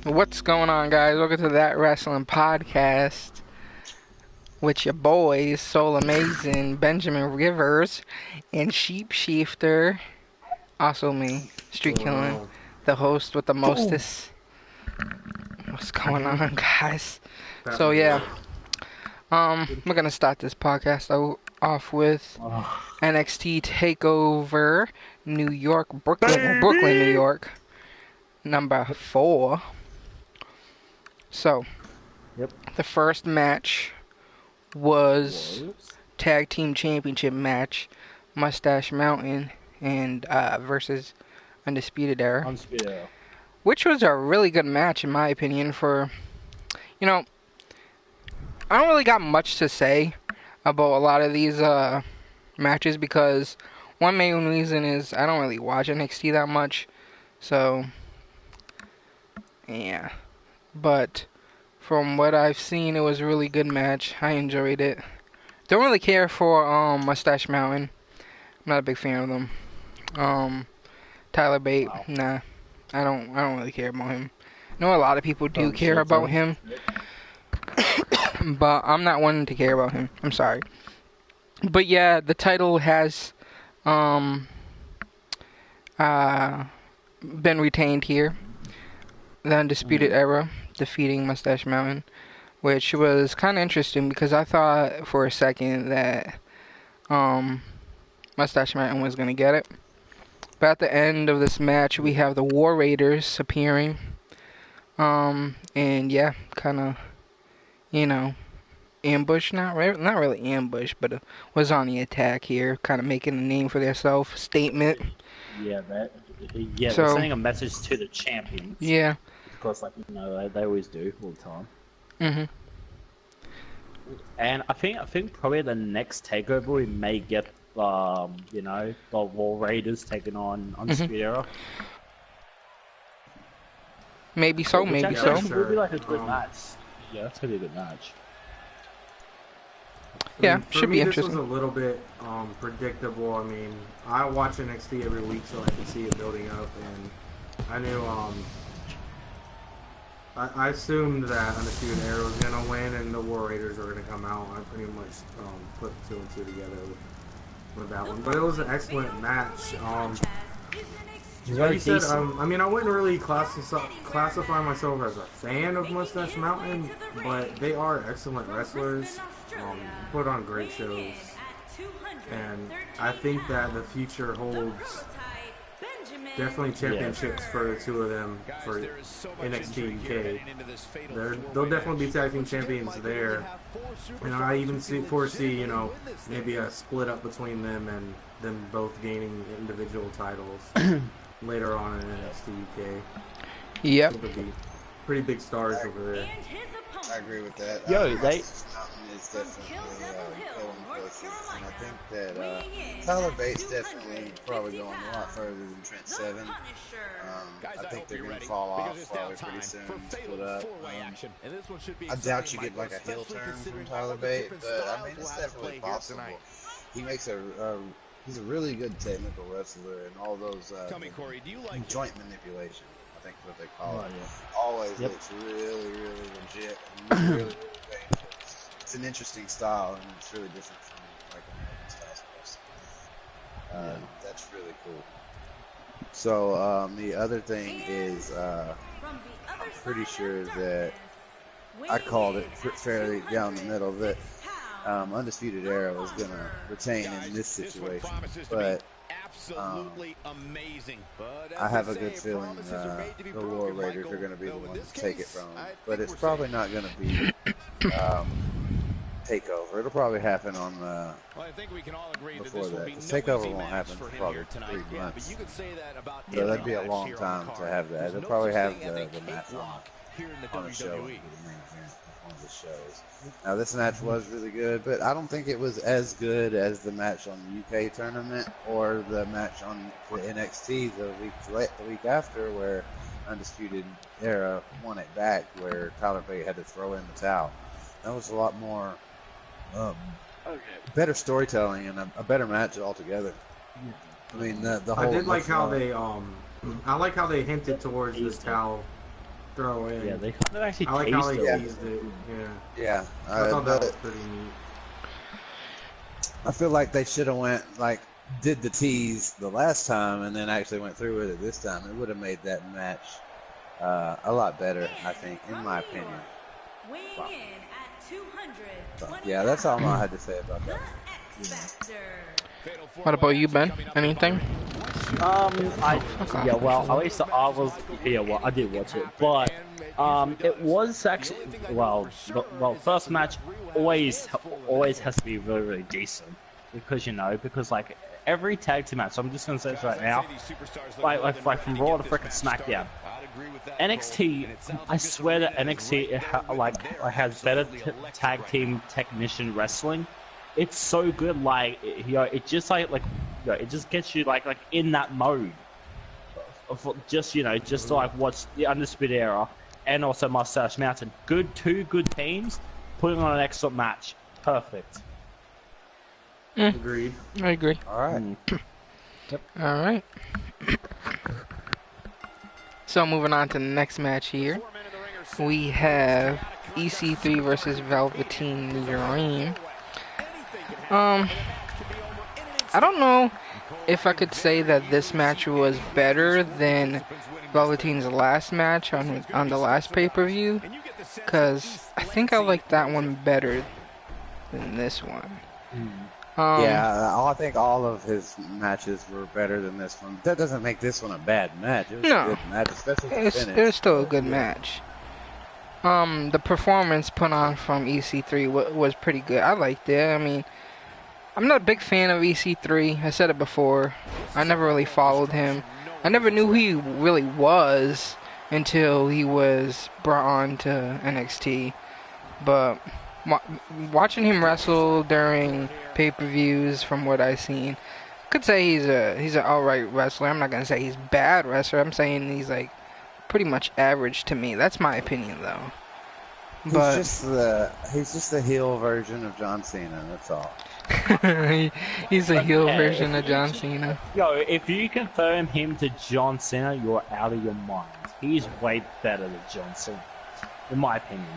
What's going on, guys? Welcome to That Wrasslin podcast with your boys, Soulamazin, Benjamin Rivers, and Sheepshifter. Also me, Streetkilln, the host with the mostest. What's going on, guys? So yeah, we're gonna start this podcast off with NXT Takeover New York, Brooklyn, New York, number 4. So, the first match was Tag Team Championship match, Mustache Mountain and versus Undisputed Era, which was a really good match in my opinion. For I don't really got much to say about a lot of these matches because one main reason is I don't really watch NXT that much, so yeah. But from what I've seen, it was a really good match. I enjoyed it. Don't really care for Mustache Mountain. I'm not a big fan of them. Tyler Bate, nah. I don't really care about him. I know a lot of people do care about him, but I'm not one to care about him. I'm sorry. But yeah, the title has been retained here. The Undisputed Era defeating Mustache Mountain, which was kind of interesting because I thought for a second that Mustache Mountain was going to get it. But at the end of this match, we have the War Raiders appearing. And yeah, kind of, ambush, not really ambush, but it was on the attack here, kind of making a name for themselves, statement. Yeah, they're sending a message to the champions. Yeah. Of course, they always do all the time. Mhm. And I think probably the next takeover we may get, the War Raiders taking on Undisputed Era. Maybe so, maybe so. It would be like a good match. Yeah, that's gonna be a good match. Yeah, should be interesting. This was a little bit predictable. I mean, I watch NXT every week, so I can see it building up, and I knew I assumed that Undisputed Era was going to win and the War Raiders were going to come out. I pretty much put 2 and 2 together with that one. But it was an excellent match. Like you said, I mean, I wouldn't really classify myself as a fan of Mustache Mountain, but they are excellent wrestlers, put on great shows, and I think that the future holds definitely championships for the 2 of them for NXT UK. They'll definitely be tag team champions there. And I even foresee, maybe a split up between them and them both gaining individual titles later on in NXT UK. Yep. It'll be pretty big stars over there. I agree with that. Is definitely going places, and I think that Tyler Bates definitely probably going a lot further than Trent Seven. I think they're going to fall off probably pretty soon, split up. I doubt you get like a heel turn from Tyler Bates, but I mean it's definitely possible. He makes he's a really good technical wrestler, and all those joint manipulation, I think is what they call it. Always looks really, really legit and really painful. It's an interesting style, and it's really different from like American style wrestling. That's really cool. So the other thing is, I'm pretty sure that I called it fairly down the middle that Undisputed Era was going to retain in this situation, but I have a good feeling the War Raiders are going to be the ones to take it from them, but it's probably not going to be Takeover. It'll probably happen on before that. The Takeover won't happen for probably 3 months. So that'd be a long time to have that. They'll probably have the match on the show, one of the shows. Now this match was really good, but I don't think it was as good as the match on the UK tournament or the match on the NXT the week after, where Undisputed Era won it back, where Tyler Bate had to throw in the towel. That was a lot more better storytelling and a better match altogether. I mean, the whole. I did like how they I like how they hinted towards this towel throw in. Yeah, they kind of actually I like how teased they it. teased it. Yeah. Yeah, I thought that was pretty neat. I feel like they should have did the tease the last time and then actually went through with it this time. It would have made that match a lot better, I think, in my opinion. Wow. So, yeah, that's all I had to say about that. What about you, Ben? Anything? Yeah, well, at least I was, yeah, well, I did watch it, but, it was actually, well, first match always has to be really, really decent, because, like, every tag team match, so I'm just gonna say this right now, like from Raw to frickin' SmackDown, NXT, I swear that NXT, has better tag team technician wrestling. It's so good, like, it just it just gets you like in that mode of just to like watch the Undisputed Era and also Mustache Mountain. Two good teams putting on an excellent match. Perfect. Agreed. I agree. All right. Yep. All right. So moving on to the next match here, we have EC3 versus Velveteen Dream. I don't know if I could say that this match was better than Velveteen's last match on the last pay-per-view, because I think I like that one better than this one. Yeah, I think all of his matches were better than this one. That doesn't make this one a bad match. It was a good match, especially the finish. It was still a good match. The performance put on from EC3 was pretty good. I liked it. I mean, I'm not a big fan of EC3. I said it before. I never really followed him. I never knew who he really was until he was brought on to NXT. But watching him wrestle during pay-per-views, from what I've seen, I could say he's an alright wrestler. I'm not gonna say he's a bad wrestler. I'm saying he's like pretty much average to me. That's my opinion, though. But he's just the heel version of John Cena. That's all. he's a heel version of John Cena. Yo, if you confirm him to John Cena, you're out of your mind. He's way better than John Cena, in my opinion.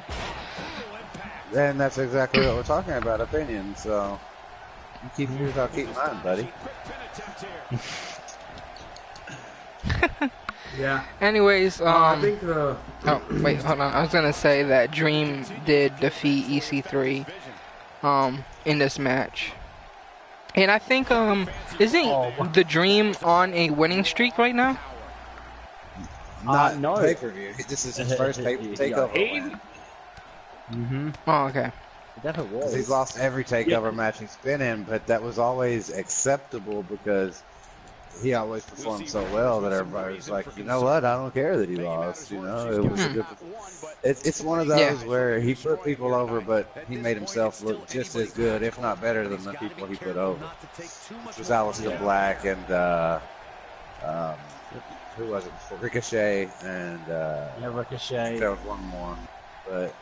And that's exactly what we're talking about, opinion. So you keep yours, I'll keep mine, buddy. Yeah. Anyways, I think the. Oh wait, hold on. I was gonna say that Dream did defeat EC3, in this match, and I think isn't the Dream on a winning streak right now? Not no. pay-per-view. This is his first takeover win. Oh, okay. That it was. He's lost every takeover match he's been in, but that was always acceptable because he always performed so well that everybody was like, you know what, I don't care that he lost. You know, it was a good. It's one of those where he put people over, but he made himself look just as good, if not better, than the people he put over. Which was Aleister Black and who was it before? Ricochet and Ricochet. There was one more, but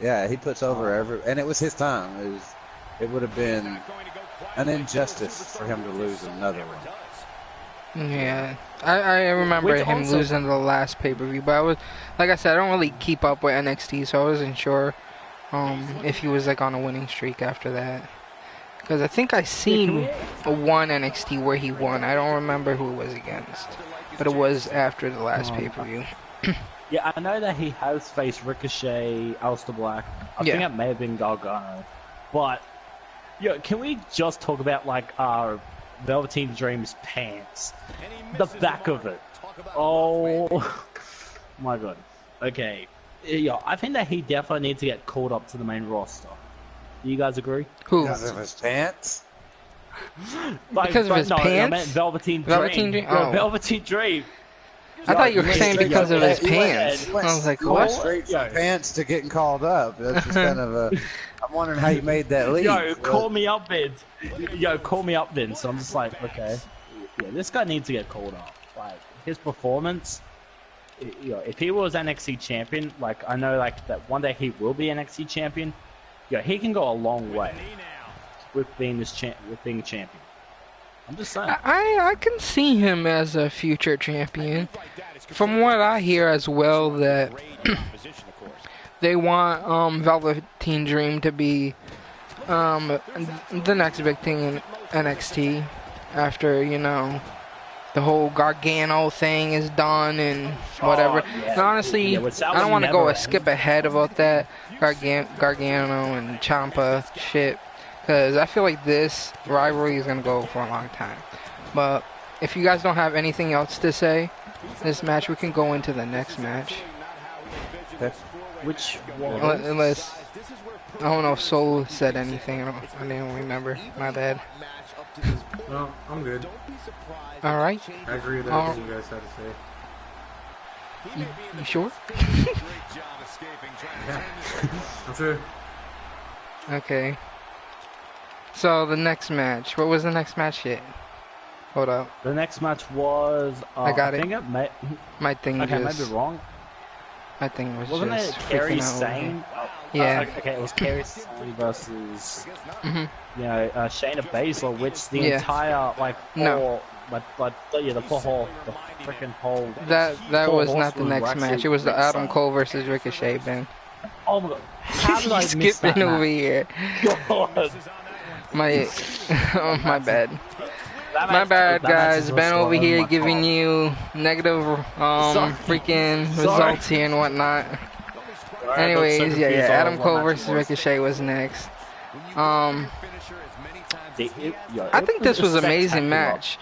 yeah, he puts over and it was his time. It would have been an injustice for him to lose another one. Yeah, I remember him losing the last pay-per-view, but like I said, I don't really keep up with NXT, so I wasn't sure if he was like on a winning streak after that. Because I think I seen one NXT where he won. I don't remember who it was against, but it was after the last pay-per-view. Yeah, I know that he has faced Ricochet, Aleister Black. I think it may have been Gargano, but can we just talk about like Velveteen Dream's pants, the back of it? Oh my god. Okay, I think that he definitely needs to get called up to the main roster. Do you guys agree? Who? Because of his pants? Because of his pants? I meant Velveteen Dream. Oh. Velveteen Dream. I thought you were saying because of his pants. I was like, what? Straight from pants to getting called up. That's just kind of a. I'm wondering how you made that leap. Call me up, Vince. Call me up, Vince. So I'm just like, okay, this guy needs to get called up. Like his performance. If he was NXT champion, like I know, like that one day he will be NXT champion. He can go a long way with being champion. I'm just saying. I can see him as a future champion. From what I hear as well, that they want Velveteen Dream to be the next big thing in NXT after, you know, the whole Gargano thing is done and whatever. And honestly, I don't want to go a skip ahead about that Gargano and Champa shit, because I feel like this rivalry is going to go for a long time. But if you guys don't have anything else to say, this match, we can go into the next match. Okay. Which one? Unless, I don't know if Soul said anything. I didn't remember. My bad. No, I'm good. All right. I agree with everything you guys had to say. You sure? Yeah, I'm sure. Okay. So the next match. What was the next match yet? Hold up. The next match was. I got it. My thing okay, just. maybe wrong. My thing was Wasn't just. Wasn't it Kerry Sane? Yeah. Okay, it was Kerry Sane versus. You know, Shayna Baszler, which the entire like no. The freaking whole. That was not the next match. It was the Adam Cole versus Ricochet, Ben. Oh my god! How did I miss that skipping match? over here? God. Oh, my bad. My bad, guys. Ben over here giving you negative freaking results here and whatnot. Anyways, yeah, Adam Cole versus Ricochet was next. I think this was an amazing match.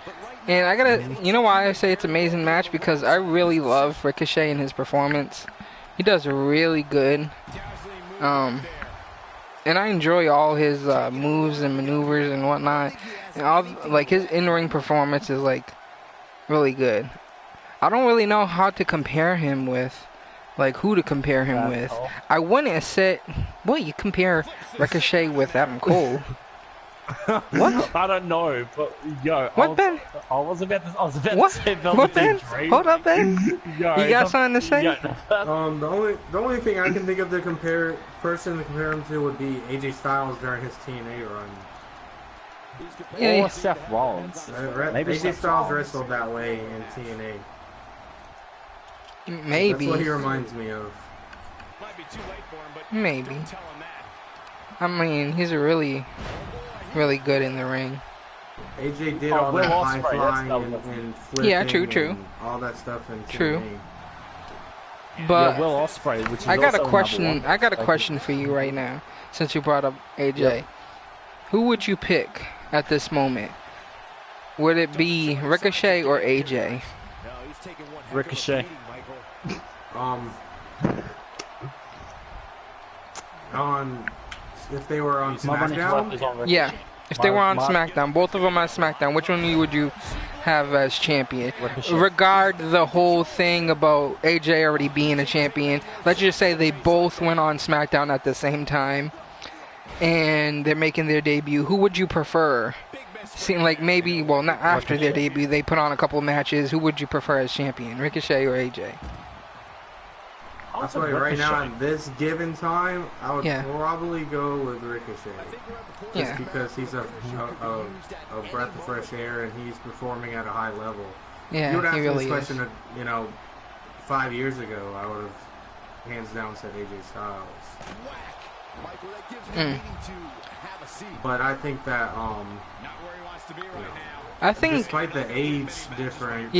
And I gotta, you know why I say it's an amazing match? Because I really love Ricochet and his performance. He does really good. And I enjoy all his moves and maneuvers and whatnot. And all, like, his in-ring performance is, like, really good. I don't really know how to compare him with, like, who to compare him with. I wouldn't have said, well, you compare Ricochet with Adam Cole. What? I don't know, but yo. What, Ben? I was about to what? say What, Ben? Dream. Hold up, Ben. Yo, You got something to say? The only thing I can think of to compare him to would be AJ Styles during his TNA run. Or Seth Rollins. Maybe AJ Styles wrestled that way in TNA. Maybe. That's what he reminds me of. Maybe. I mean, he's really good in the ring. AJ did all that high flying and flipping, yeah, true. And all that stuff in true. TNA. But Will Ospreay, which is I got a also question. I got a question for you right now, since you brought up AJ. Yep. Who would you pick at this moment? Would it be Ricochet or AJ? Ricochet. If they were on SmackDown? Yeah, if they were on SmackDown, both of them on SmackDown, which one would you have as champion? Ricochet. Regard the whole thing about AJ already being a champion. Let's just say they both went on SmackDown at the same time, and they're making their debut. Who would you prefer? Seem like maybe, well, not after their debut, they put on a couple of matches. Who would you prefer as champion, Ricochet or AJ? That's why right now, at this given time, I would probably go with Ricochet. Just because he's a breath of fresh air and he's performing at a high level. Yeah, you would ask he really me this question, 5 years ago, I would have hands down said AJ Styles. But I think that, despite the age difference,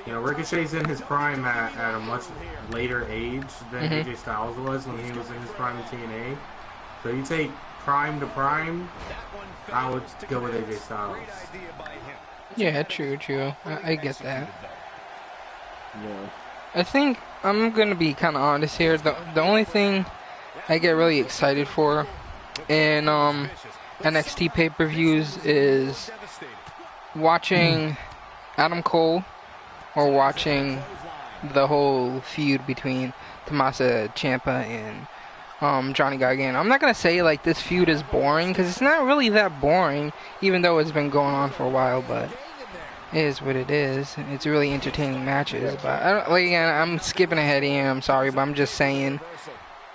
Ricochet's in his prime at a much later age than AJ Styles was when he was in his prime in TNA. So you take prime to prime, I would go with AJ Styles. Yeah, true. I get that. Yeah. I think I'm gonna be kind of honest here. The only thing I get really excited for in NXT pay-per-views is watching Adam Cole or watching the whole feud between Tommaso Ciampa and Johnny Gargano. I'm not going to say like this feud is boring, because it's not really that boring, even though it's been going on for a while, but it is what it is. It's really entertaining matches. But I'm skipping ahead here, I'm sorry, but I'm just saying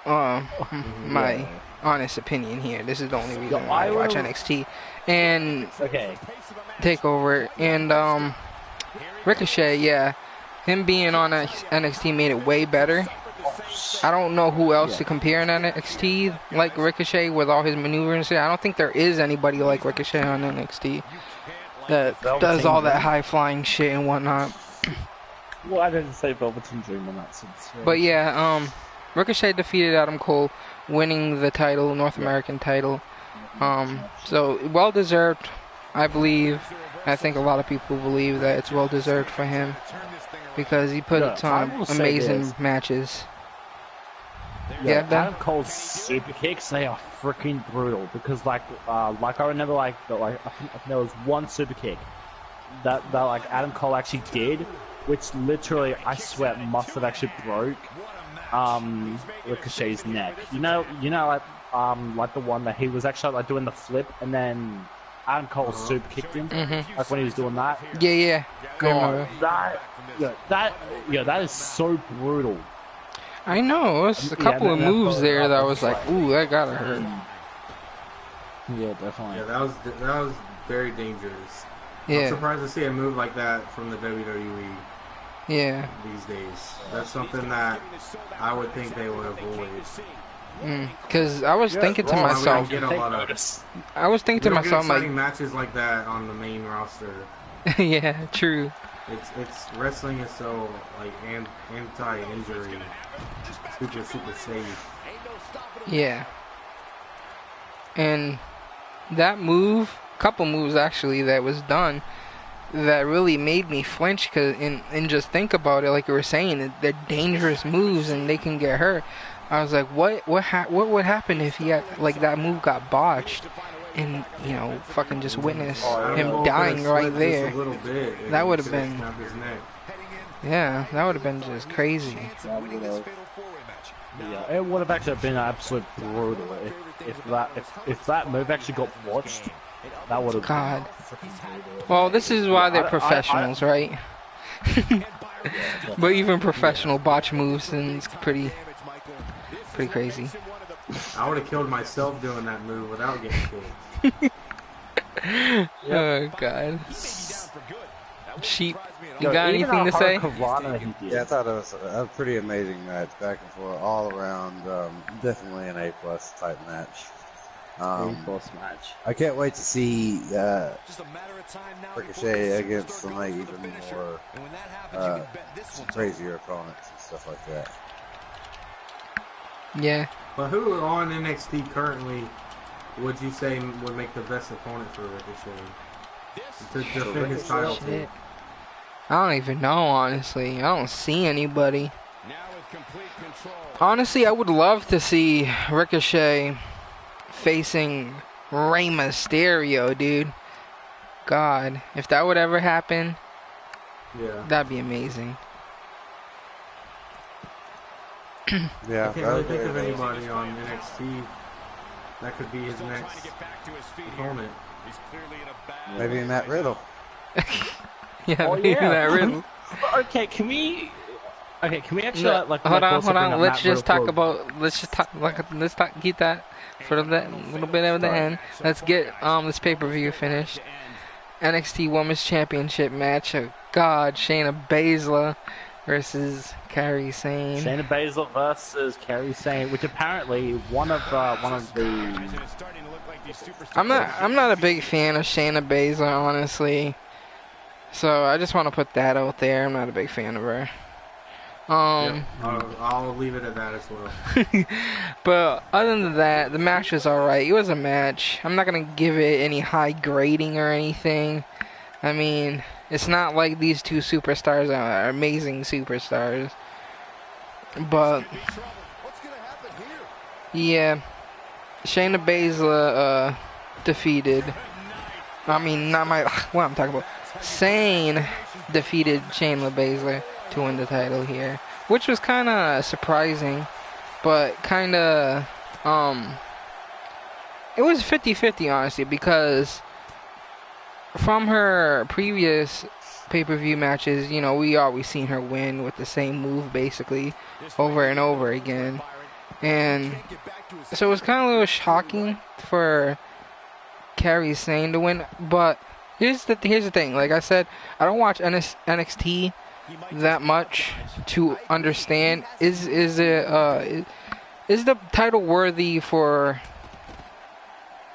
my honest opinion here. This is the only reason why I watch NXT. And Okay. Takeover. And Ricochet, yeah. Him being on NXT made it way better. I don't know who else to compare in NXT like Ricochet with all his maneuvers and shit. I don't think there is anybody like Ricochet on NXT that does all that high-flying shit and whatnot. Well, I didn't say Velveteen Dream in that sense. But yeah, Ricochet defeated Adam Cole, winning the title, North American title. So well-deserved, I believe. I think a lot of people believe that it's well-deserved for him because he put on amazing matches. Yeah, Adam Cole's super kicks, they are freaking brutal because like I remember I think there was one super kick that like Adam Cole actually did, which literally I swear must have actually broke Ricochet's neck. You know like the one that he was actually like doing the flip and then Adam Cole super kicked him, like when he was doing that. Yeah. God, that is so brutal. I know, it was a couple of moves there that was like, ooh, that gotta hurt. Yeah, definitely. Yeah, that was very dangerous. Yeah. I'm surprised to see a move like that from the WWE. Yeah. These days, that's something that I would think they would avoid. Because I was thinking to myself, I was thinking to myself, like, matches like that on the main roster. Yeah, true. It's wrestling is so like anti-injury, super safe. Yeah. And that move, couple moves actually that was done, that really made me flinch. And just think about it, like you were saying, they're dangerous moves and they can get hurt. I was like, what would happen if he had, like, that move got botched? And, you know, fucking just witness him dying right there. That would have been... Yeah, that would have been just crazy. Yeah, it would have actually been absolute brutal if that move actually got botched. That would have God. Well, this is why they're professionals, right? But even professional botch moves, and it's pretty crazy. I would have killed myself doing that move without getting killed. Oh God. Sheep, you got anything to say? Yeah, I thought it was a pretty amazing match, back and forth, all around. Definitely an A+ type match. A+ match. I can't wait to see Ricochet against some like even more crazier opponents and stuff like that. Yeah. But who on NXT currently would you say would make the best opponent for Ricochet to defend his title to? I don't even know, honestly. I don't see anybody. Honestly, I would love to see Ricochet facing Rey Mysterio, dude. God, if that would ever happen, that'd be amazing. Yeah, I can't really think of anybody on NXT that could be his next opponent. Maybe Matt Riddle. Matt Riddle. Okay, can we actually like hold on. Let's just keep that for that little bit of the end. Let's get this pay-per-view finished. NXT Women's Championship match. Oh God, Shayna Baszler versus Kairi Sane. Shayna Baszler versus Kairi Sane, which apparently one of the. I'm not a big fan of Shayna Baszler, honestly. So I just want to put that out there. I'm not a big fan of her. I'll leave it at that as well. But other than that, the match was alright. It was a match. I'm not gonna give it any high grading or anything. I mean, it's not like these two superstars are amazing superstars. But yeah, Shayna Baszler defeated. I mean, not my. What I'm talking about. Sane defeated Shayna Baszler to win the title here, which was kind of surprising, but kind of it was 50-50 honestly, because from her previous pay-per-view matches, you know, we always seen her win with the same move basically over and over again, and so it was kind of a little shocking for Kairi Sane to win, but here's the thing. Like I said, I don't watch NXT that much to understand. Is the title worthy for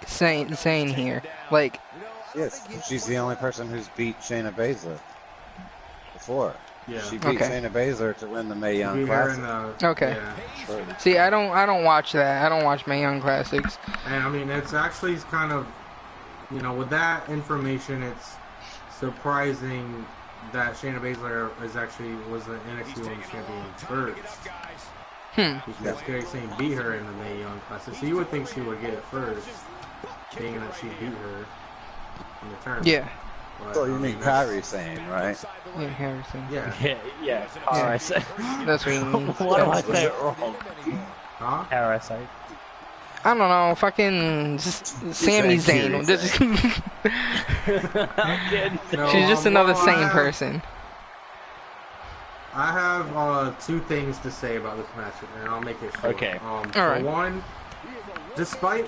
Sane here? Like, yes, she's the only person who's beat Shayna Baszler before. Yeah. She beat Shayna Baszler to win the Mae Young Classic. Okay. Yeah. Sure. See, I don't watch that. I don't watch Mae Young Classics. And I mean, it's actually kind of, you know, with that information, it's surprising that Shayna Baszler was the NXT Women's Champion first. Because Kairi Sane beat her in the Mae Young Classic, so you would think she would get it first, being that she beat her in the tournament. Yeah. But, So you mean Kairi Sane, right? Yeah, Harrison. Yeah. Yeah. Kairi Sane. That's what you mean. Why do I say it wrong? Huh? Kairi Sane. I don't know, fucking Sami Zayn. She's just another sane person. I have 2 things to say about this match, and I'll make it short. Okay. Alright. One, despite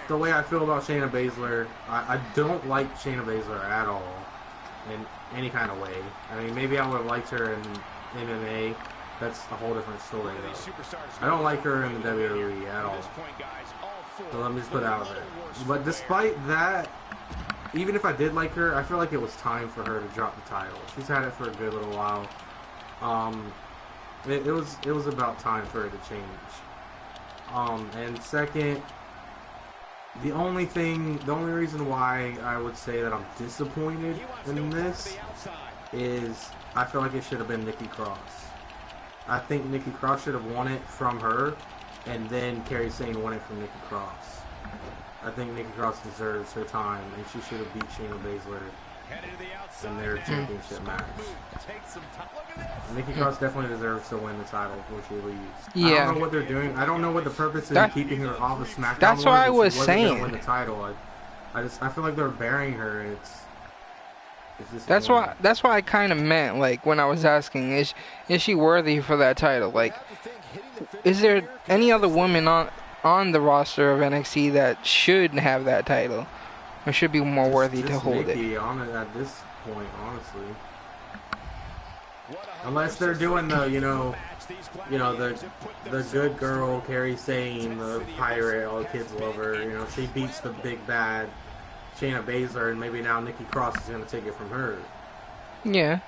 the way I feel about Shayna Baszler, I don't like Shayna Baszler at all in any kind of way. I mean, maybe I would have liked her in MMA. That's a whole different story, though. I don't like her in the WWE at all. So let me just put it out there. But despite that, even if I did like her, I feel like it was time for her to drop the title. She's had it for a good little while. It was about time for her to change. And second, the only reason why I would say that I'm disappointed in this is I feel like it should have been Nikki Cross. I think Nikki Cross should have won it from her, and then Kairi Sane won it from Nikki Cross. I think Nikki Cross deserves her time, and she should have beat Shayna Baszler in their championship match. Nikki Cross definitely deserves to win the title before she leaves. Yeah. I don't know what they're doing. I don't know what the purpose is in keeping her off of SmackDown. That's what I was saying. Win the title. I feel like they're burying her. That's why I kind of meant, like, when I was asking, is she worthy for that title? Like, is there any other woman on the roster of NXT that should have that title, or should be more worthy to hold Nikki it? At this point, honestly, unless they're doing the the good girl Kairi Sane, the pirate, all the kids love her. You know, she beats the big bad Shayna Baszler, and maybe now Nikki Cross is going to take it from her. Yeah,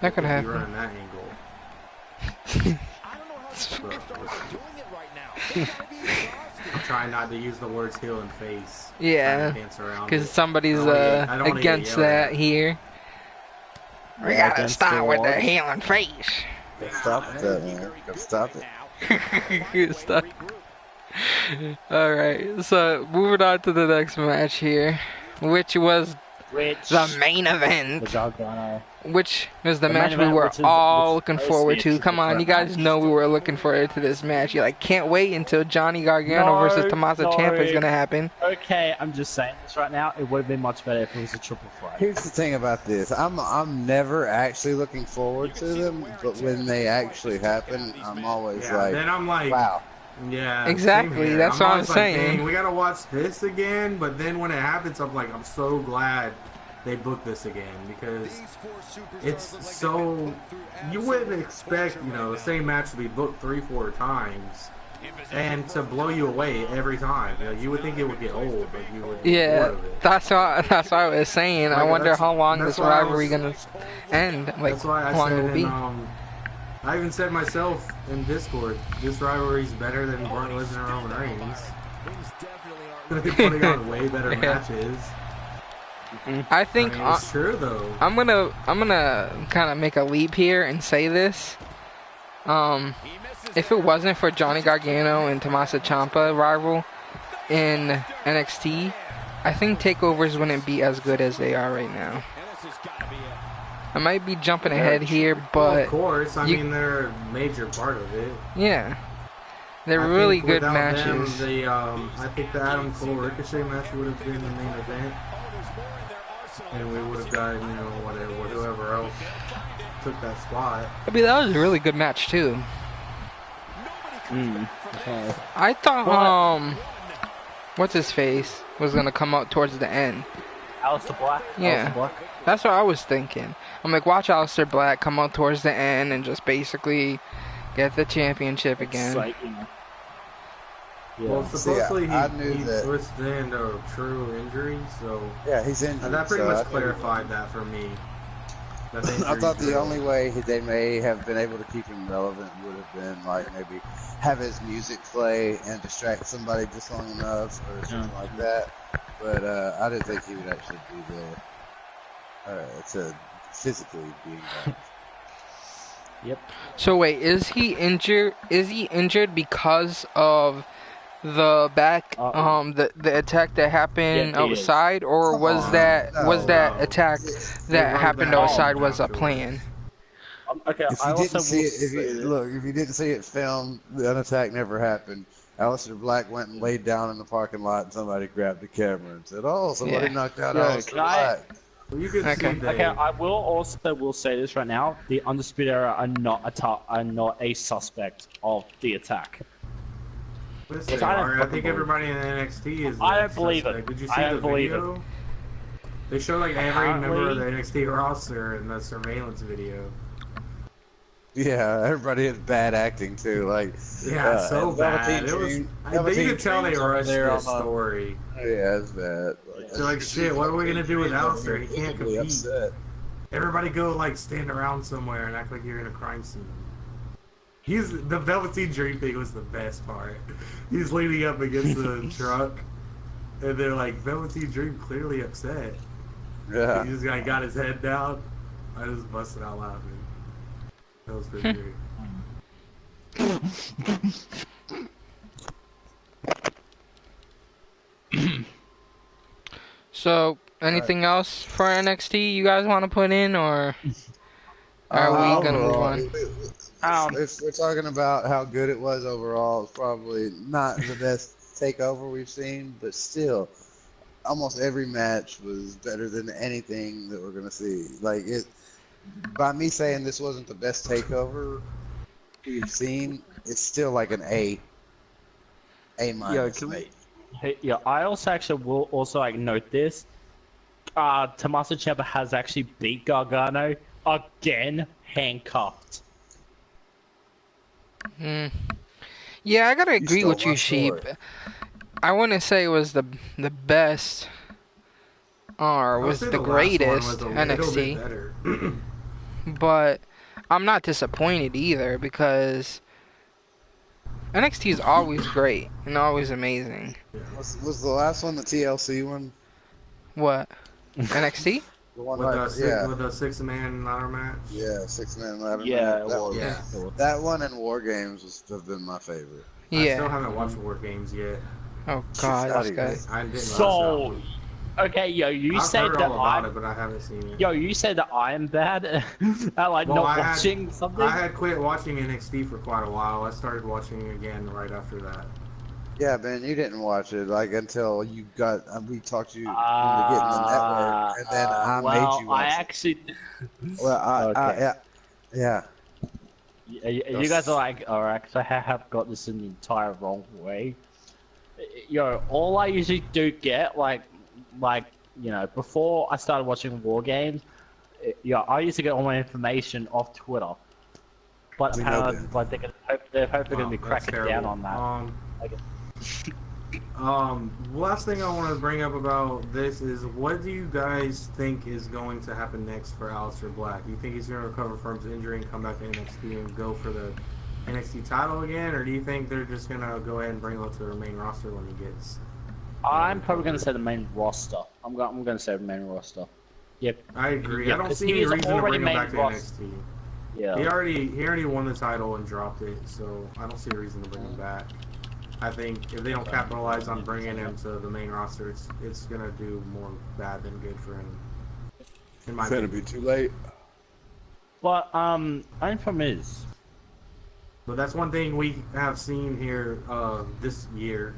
that could happen. Running that angle. I'm trying not to use the words heel and face. Yeah, because somebody's against that here. We gotta start with the heel and face. Stop that, man. Stop it. Stop. Alright, so moving on to the next match here, which was the main event. Which was the match we were all looking forward to. Come on, you guys know we were looking forward to this match. You're like, can't wait until Johnny Gargano versus Tommaso Ciampa is gonna happen. Okay, I'm just saying this right now. It would have been much better if it was a triple threat. Here's the thing about this. I'm never actually looking forward to them, but when they actually happen, I'm always like, then I'm like, wow. Yeah, exactly. That's what I'm saying. Like, we gotta watch this again. But then when it happens, I'm like, I'm so glad they booked this again, because it's so, you wouldn't expect, the same match to be booked 3-4 times and to blow you away every time. You would think it would get old, but you would. Yeah, that's what I was saying. I wonder how long this rivalry gonna end. Like, that's why how long it will be. I even said myself in Discord, this rivalry is better than Brock Lesnar and Roman Reigns. They're putting on way better matches. I think it's true though. I'm gonna kind of make a leap here and say this. If it wasn't for Johnny Gargano and Tommaso Ciampa rival in NXT, I think takeovers wouldn't be as good as they are right now. I might be jumping ahead here, but well, of course, I mean they're a major part of it. Yeah, they're really good matches. Them, I think the Adam Cole Ricochet match would have been the main event. And we would have gotten, whoever else took that spot. I mean, that was a really good match too. Okay. I thought, what's his face? was gonna come out towards the end. Aleister Black? Yeah. Aleister Black? That's what I was thinking. I'm like, watch Aleister Black come out towards the end and just basically get the championship again. It's like, you know. Yeah. Well, supposedly he that twisted into a true injury, so yeah, he's injured. that pretty so much clarified that for me. That the I thought injury's the real. only way they may have been able to keep him relevant would have been like maybe have his music play and distract somebody just long enough or something like that. But I didn't think he would actually be there to physically be involved. Yep. So wait, is he injured? Is he injured because of the back, the attack that happened Yeah, he outside, or was on, that no, attack that run happened back outside was a afterwards. plan? Okay, If I you also didn't see will it, if you didn't see it filmed, the attack never happened. Aleister Black went and laid down in the parking lot, and somebody grabbed the camera and said, "Oh, somebody Yeah. knocked out Yeah, Aleister can I- Black." Well, you can Okay. see Okay, that. I will say this right now: the Undisputed Era are not a suspect of the attack. Listen, Which I don't Mario, I think fucking everybody in NXT is. I the don't believe it. suspect. Did you see I don't the believe video? They show like every member of the Apparently- NXT roster in the surveillance video. Yeah, everybody had bad acting too. Like, Yeah, so and bad. Velveteen It was. Dream- You Velveteen could tell they Dream's over rushed there this on the- story. Yeah, it's bad. They're like, shit, what are we gonna do with Aleister? He can't Visibly compete. upset. Everybody go like stand around somewhere and act like you're in a crime scene. The Velveteen Dream thing was the best part. He's leaning up against the truck, and they're like, Velveteen Dream clearly upset. Yeah. He just got his head down. I just busted out laughing. That was pretty great. So, anything else for NXT you guys want to put in, or are we gonna move on? If we're talking about how good it was overall, it's probably not the best takeover we've seen, but still, almost every match was better than anything that we're gonna see. Like it, by me saying this wasn't the best takeover we've seen, it's still like an A minus. Yeah, I also actually will also like note this. Tommaso Ciampa has actually beat Gargano again, handcuffed. Yeah, I gotta agree stole with you, my Sheep. sword. I wouldn't say it was the best or I would was say the last one greatest was a little bit NXT, better. but I'm not disappointed either because NXT is always great and always amazing. Was the last one the TLC one? What? NXT? The one With like, with the six-man ladder match. yeah, 6-man ladder. Yeah, match. it was. Yeah. That one and War Games have been my favorite. I still Yeah. haven't watched War Games yet. Oh God, Not this even. guy. I didn't So, watch that one. okay, yo, you I've said heard that all about I'm it, but I haven't seen it. yo, you said that I'm bad at like Well, not watching something. I had quit watching NXT for quite a while. I started watching again right after that. Yeah, Ben, you didn't watch it like until you got. We talked you into getting the network, and then I well, made you watch I it. actually. Well, Okay. yeah. You guys are like, alright, because I have got this in the entire wrong way. Yo, all I usually do get, like, you know, before I started watching War Games, yeah, I used to get all my information off Twitter. But We know apparently, that. like, they're hopefully going to be Wow, that's cracking down terrible. on that. Last thing I want to bring up about this is, what do you guys think is going to happen next for Aleister Black? Do you think he's going to recover from his injury and come back to NXT and go for the NXT title again, or do you think they're just going to go ahead and bring him to the main roster when he gets? I'm probably going to say the main roster. I'm going to say the main roster. Yep. I agree. Yeah, I don't 'cause see any he's reason to already bring him main back to roster. NXT. Yeah. He already won the title and dropped it, so I don't see a reason to bring him back. I think if they don't capitalize on bringing him to the main roster, it's gonna do more bad than good for him. In my It's gonna opinion. be too late. But, only problem is, But that's one thing we have seen here this year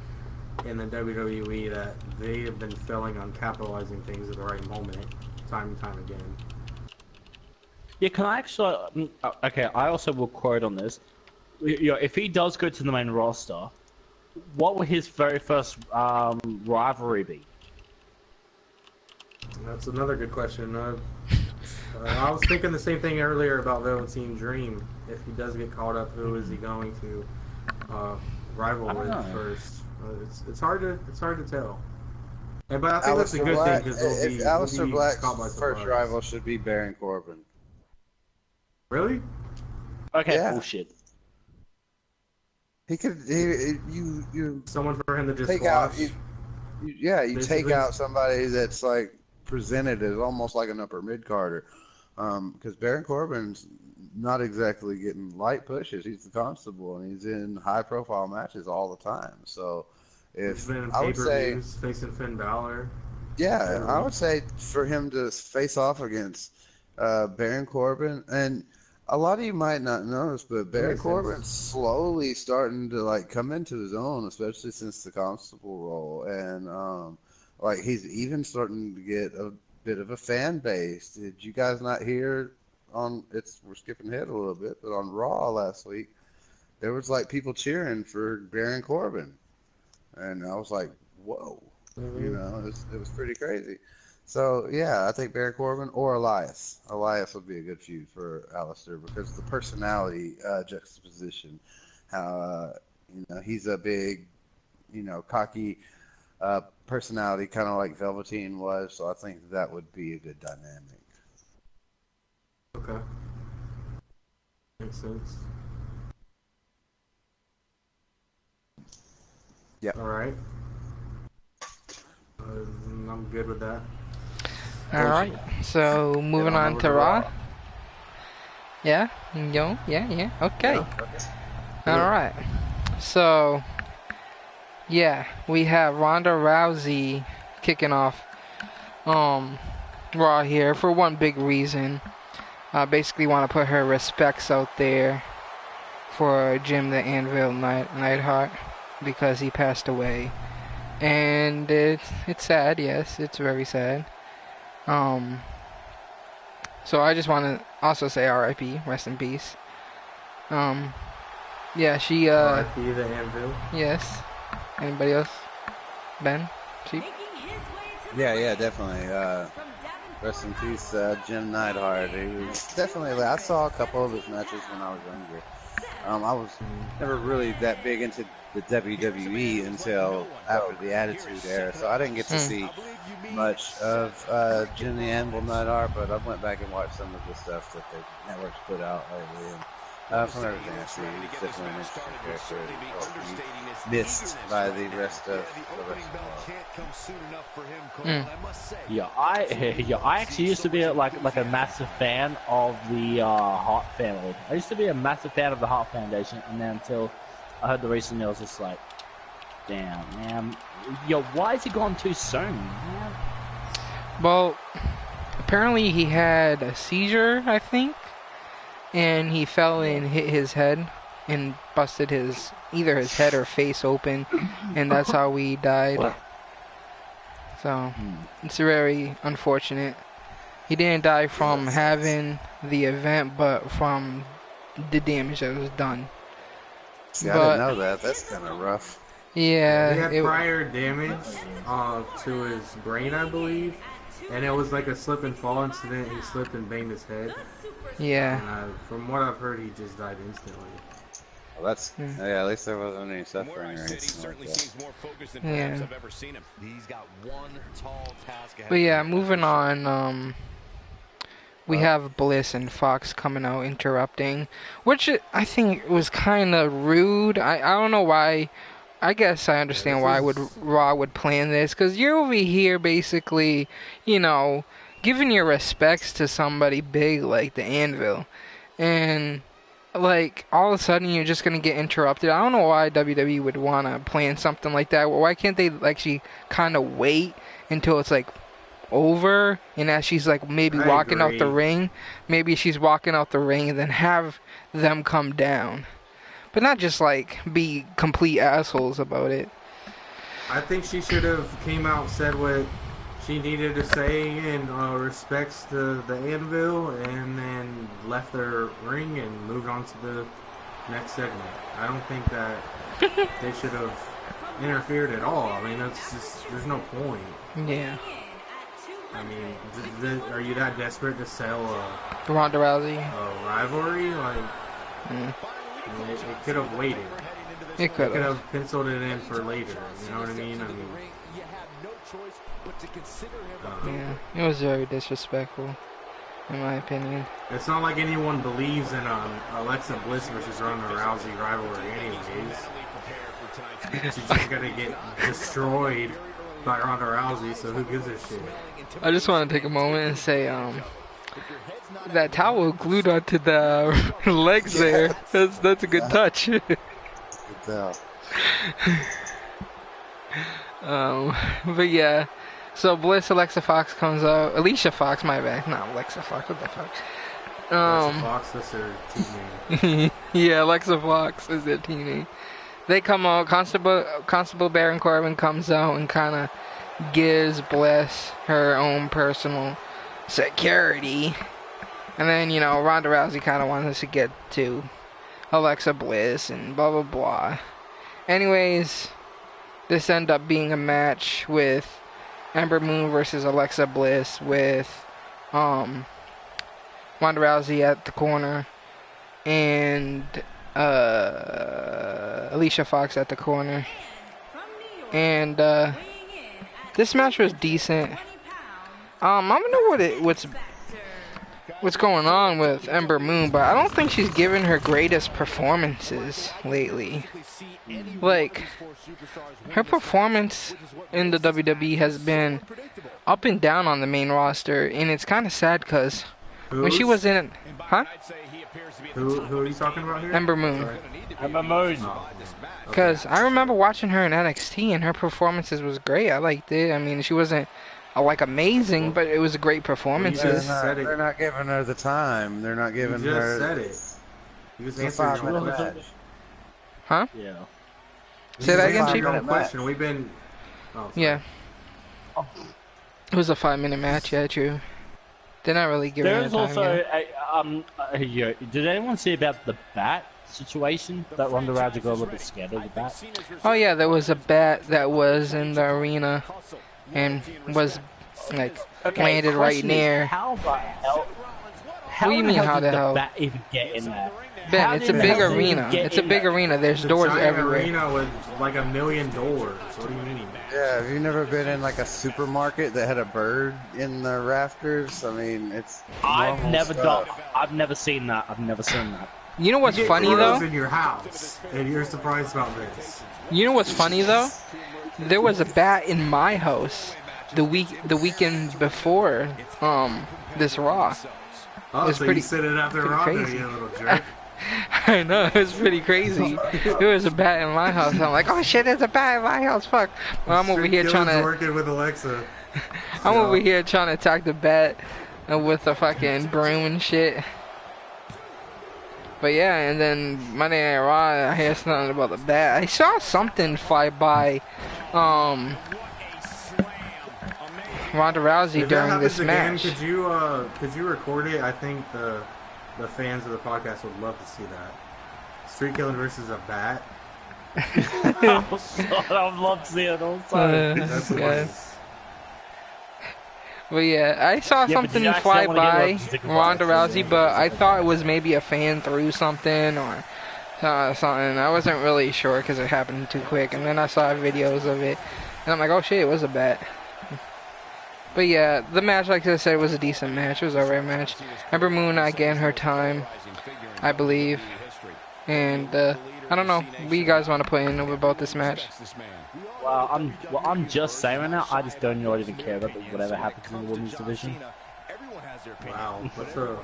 in the WWE, that they have been failing on capitalizing things at the right moment, time and time again. yeah, can I actually, okay, I also will quote on this. You know, if he does go to the main roster, what will his very first rivalry be? That's another good question. I was thinking the same thing earlier about Velveteen Dream. If he does get called up, who is he going to rival with first? It's hard to tell. But I think that's a good thing because Aleister Black's first rival should be Baron Corbin. Really? Okay, yeah. Bullshit. He could. You someone for him to just take out. You take out somebody that's like presented as almost like an upper mid carder, because Baron Corbin's not exactly getting light pushes. He's the Constable and he's in high profile matches all the time. So if I would say facing Finn Balor, yeah, I would say for him to face off against Baron Corbin, and a lot of you might not notice, but Baron Corbin's slowly starting to like come into his own, especially since the Constable role, and like he's even starting to get a bit of a fan base. Did you guys not hear on? We're skipping ahead a little bit, but on Raw last week, there was like people cheering for Baron Corbin, and I was like, whoa, you know, it was pretty crazy. So, yeah, I think Baron Corbin or Elias. Elias would be a good feud for Aleister because of the personality juxtaposition. How, you know, he's a big, you know, cocky personality, kind of like Velveteen was. So I think that would be a good dynamic. Okay. Makes sense. Yeah. All right. I'm good with that. Alright, so moving on to Raw. Yeah? Yeah, okay. Alright. So, yeah, we have Ronda Rousey kicking off Raw here for one big reason. Basically want to put her respects out there for Jim the Anvil Neidhart because he passed away. And it's sad, yes, it's very sad. So I just want to also say R.I.P. Rest in peace. Yeah, she R.I.P. the Anvil. Yes. Anybody else? Ben? Sheep? Yeah, definitely. Rest in peace, Jim Neidhart. He was definitely. I saw a couple of his matches when I was younger. I was never really that big into the WWE until after the Attitude Era, so I didn't get to see much of Jim the Anvil Neidhart, but I went back and watched some of the stuff that the networks put out lately, and from everything I see, he's definitely an interesting character. Missed by the rest of the wrestling world. Yeah, I actually used to be like a massive fan of the Hart family. I used to be a massive fan of the Hart Foundation, and then until I heard the recent news, it's like, damn, man. Yo, why is he gone too soon, man? Well, apparently he had a seizure, I think, and he fell and hit his head and busted either his head or face open, and that's how he died. So, it's very unfortunate. He didn't die from having the event, but from the damage that was done. Yeah, I didn't know that. That's kind of rough. Yeah. He had prior damage to his brain, I believe, and it was like a slip and fall incident. He slipped and banged his head. Yeah. And, from what I've heard, he just died instantly. Well, that's yeah. At least there wasn't any suffering or anything like that. Yeah. But yeah, moving on. We have Bliss and Fox coming out interrupting, which I think was kind of rude. I don't know why. I guess I understand why Raw would plan this, because you're over here basically, you know, giving your respects to somebody big like the Anvil, and like all of a sudden you're just gonna get interrupted. I don't know why WWE would want to plan something like that. Why can't they actually kind of wait until it's like over, and as she's like maybe walking out the ring, maybe she's walking out the ring, and then have them come down, but not just like be complete assholes about it. I think she should have came out and said what she needed to say in respects to the Anvil, and then left their ring and moved on to the next segment. I don't think that they should have interfered at all. I mean, that's just, there's no point. Yeah. I mean, are you that desperate to sell Ronda Rousey. a rivalry? Like, I mean, it could have waited. It could have penciled it in for later. You know what I mean? Yeah, it was very disrespectful, in my opinion. It's not like anyone believes in Alexa Bliss versus Ronda Rousey rivalry, anyways. She's just gonna get destroyed by Ronda Rousey, so who gives a shit? I just want to take a moment and say, that towel glued onto the legs there. That's a good touch. Good towel. But yeah. So Bliss, Alexa Fox comes out. Alicia Fox, my bad. Not Alexa Fox. What the fuck? Alexa Fox, that's her team name. Yeah, Alexa Fox is their team name. They come out. Constable Baron Corbin comes out and kind of gives Bliss her own personal security. And then, you know, Ronda Rousey kind of wants us to get to Alexa Bliss and blah, blah, blah. Anyways, this ended up being a match with Ember Moon versus Alexa Bliss with Ronda Rousey at the corner and Alicia Fox at the corner. And this match was decent. I don't know what's going on with Ember Moon, but I don't think she's given her greatest performances lately. Like, her performance in the WWE has been up and down on the main roster, and it's kind of sad because when she was in, Who are you talking about here? Ember Moon. Ember Moon. Because I remember watching her in NXT, and her performances was great. I liked it. I mean, she wasn't like amazing, but it was a great performance. They're not giving her the time. They're not giving her. You just said it. You just answered your question. Huh? Yeah. Say that again, Chief? Question. We've been. Oh, yeah. It was a 5-minute match. Yeah, true. They're not really giving her There's time. also did anyone see about the bat situation that Ronda Rousey got a little bit scared of the bat? Oh yeah, there was a bat that was in the arena and was like landed right near. How the hell? What do you mean, how the hell? Did the bat even get in there? Ben, it's a big arena. It's a big arena. There's doors everywhere. Arena with like 1 million doors. What do you mean? Yeah, have you never been in like a supermarket that had a bird in the rafters? I mean, it's. I've never seen that. I've never seen that. You know what's funny though? In your house, and you're surprised about this. You know what's funny though? There was a bat in my house the weekend before this Raw. Oh, it's so pretty, you said it after pretty Raw, crazy. you little jerk. I know, it was pretty crazy. There was a bat in my house. I'm like, oh shit, there's a bat in my house. Fuck. Well, I'm over here trying to. Working with Alexa. I'm over here trying to attack the bat with a fucking broom and shit. But yeah, and then Monday Night Raw, I hear something about the bat. I saw something fly by Ronda Rousey during this match. Could you record it? I think the fans of the podcast would love to see that. Streetkilln versus a bat. Oh God, I'd love to see it also. That's But yeah, I saw something fly by Ronda Rousey, but I thought it was maybe a fan threw something or something. I wasn't really sure because it happened too quick. And then I saw videos of it, and I'm like, oh shit, it was a bat. But yeah, the match, like I said, was a decent match. It was a alright match. Ember Moon not getting her time, I believe. And I don't know. What do you guys want to put in about this match? Well, I'm just saying right now. I just don't even care about whatever happens in the women's division. Wow, what's a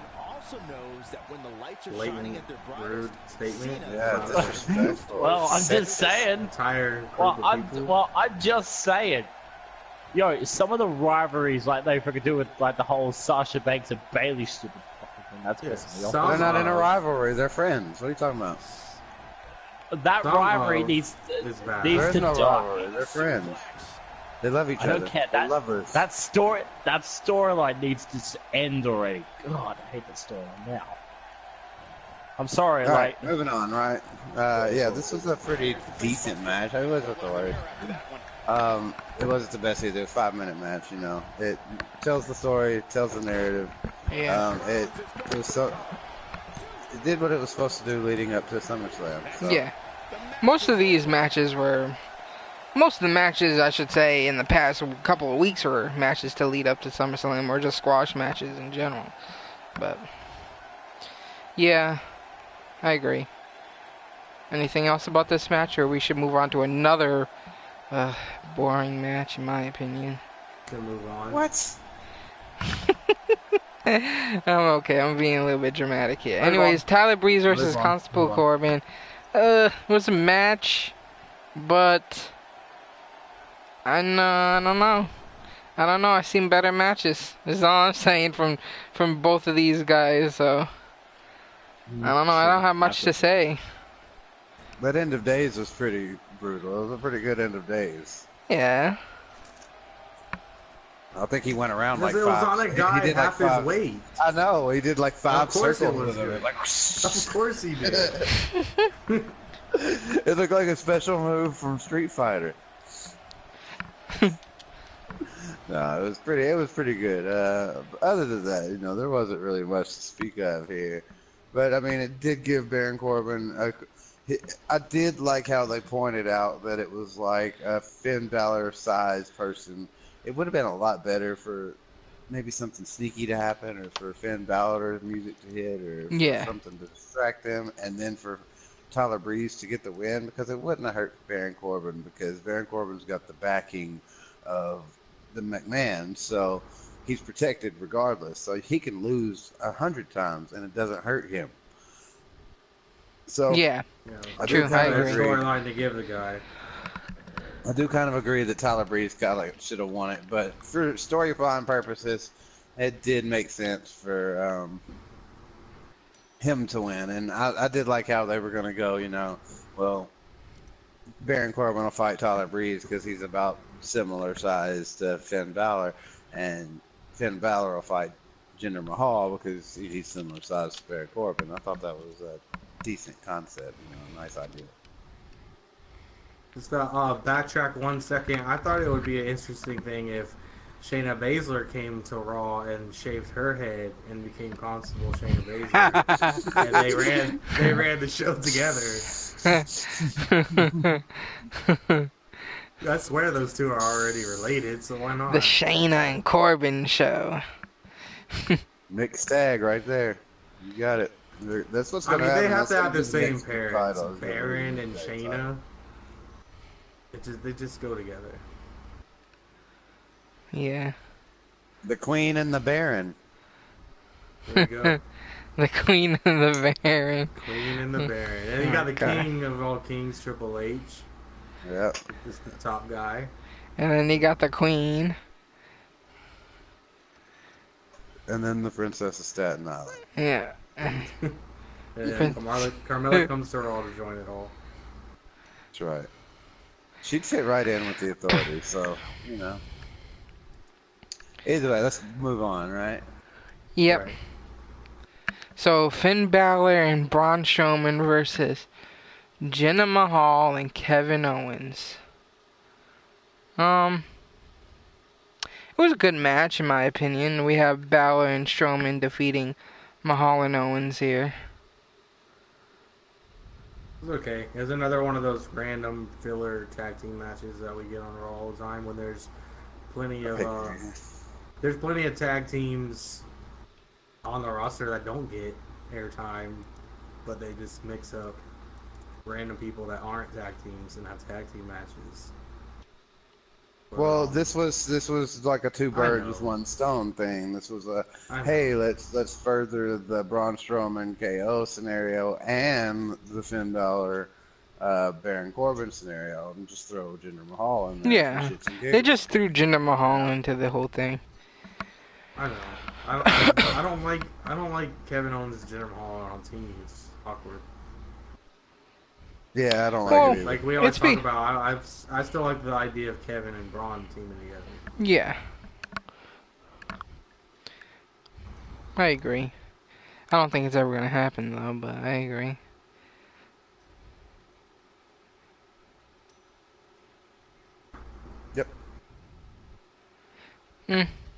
blatant, rude statement? Yeah, disrespectful. Well, I'm just saying. I'm just saying. Yo, some of the rivalries like they freaking do with like the whole Sasha Banks and Bailey stupid fucking thing. That's pissing me off. They're not in a rivalry. They're friends. What are you talking about? That rivalry needs to die. They're friends. They love each other. I don't care. They're lovers. That storyline needs to end already. God, I hate that storyline now. I'm sorry, All right, moving on, right? Yeah, this was a pretty decent match. I was with the word. It wasn't the best either. 5-minute match, you know. It tells the story, tells the narrative. Yeah. It was so. It did what it was supposed to do leading up to SummerSlam. So. Yeah. Most of the matches, I should say, in the past couple of weeks were matches to lead up to SummerSlam or just squash matches in general. But, yeah, I agree. Anything else about this match, or we should move on to another boring match, in my opinion? To move on. What? I'm okay. I'm being a little bit dramatic here. Anyways, Tyler Breeze versus Constable Corbin. It was a match, but I don't know. I've seen better matches. That's all I'm saying from both of these guys. So I don't know. I don't have much to say. That end of days was pretty brutal. It was a pretty good end of days. Yeah. I think he went around like it five. Was on a guy he did half like his five, weight. I know. He did like 5 circles with it. him. Like, of course he did. It looked like a special move from Street Fighter. No, it was pretty good. Other than that, you know, there wasn't really much to speak of here. But I mean, it did give Baron Corbin I did like how they pointed out that it was like a Finn Balor sized person. It would have been a lot better for maybe something sneaky to happen, or for Finn Balor's music to hit, or for something to distract them, and then for Tyler Breeze to get the win, because it wouldn't have hurt Baron Corbin, because Baron Corbin's got the backing of the McMahon, so he's protected regardless. So he can lose 100 times, and it doesn't hurt him. So yeah, true. I agree. Storyline to give the guy. I do kind of agree that Tyler Breeze should have won it, but for storyline purposes, it did make sense for him to win. And I did like how they were going to go, you know, well, Baron Corbin will fight Tyler Breeze because he's about similar size to Finn Balor, and Finn Balor will fight Jinder Mahal because he's similar size to Baron Corbin. I thought that was a decent concept, you know, nice idea. Just backtrack 1 second. I thought it would be an interesting thing if Shayna Baszler came to Raw and shaved her head and became Constable Shayna Baszler, and they ran the show together. I swear those two are already related, so why not? The Shayna and Corbin show. Nick Stagg right there. You got it. That's what's going to happen. They have to have the same parents, Baron and Shayna. They just go together. Yeah. The Queen and the Baron. There you go. The Queen and the Baron. Queen and the Baron. And you got the King of all kings, Triple H. Yep. Just the top guy. And then you got the Queen. And then the Princess of Staten Island. Yeah. And Carmella comes to Raw to join it all. That's right. She'd fit right in with the Authority, so, you know. Either way, let's move on, right? Yep. Right. So, Finn Balor and Braun Strowman versus Jinder Mahal and Kevin Owens. It was a good match, in my opinion. We have Balor and Strowman defeating Mahal and Owens here. It's okay. It's another one of those random filler tag team matches that we get on Raw all the time when there's plenty of tag teams on the roster that don't get airtime, but they just mix up random people that aren't tag teams and have tag team matches. Well, this was like a two birds with one stone thing. This was hey, let's further the Braun Strowman KO scenario and the Finn Balor Baron Corbin scenario, and just throw Jinder Mahal in there. Yeah, they just threw Jinder Mahal into the whole thing. I know. I don't like Kevin Owens and Jinder Mahal on team. It's awkward. Yeah, I don't like it either. Like we always talk about, I still like the idea of Kevin and Braun teaming together. Yeah. I agree. I don't think it's ever going to happen, though, but I agree.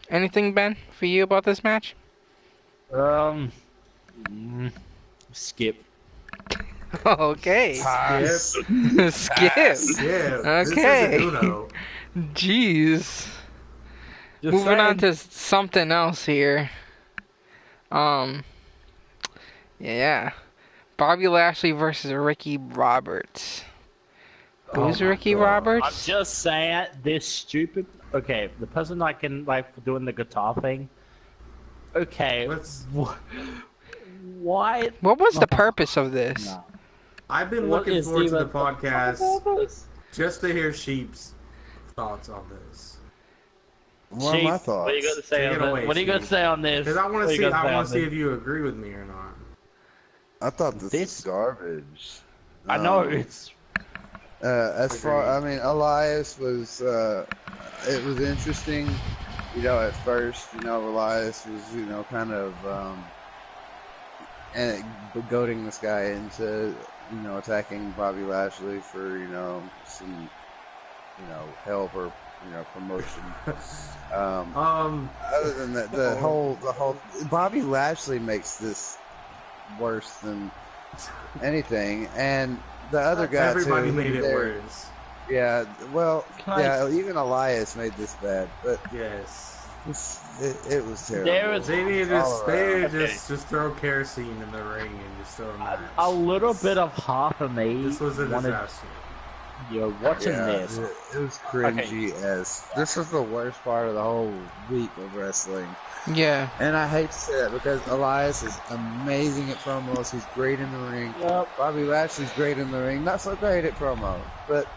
Anything, Ben, for you about this match? Skip. Okay. Skip. Yeah. Okay. This is a Uno. Jeez. Just Moving on saying. to something else here. Yeah. Bobby Lashley versus Ricky Roberts. Who's Ricky I'm Roberts? just saying this stupid. Okay, the person I can like doing the guitar thing. Okay, why? What was the purpose of this? No. I've been What looking is forward to the even- podcast just to hear Sheep's thoughts on this. What are my Chief, thoughts? What are you gonna say Take on it this? away, What are you gonna Chief. say on this? Because I want What are to you see. gonna say I on want to see this? if you agree with me or not. I thought this This- was garbage. I know it's. As far, I mean, Elias was, it was interesting. You know, at first, you know, Elias was, you know, kind of, goading this guy into, you know, attacking Bobby Lashley for, you know, some, you know, help or, you know, promotion. Other than that, the whole, Bobby Lashley makes this worse than anything, and the other guy Everybody too, made it there- worse. Yeah, well, Can yeah, even Elias made this bad, but Yes. it was terrible. There is- They need All around. to just throw kerosene in the ring and just throw a match. A little bit of half of me This was a wanted. disaster. You're watching Yeah, this. it was cringy as. This was the worst part of the whole week of wrestling. Yeah. And I hate to say that because Elias is amazing at promos. He's great in the ring. Yep. Bobby Lashley's great in the ring. Not so great at promo, but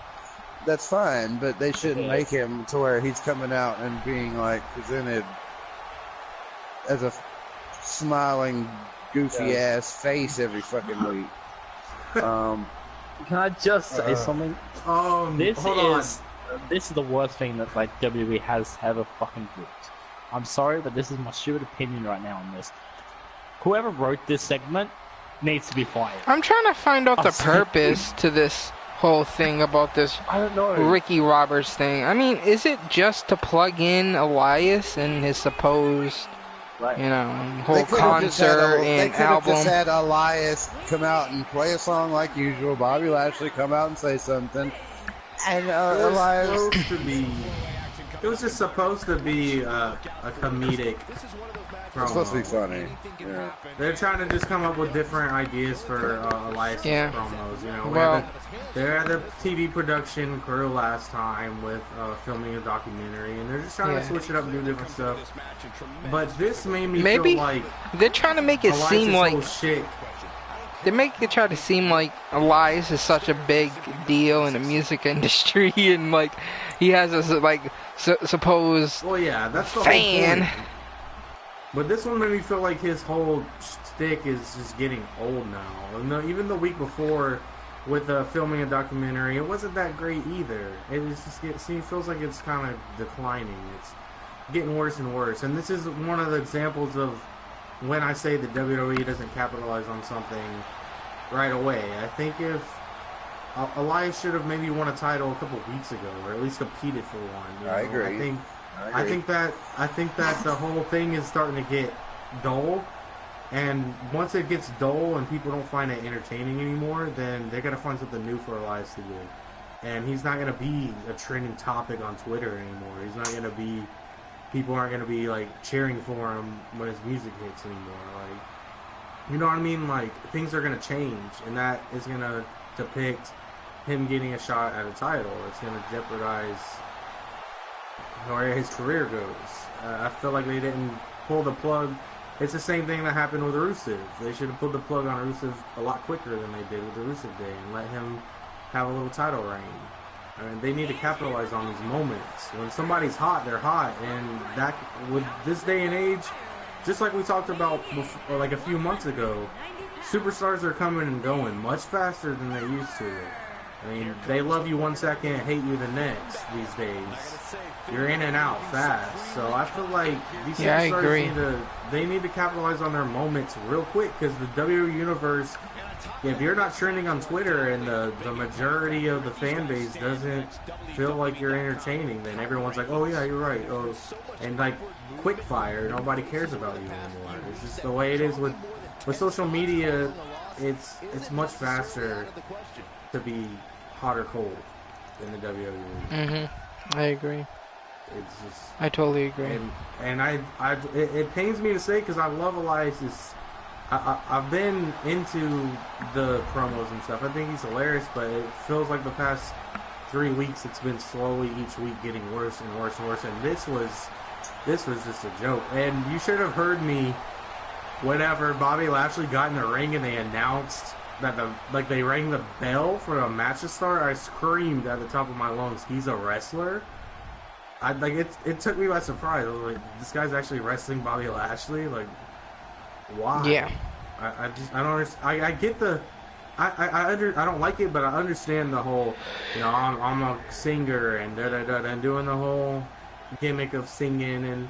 that's fine. But they shouldn't make him to where he's coming out and being like presented as a smiling, goofy ass face every fucking week. Can I just say something? This hold is the worst thing that like WWE has ever fucking booked. I'm sorry, but this is my stupid opinion right now on this. Whoever wrote this segment needs to be fired. I'm trying to find out the I'm sorry. purpose to this whole thing about this I don't know. Ricky Roberts thing. I mean, is it just to plug in Elias and his supposed, Right. you know, whole They could have just had concert they and could have album? just had Elias come out and play a song like usual. Bobby Lashley come out and say something, and Elias. It was just supposed to be a comedic promo. It's supposed to be funny. Yeah. They're trying to just come up with different ideas for Elias' Yeah. promos. You know, Well- they had the TV production crew last time with filming a documentary, and they're just trying to switch it up and do different stuff. But this made me Maybe feel like they're trying to make it Elias' seem like whole shit. they make it try to seem like Elias is such a big deal in the music industry, and like he has this like supposed Well, yeah, that's the fan. whole point. But this one made me feel like his whole shtick is just getting old now. And even the week before, with filming a documentary, it wasn't that great either. It was just it feels like it's kind of declining. It's getting worse and worse. And this is one of the examples of when I say that WWE doesn't capitalize on something right away. I think if Elias should have maybe won a title a couple weeks ago, or at least competed for one. You know? I agree. I think that the whole thing is starting to get dull, and once it gets dull and people don't find it entertaining anymore, then they're gonna find something new for Elias to do, and he's not gonna be a trending topic on Twitter anymore. He's not gonna be, people aren't gonna be like cheering for him when his music hits anymore. Like, you know what I mean? Like, things are gonna change, and that is gonna depict him getting a shot at a title. It's gonna jeopardize where his career goes. I feel like they didn't pull the plug. It's the same thing that happened with Rusev. They should have pulled the plug on Rusev a lot quicker than they did with the Rusev Day and let him have a little title reign. I mean, they need to capitalize on these moments. When somebody's hot, they're hot, and that with this day and age, just like we talked about before, like a few months ago, superstars are coming and going much faster than they used to. I mean, they love you 1 second, hate you the next these days. You're in and out fast. So I feel like these superstars need to capitalize on their moments real quick, because the WWE Universe, if you're not trending on Twitter and the majority of the fan base doesn't feel like you're entertaining, then everyone's like, oh yeah, you're right. Oh, and like quick fire, nobody cares about you anymore. It's just the way it is with social media. It's much faster to be hot or cold than the WWE. I agree. It's just, I totally agree. And it pains me to say, because I love Elias. I've been into the promos and stuff. I think he's hilarious, but it feels like the past 3 weeks it's been slowly each week getting worse and worse and worse. And this was just a joke. And you should have heard me whenever Bobby Lashley got in the ring and they announced that they rang the bell for a match to start. I screamed at the top of my lungs, "He's a wrestler!" It took me by surprise. I was like, this guy's actually wrestling Bobby Lashley? Like, why? Yeah. I don't understand. I get the, I don't like it, but I understand the whole, I'm a singer and and doing the whole gimmick of singing,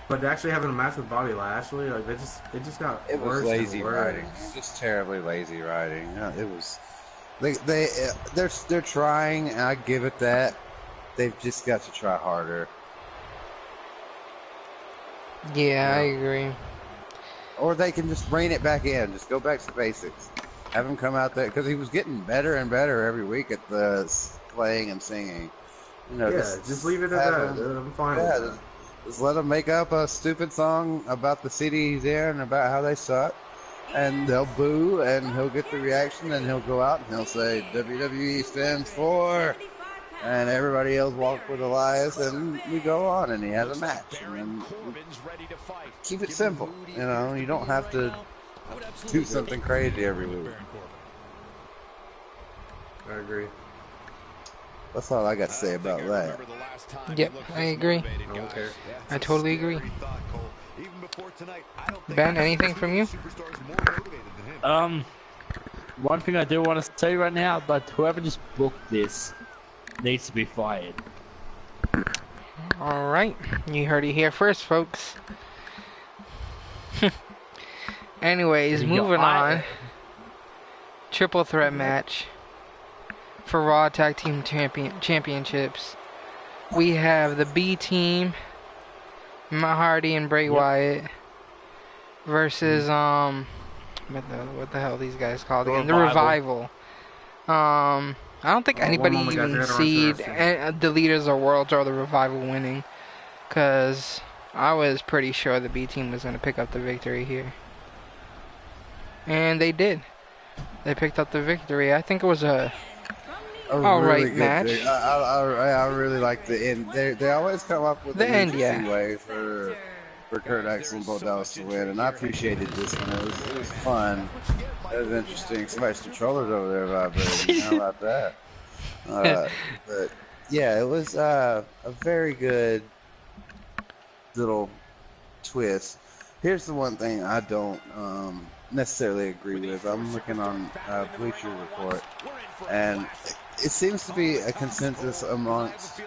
but actually having a match with Bobby Lashley, like it just got worse. It was lazy and worse. writing. Just terribly lazy writing. It was. They're trying, and I give it that. They've just got to try harder. Yeah, I agree. Or they can just rein it back in. Just go back to basics. Have him come out there, because he was getting better and better every week at the playing and singing. Just leave it at that. I'm fine with that. Just let him make up a stupid song about the city he's in and about how they suck. And they'll boo, and he'll get the reaction, and he'll go out and he'll say, WWE stands for... And everybody else walk with Elias, and we go on, and he has a match. And keep it simple, You don't have to do something crazy every week. I agree. That's all I got to say about that. Yep, I agree. I don't care. I totally agree. Ben, anything from you? One thing I do want to say right now, but whoever just booked this needs to be fired. Alright, you heard it here first, folks. Anyways, moving on. Triple threat match for Raw Tag Team Championships. We have the B Team, Matt Hardy and Bray Wyatt, versus what the hell are these guys called again? The Revival. I don't think anybody even seed the Leaders of Worlds or the Revival winning, because I was pretty sure the B Team was going to pick up the victory here. And they did. They picked up the victory. I think it was a alright really match. I really like the end. They always come up with an interesting way for Kurt Axel and Bo Dallas to win, and I appreciated this one. It was fun. It was interesting. Somebody's controller's over there vibrating. How about that? But yeah, it was a very good little twist. Here's the one thing I don't necessarily agree with. I'm looking on Bleacher Report, and it seems to be a consensus amongst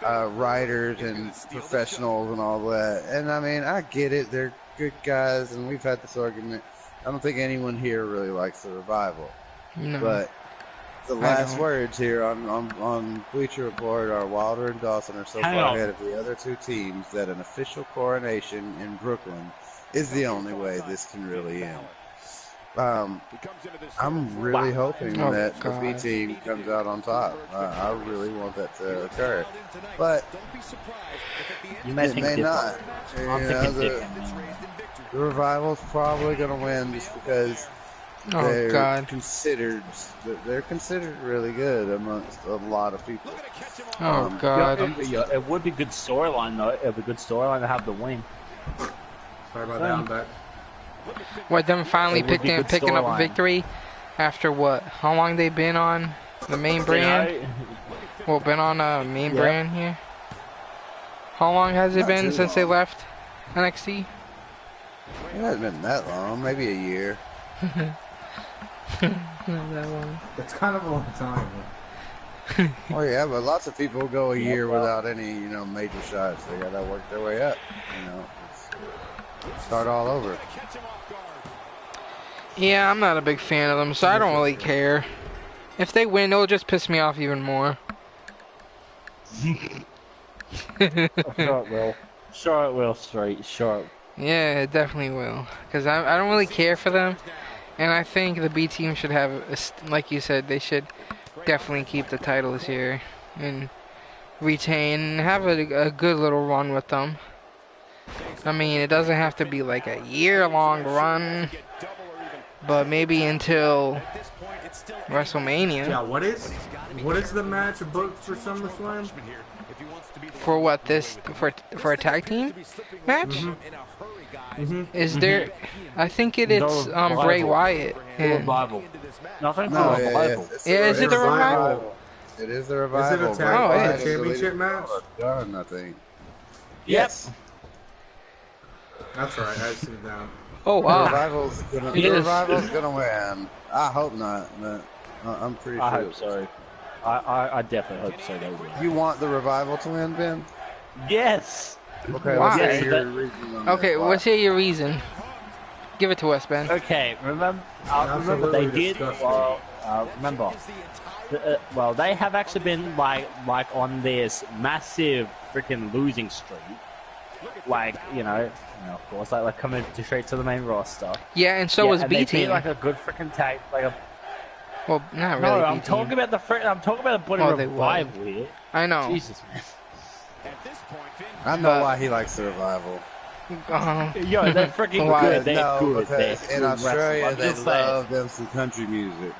writers and professionals and all that. And I mean, I get it. They're good guys, and we've had this argument. I don't think anyone here really likes the Revival. No. But the last words here on Bleacher Report are Wilder and Dawson are so far ahead of the other two teams that an official coronation in Brooklyn is the only way this can really end. I'm really hoping that the B Team comes out on top. I really want that to occur. But it may not. The Revival's probably going to win just because they're considered really good amongst a lot of people. It would be good storyline though. It would be good storyline to have the win. Sorry about that. I'm back. What, them finally picking up a victory after what? How long they been on the main brand? Well, been on a main brand here. How long has it been since they left NXT? It hasn't been that long, maybe a year. Not that long. It's kind of a long time. Oh yeah, but lots of people go a year without any, you know, major shots. They gotta work their way up. You know, start all over. Yeah, I'm not a big fan of them, so I don't really care. If they win, it'll just piss me off even more. Sure it will. Sure it will, Street. Sure. Yeah, it definitely will. Because I don't really care for them. And I think the B team should have, like you said, they should definitely keep the titles here. And retain, and have a good little run with them. I mean, it doesn't have to be like a year-long run. But maybe until WrestleMania. Yeah, what is the match booked for SummerSlam? For what, for a tag team match? Is there? I think it's Bray Wyatt. Revival. Nothing for No, revival. Yeah, is it the revival? It is the revival. Is it a tag championship match? Done, I think. Yes. That's right. I've seen that. Oh The wow. revival's gonna win. I hope not, but I'm pretty sure. I hope so. I definitely hope so. They will. You want the revival to win, Ben? Yes. Okay, Why? let's hear Yes, your reason on Okay, that. Why? let's hear your reason. Give it to us, Ben. Okay. Remember they Absolutely did. disgusting. Remember. Well, they have actually been like on this massive freaking losing streak. Like of course, like coming straight to the main roster. Yeah, and so was and B they team. beat, like a good freaking tag, like a. Well, not No, really. I'm B talking team. about I'm talking about the bloody Well, they revival here. I know. Jesus, man. I know why he likes the revival. Yo, they're freaking Why? good. They're no, good. They're because in good Australia wrestlers. I'm they just saying. love them some country music.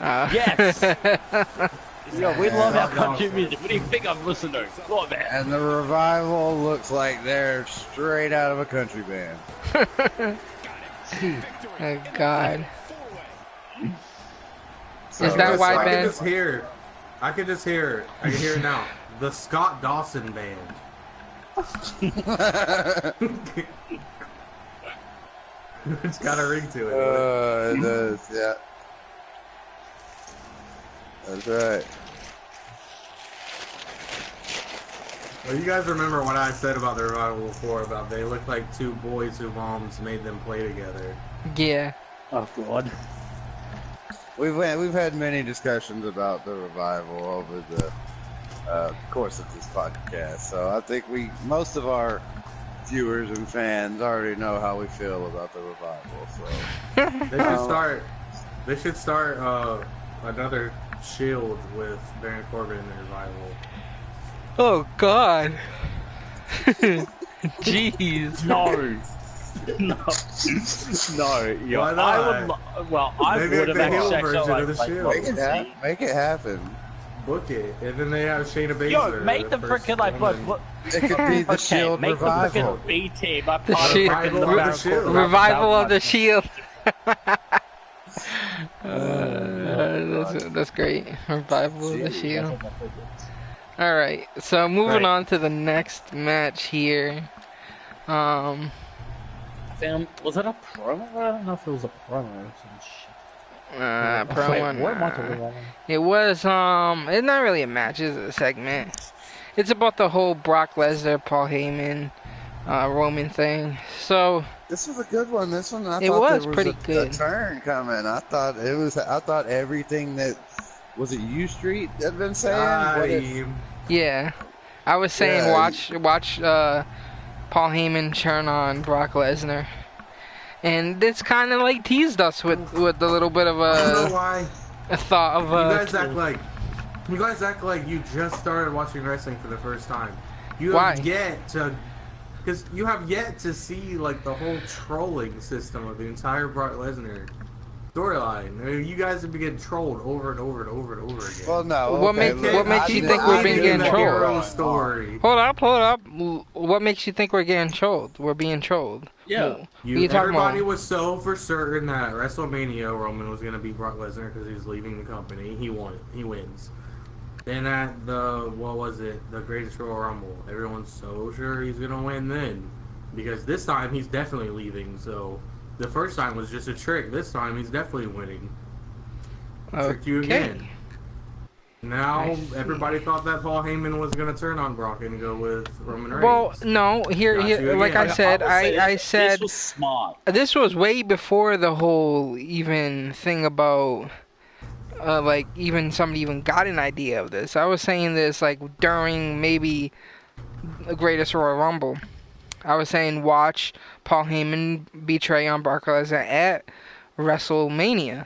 Yes. Yo, we love our Yeah. country music. What do you think I'm listening to? Come on, man. And the revival looks like they're straight out of a country band. Oh God. So Is that why, I Ben? can just hear it. I can hear it now. The Scott Dawson Band. It's got a ring to it. It does, yeah. That's right. Well, you guys remember what I said about the revival before? About they look like two boys whose moms made them play together. Yeah. Oh God. We've had many discussions about the revival over the course of this podcast, so I think most of our viewers and fans already know how we feel about the revival. So They should start another Shield with Baron Corbin in the revival. Oh God. Jeez. No. No. Yo, Why not? I Maybe would have the heel actually version of the Shield. make it happen. Book it, and then they have Shayna Baszler. Yo, make the first freaking like woman. what? It could be the Okay, Shield make the revival. freaking B team. I'm The part of Shield- freaking the Revival of Baron the Shield. Corbin. Revival of the That's Shield. That's great. Revival of the Shield. Alright, so moving Right. on to the next match here. was it a promo? I don't know if it was a promo or some shit. Promo. Wait, what am I talking about? It was, it's not really a match, it's a segment. It's about the whole Brock Lesnar, Paul Heyman, Roman thing. So, This was a good one. This one, I It thought was there was pretty good. a turn coming. I thought everything that was it U Street had been saying. What if- yeah. I was saying Yeah. watch Paul Heyman turn on Brock Lesnar. And it's kind of like teased us with a little bit of I don't know a why. thought of You guys act like you just started watching wrestling for the first time. You Why? have yet to, because you have yet to see like the whole trolling system of the entire Brock Lesnar storyline. I mean, you guys have been getting trolled over and over and over and over again. Well, no. What okay, makes- look, what makes I you did- think I we're being did getting the trolled? hero story. Hold up. What makes you think we're getting trolled? We're being trolled. Yeah. What are you talking Everybody about? was so for certain that WrestleMania Roman was going to beat Brock Lesnar because he's leaving the company. He won. He wins. Then at the Greatest Royal Rumble, everyone's so sure he's going to win then, because this time he's definitely leaving. So the first time was just a trick. This time he's definitely winning. Tricked you again. Now everybody thought that Paul Heyman was gonna turn on Brock and go with Roman Reigns. Well, no, like I said, I said this was smart. This was way before the whole even thing about like even somebody even got an idea of this. I was saying this like during maybe the Greatest Royal Rumble. I was saying watch Paul Heyman betray on Brock Lesnar at WrestleMania.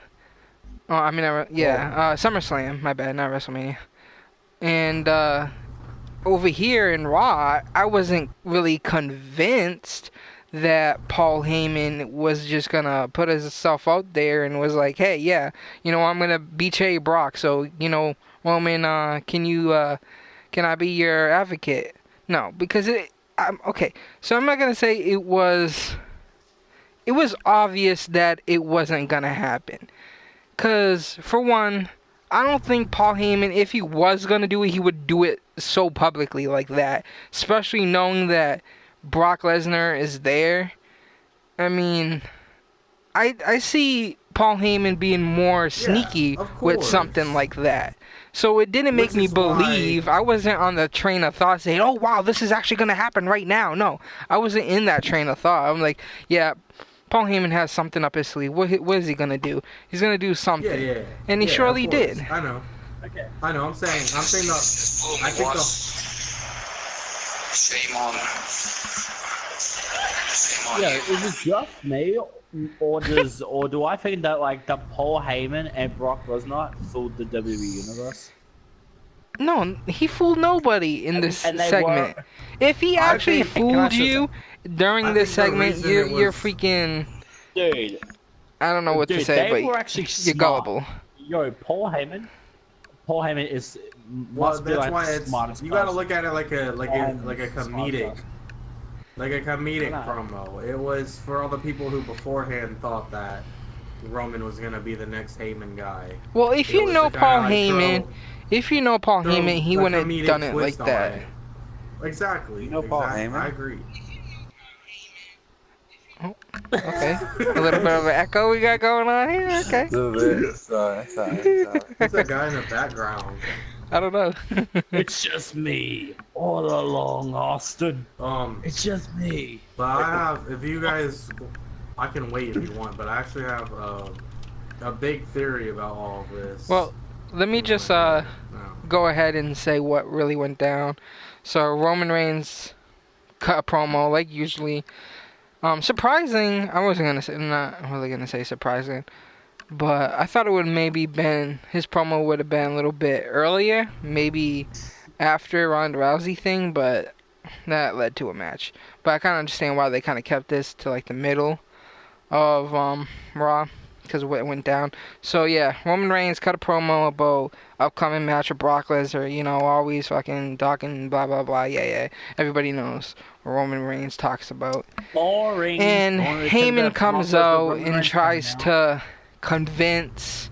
Oh, I mean, SummerSlam. My bad, not WrestleMania. And over here in Raw, I wasn't really convinced that Paul Heyman was just gonna put himself out there and was like, "Hey, yeah, you know, I'm gonna betray Brock. So, you know, Roman, can I be your advocate?" No, because okay. So I'm not gonna say it was. It was obvious that it wasn't gonna happen. Cause for one, I don't think Paul Heyman, if he was gonna do it, he would do it so publicly like that. Especially knowing that Brock Lesnar is there. I mean, I see Paul Heyman being more sneaky with something like that. So it didn't make me believe. I wasn't on the train of thought saying, "Oh wow, this is actually gonna happen right now." No, I wasn't in that train of thought. I'm like, yeah. Paul Heyman has something up his sleeve. What is he gonna do? He's gonna do something. Yeah. And he surely did. I know. Okay. I know. I'm saying the. I think the. Shame on. Yeah, is it just me, or do I think that like that Paul Heyman and Brock Lesnar fooled the WWE universe? No, he fooled nobody in this segment. If he actually fooled you during this segment, you're freaking. Dude. I don't know what to say, but you're gullible. Yo, Paul Heyman is. Well, that's why it's. You gotta look at it like a comedic. Like a comedic promo. It was for all the people who beforehand thought that Roman was gonna be the next Heyman guy. Well, if you know Paul Heyman, he wouldn't have done it like that. Exactly. You know Paul Heyman? I agree. Oh, okay. A little bit of an echo we got going on here. Okay. A little bit. Sorry. Who's that guy in the background? I don't know. It's just me all along, Austin. It's just me. But I have, if you guys, I can wait if you want, but I actually have a big theory about all of this. Well, let me just go ahead and say what really went down. So Roman Reigns cut a promo like usually. Surprising. I wasn't gonna say, not really gonna say surprising. But I thought it would his promo would have been a little bit earlier, maybe after Ronda Rousey thing, but that led to a match. But I kind of understand why they kind of kept this to like the middle of Raw, because of what went down. So yeah, Roman Reigns cut a promo about upcoming match with Brock Lesnar, you know, always fucking talking blah blah blah, yeah. Everybody knows what Roman Reigns talks about. Boring. And Heyman comes out and tries to convince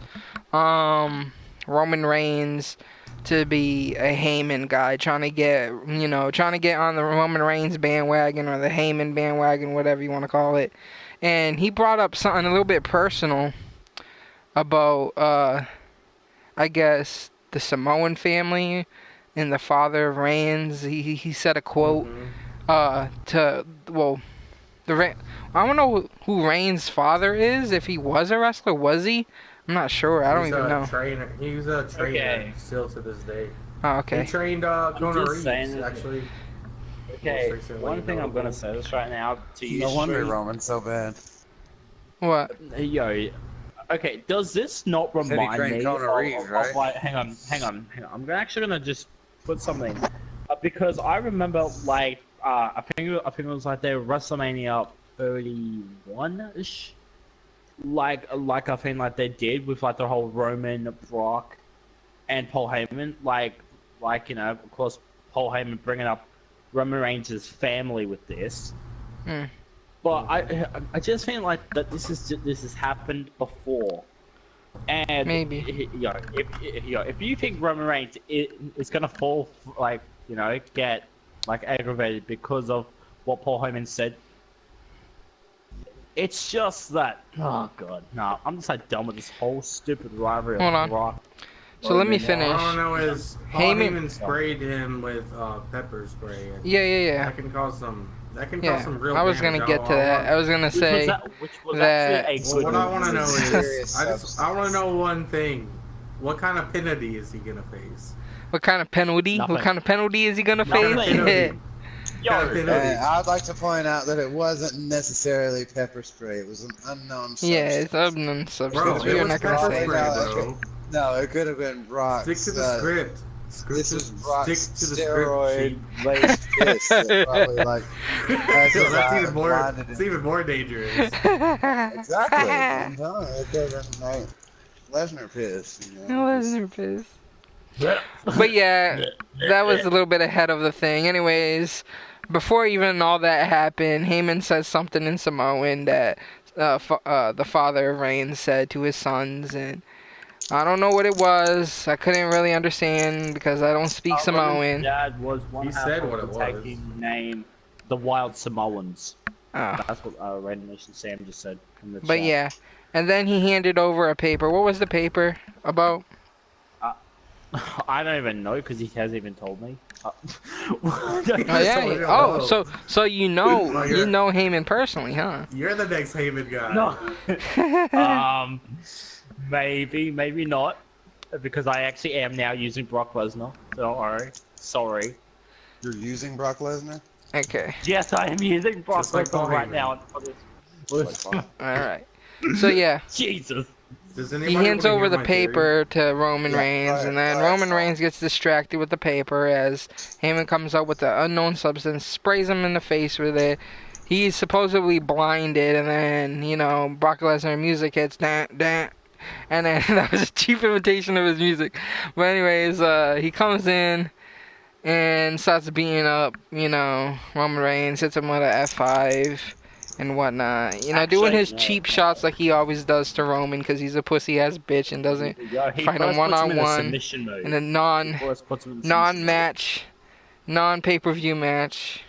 Roman Reigns to be a Heyman guy, trying to get on the Roman Reigns bandwagon or the Heyman bandwagon, whatever you want to call it. And he brought up something a little bit personal about I guess the Samoan family and the father of Reigns. He said a quote I don't know who Reigns' father is. If he was a wrestler, was he? I'm not sure. I don't even know. He was a trainer still to this day. Oh, okay. He trained Ronda Rousey, actually. Okay, one thing I'm gonna say this right now to you. No wonder Roman's so bad. What? Yo, okay, does this not remind me of like, hang on. I'm actually gonna just put something, because I remember like, I think it was like their WrestleMania 31-ish. Like I think like they did with like the whole Roman, Brock, and Paul Heyman. Like you know, of course, Paul Heyman bringing up Roman Reigns' family with this. But I just think like that this has happened before. And maybe if you think Roman Reigns is gonna fall, like, you know, get like aggravated because of what Paul Heyman said, it's just that, oh god, no, I'm just like done with this whole stupid rivalry. Hold on. So let me finish. All I know is Paul Heyman sprayed him with pepper spray. And Yeah. That can cause some. That can cause some real. I was gonna get to that. I was gonna say which was that. actually a good what I want to know is, I want to know. know one thing. What kind of penalty is he gonna face? What kind of penalty? Nothing. What kind of penalty is he gonna face? I'd like to point out that it wasn't necessarily pepper spray. It was an unknown substance. Yeah, it's unknown substance. Bro, We're not gonna say that. No, it could have been Brock's. Stick to the script. This is Brock's stick to the steroid-laced piss. That probably like. It's even more dangerous. Exactly. I'm telling you, it could have been like Lesnar piss. You know? Lesnar piss. But yeah, that was a little bit ahead of the thing. Anyways, before even all that happened, Heyman said something in Samoan that the father of Reigns said to his sons, and I don't know what it was. I couldn't really understand because I don't speak Samoan. Dad was one he said what it was. Taking name the Wild Samoans. Oh. That's what Random Nation Sam just said in the chat. But yeah, and then he handed over a paper. What was the paper about? I don't even know because he hasn't even told me. So you know Heyman personally, huh? You're the next Heyman guy. No. Maybe not, because I actually am now using Brock Lesnar. Don't worry. Sorry. You're using Brock Lesnar? Okay. Yes, I am using Brock like Lesnar right now. Alright. So yeah. Jesus. He hands over the paper to Roman Reigns, and then Roman Reigns gets distracted with the paper as Heyman comes up with the unknown substance, sprays him in the face with it. He's supposedly blinded, and then, Brock Lesnar music hits, and then that was a cheap imitation of his music. But anyways, he comes in and starts beating up, Roman Reigns, hits him with an F5. And whatnot, doing his cheap shots like he always does to Roman because he's a pussy-ass bitch and doesn't fight him one-on-one in a non-match, non-pay-per-view match.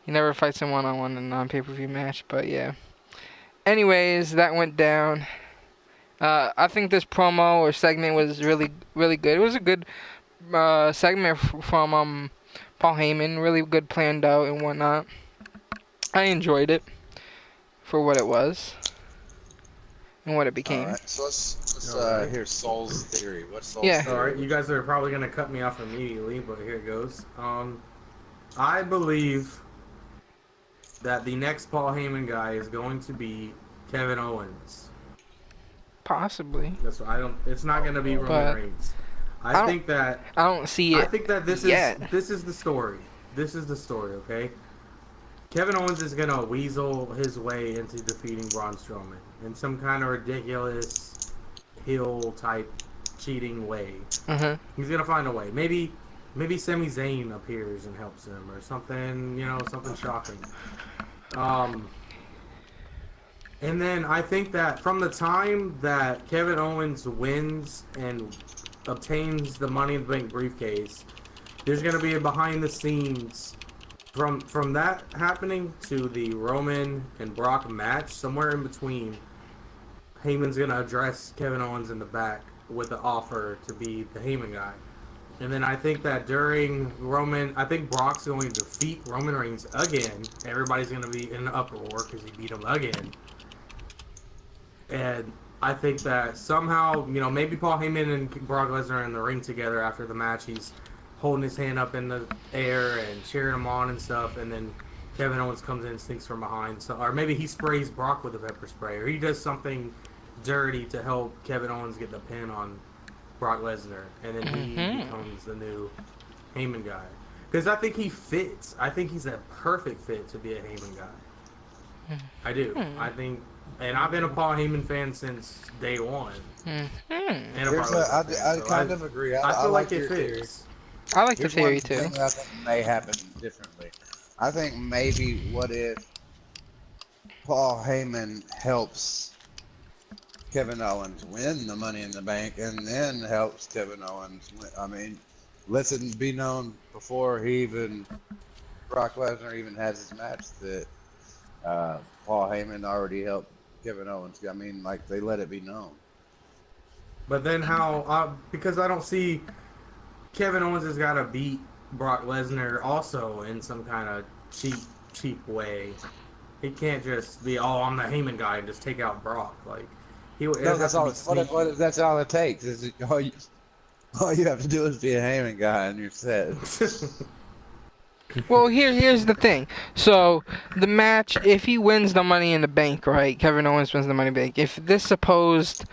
He never fights him one-on-one in a non-pay-per-view match, but yeah. Anyways, that went down. I think this promo or segment was really, really good. It was a good segment from Paul Heyman, really good planned out and whatnot. I enjoyed it. For what it was and what it became. Alright, so let's hear Soul's theory. What's Soul's theory? Alright, you guys are probably going to cut me off immediately, but here it goes. I believe that the next Paul Heyman guy is going to be Kevin Owens. Possibly. That's what it's not going to be Roman Reigns. I think that I don't see it. I think that this is the story. This is the story, okay? Kevin Owens is going to weasel his way into defeating Braun Strowman in some kind of ridiculous heel-type cheating way. He's going to find a way. Maybe Sami Zayn appears and helps him or something, something shocking. And then I think that from the time that Kevin Owens wins and obtains the Money in the Bank briefcase, there's going to be a behind-the-scenes... From that happening to the Roman and Brock match, somewhere in between, Heyman's going to address Kevin Owens in the back with the offer to be the Heyman guy. And then I think that during I think Brock's going to defeat Roman Reigns again. Everybody's going to be in an uproar because he beat him again. And I think that somehow, maybe Paul Heyman and Brock Lesnar are in the ring together after the match. He's holding his hand up in the air and cheering him on and stuff, and then Kevin Owens comes in and sneaks from behind. Or maybe he sprays Brock with a pepper spray, or he does something dirty to help Kevin Owens get the pin on Brock Lesnar, and then he becomes the new Heyman guy. Because I think he fits. I think he's a perfect fit to be a Heyman guy. I do. I think, and I've been a Paul Heyman fan since day one. And I kind of agree. I feel like it fits. I like the theory too. Thing I think may happen differently. I think maybe what if Paul Heyman helps Kevin Owens win the Money in the Bank and then helps Kevin Owens win. I mean, lets it be known before Brock Lesnar even has his match that Paul Heyman already helped Kevin Owens. I mean, like, they let it be known. But then how? Because I don't see Kevin Owens has got to beat Brock Lesnar also in some kind of cheap way. He can't just be, oh, I'm the Heyman guy and just take out Brock. Like, no, that's all. That's all it takes. All you have to do is be a Heyman guy, and you're set. Well, here's the thing. So, the match, if he wins the Money in the Bank, right? Kevin Owens wins the Money in the Bank. If this supposed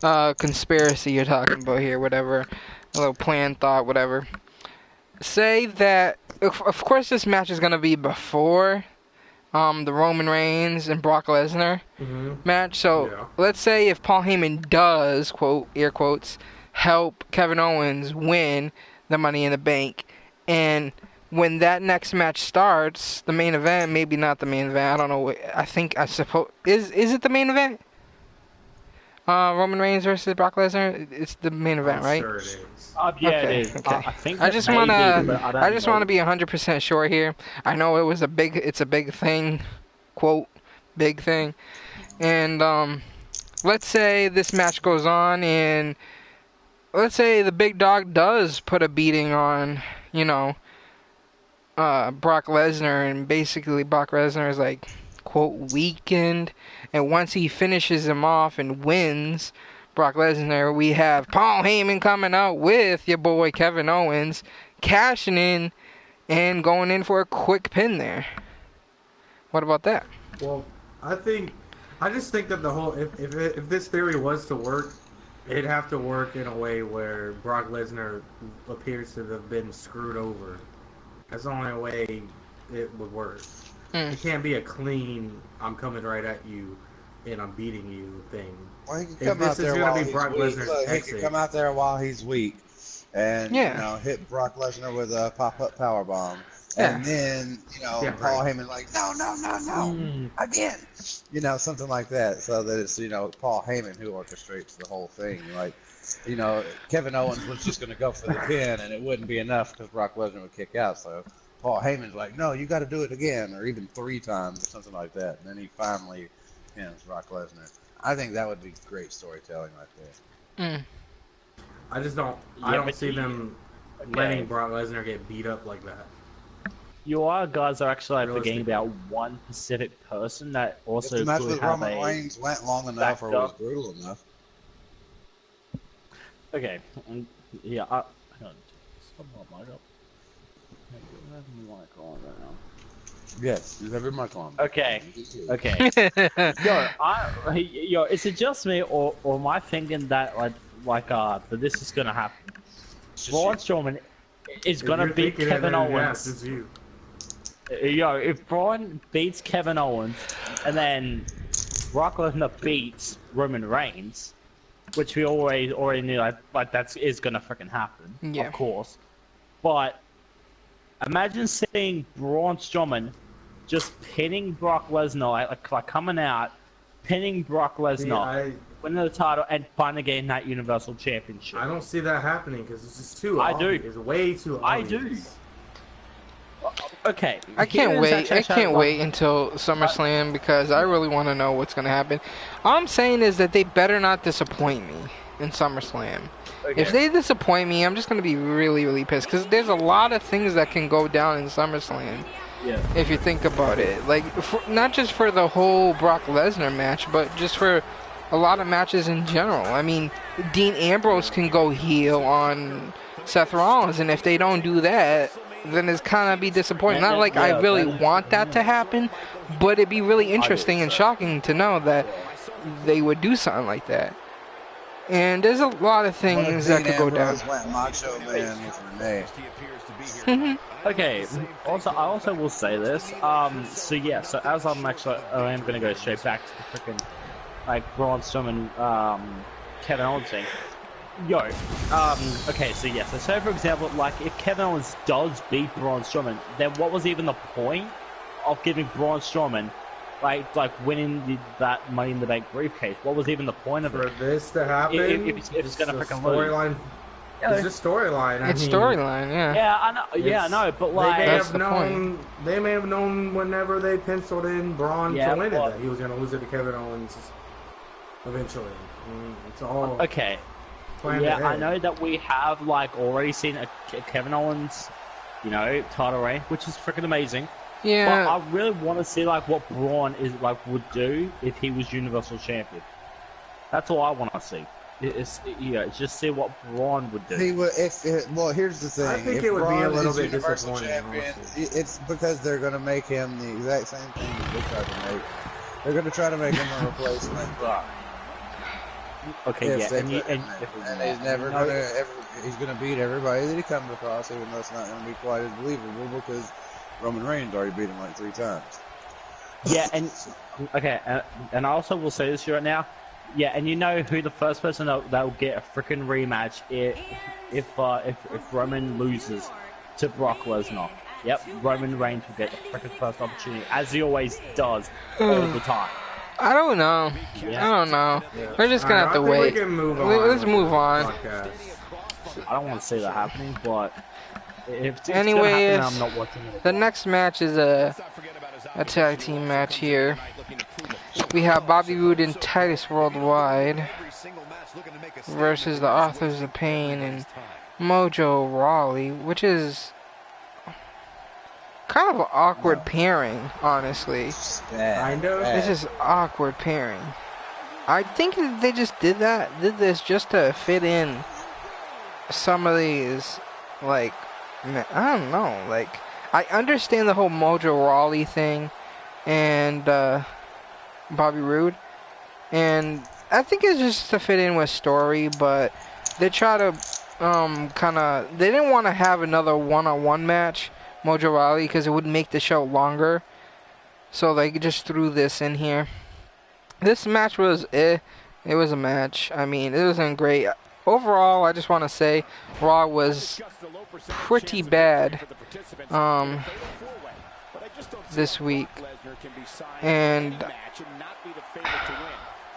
conspiracy you're talking about here, whatever, a little planned thought, whatever. Say that, of course this match is going to be before the Roman Reigns and Brock Lesnar match. So, let's say if Paul Heyman does, quote, air quotes, help Kevin Owens win the Money in the Bank, and when that next match starts, the main event, maybe not the main event, I don't know, I suppose, is it the main event? Roman Reigns versus Brock Lesnar, it's the main event, right? Sure it is. Yeah, okay, it is. Okay. I think I just want to be 100% sure here. I know it's a big thing, quote, big thing. And, let's say this match goes on and let's say the big dog does put a beating on, Brock Lesnar, and basically Brock Lesnar is like, quote, weakened, and once he finishes him off and wins Brock Lesnar, we have Paul Heyman coming out with your boy Kevin Owens, cashing in and going in for a quick pin there. What about that? Well, I just think that the whole, if this theory was to work, it'd have to work in a way where Brock Lesnar appears to have been screwed over. That's the only way it would work. It can't be a clean, I'm coming right at you and I'm beating you thing. Well, he can come out there while he's weak. Look, he can come out there while he's weak and hit Brock Lesnar with a pop-up powerbomb. Yeah. And then, Paul Heyman like, no, again. Something like that. So that it's, Paul Heyman who orchestrates the whole thing. Like, Kevin Owens was just going to go for the pin and it wouldn't be enough because Brock Lesnar would kick out. So Paul Heyman's like, no, you got to do it again or even 3 times or something like that. And then he finally pins Brock Lesnar. I think that would be great storytelling right there. I just don't. I don't see them letting Brock Lesnar get beat up like that. You guys are actually forgetting about one specific person that also if the match could with have Roman Reigns went long enough or was brutal enough. Okay. Yeah. Hang on. Stop my mic up. I have my mic on right now. Yes, you have your mic on. Okay. Yo, is it just me or am I thinking that that this is gonna happen? Braun Strowman is gonna beat Kevin Owens. Yes, it's you. Yo, if Braun beats Kevin Owens and then Brock Lesnar beats Roman Reigns, which we already knew that is gonna freaking happen, of course. But imagine seeing Braun Strowman just pinning Brock Lesnar, like coming out, pinning Brock Lesnar, winning the title, and finally getting that Universal Championship. I don't see that happening because it's just too obvious. It's way too obvious. I do. Okay. I can't wait until SummerSlam because I really want to know what's going to happen. All I'm saying is that they better not disappoint me in SummerSlam. Okay. If they disappoint me, I'm just going to be really, really pissed because there's a lot of things that can go down in SummerSlam. Yeah. If you think about it. Like, not just for the whole Brock Lesnar match, but just for a lot of matches in general. I mean, Dean Ambrose can go heel on Seth Rollins, and if they don't do that, then it's kind of be disappointing. Not like I really want that to happen, but it'd be really interesting and shocking to know that they would do something like that. And there's a lot of things that could go down. Macho Man with Renee. Okay. I also will say this. So as I am going to go straight back to the freaking Braun Strowman, Kevin Owens thing. Okay, so say for example, if Kevin Owens does beat Braun Strowman, then what was even the point of giving Braun Strowman winning that Money in the Bank briefcase? What was even the point of it? For this to happen, if it's gonna freaking lose. It's a storyline. It's storyline, yeah. Yeah, I know. Yeah, I know. But they may have known whenever they penciled in Braun to win it that he was gonna lose it to Kevin Owens eventually. It's all okay. planned Yeah, ahead. I know that we have like already seen a Kevin Owens, you know, title reign, which is freaking amazing. Yeah. But I really want to see like what Braun is like would do if he was Universal Champion. That's all I want to see. It's just see what Braun would do. He would well, here's the thing. I think if it would be a Braun little is bit Universal disappointing, Champion, honestly. it's because they're going to make him the exact same thing that they tried to make. They're going to try to make him a replacement Brock. Okay, yeah, and he's never going to he's going to beat everybody that he comes across, even though it's not going to be quite as believable because Roman Reigns already beat him like 3 times. Yeah, and okay, and I also will say this right now. Yeah, and you know who the first person that will get a freaking rematch if Roman loses to Brock Lesnar. Yep, Roman Reigns will get the freaking first opportunity, as he always does all the time. I don't know. Yeah. I don't know. Yeah. We're just gonna have to I think wait. we can move on. Let's move on. Podcast. I don't want to see that happening, but if it's Anyways, gonna happen, I'm not watching it. The next match is a tag team match here. We have Bobby Roode and Titus Worldwide versus the Authors of Pain and Mojo Rawley, which is kind of an awkward pairing, honestly. Kind of. This is awkward pairing. I think that they just did this just to fit in some of these, like, I don't know, like, I understand the whole Mojo Rawley thing and Bobby Roode, and I think it's just to fit in with story, but they try to they didn't want to have another one-on-one match, Mojo Rawley, because it would make the show longer, so they just threw this in here. This match was it was a match. I mean, it wasn't great. Overall, I just want to say Raw was pretty bad this week, and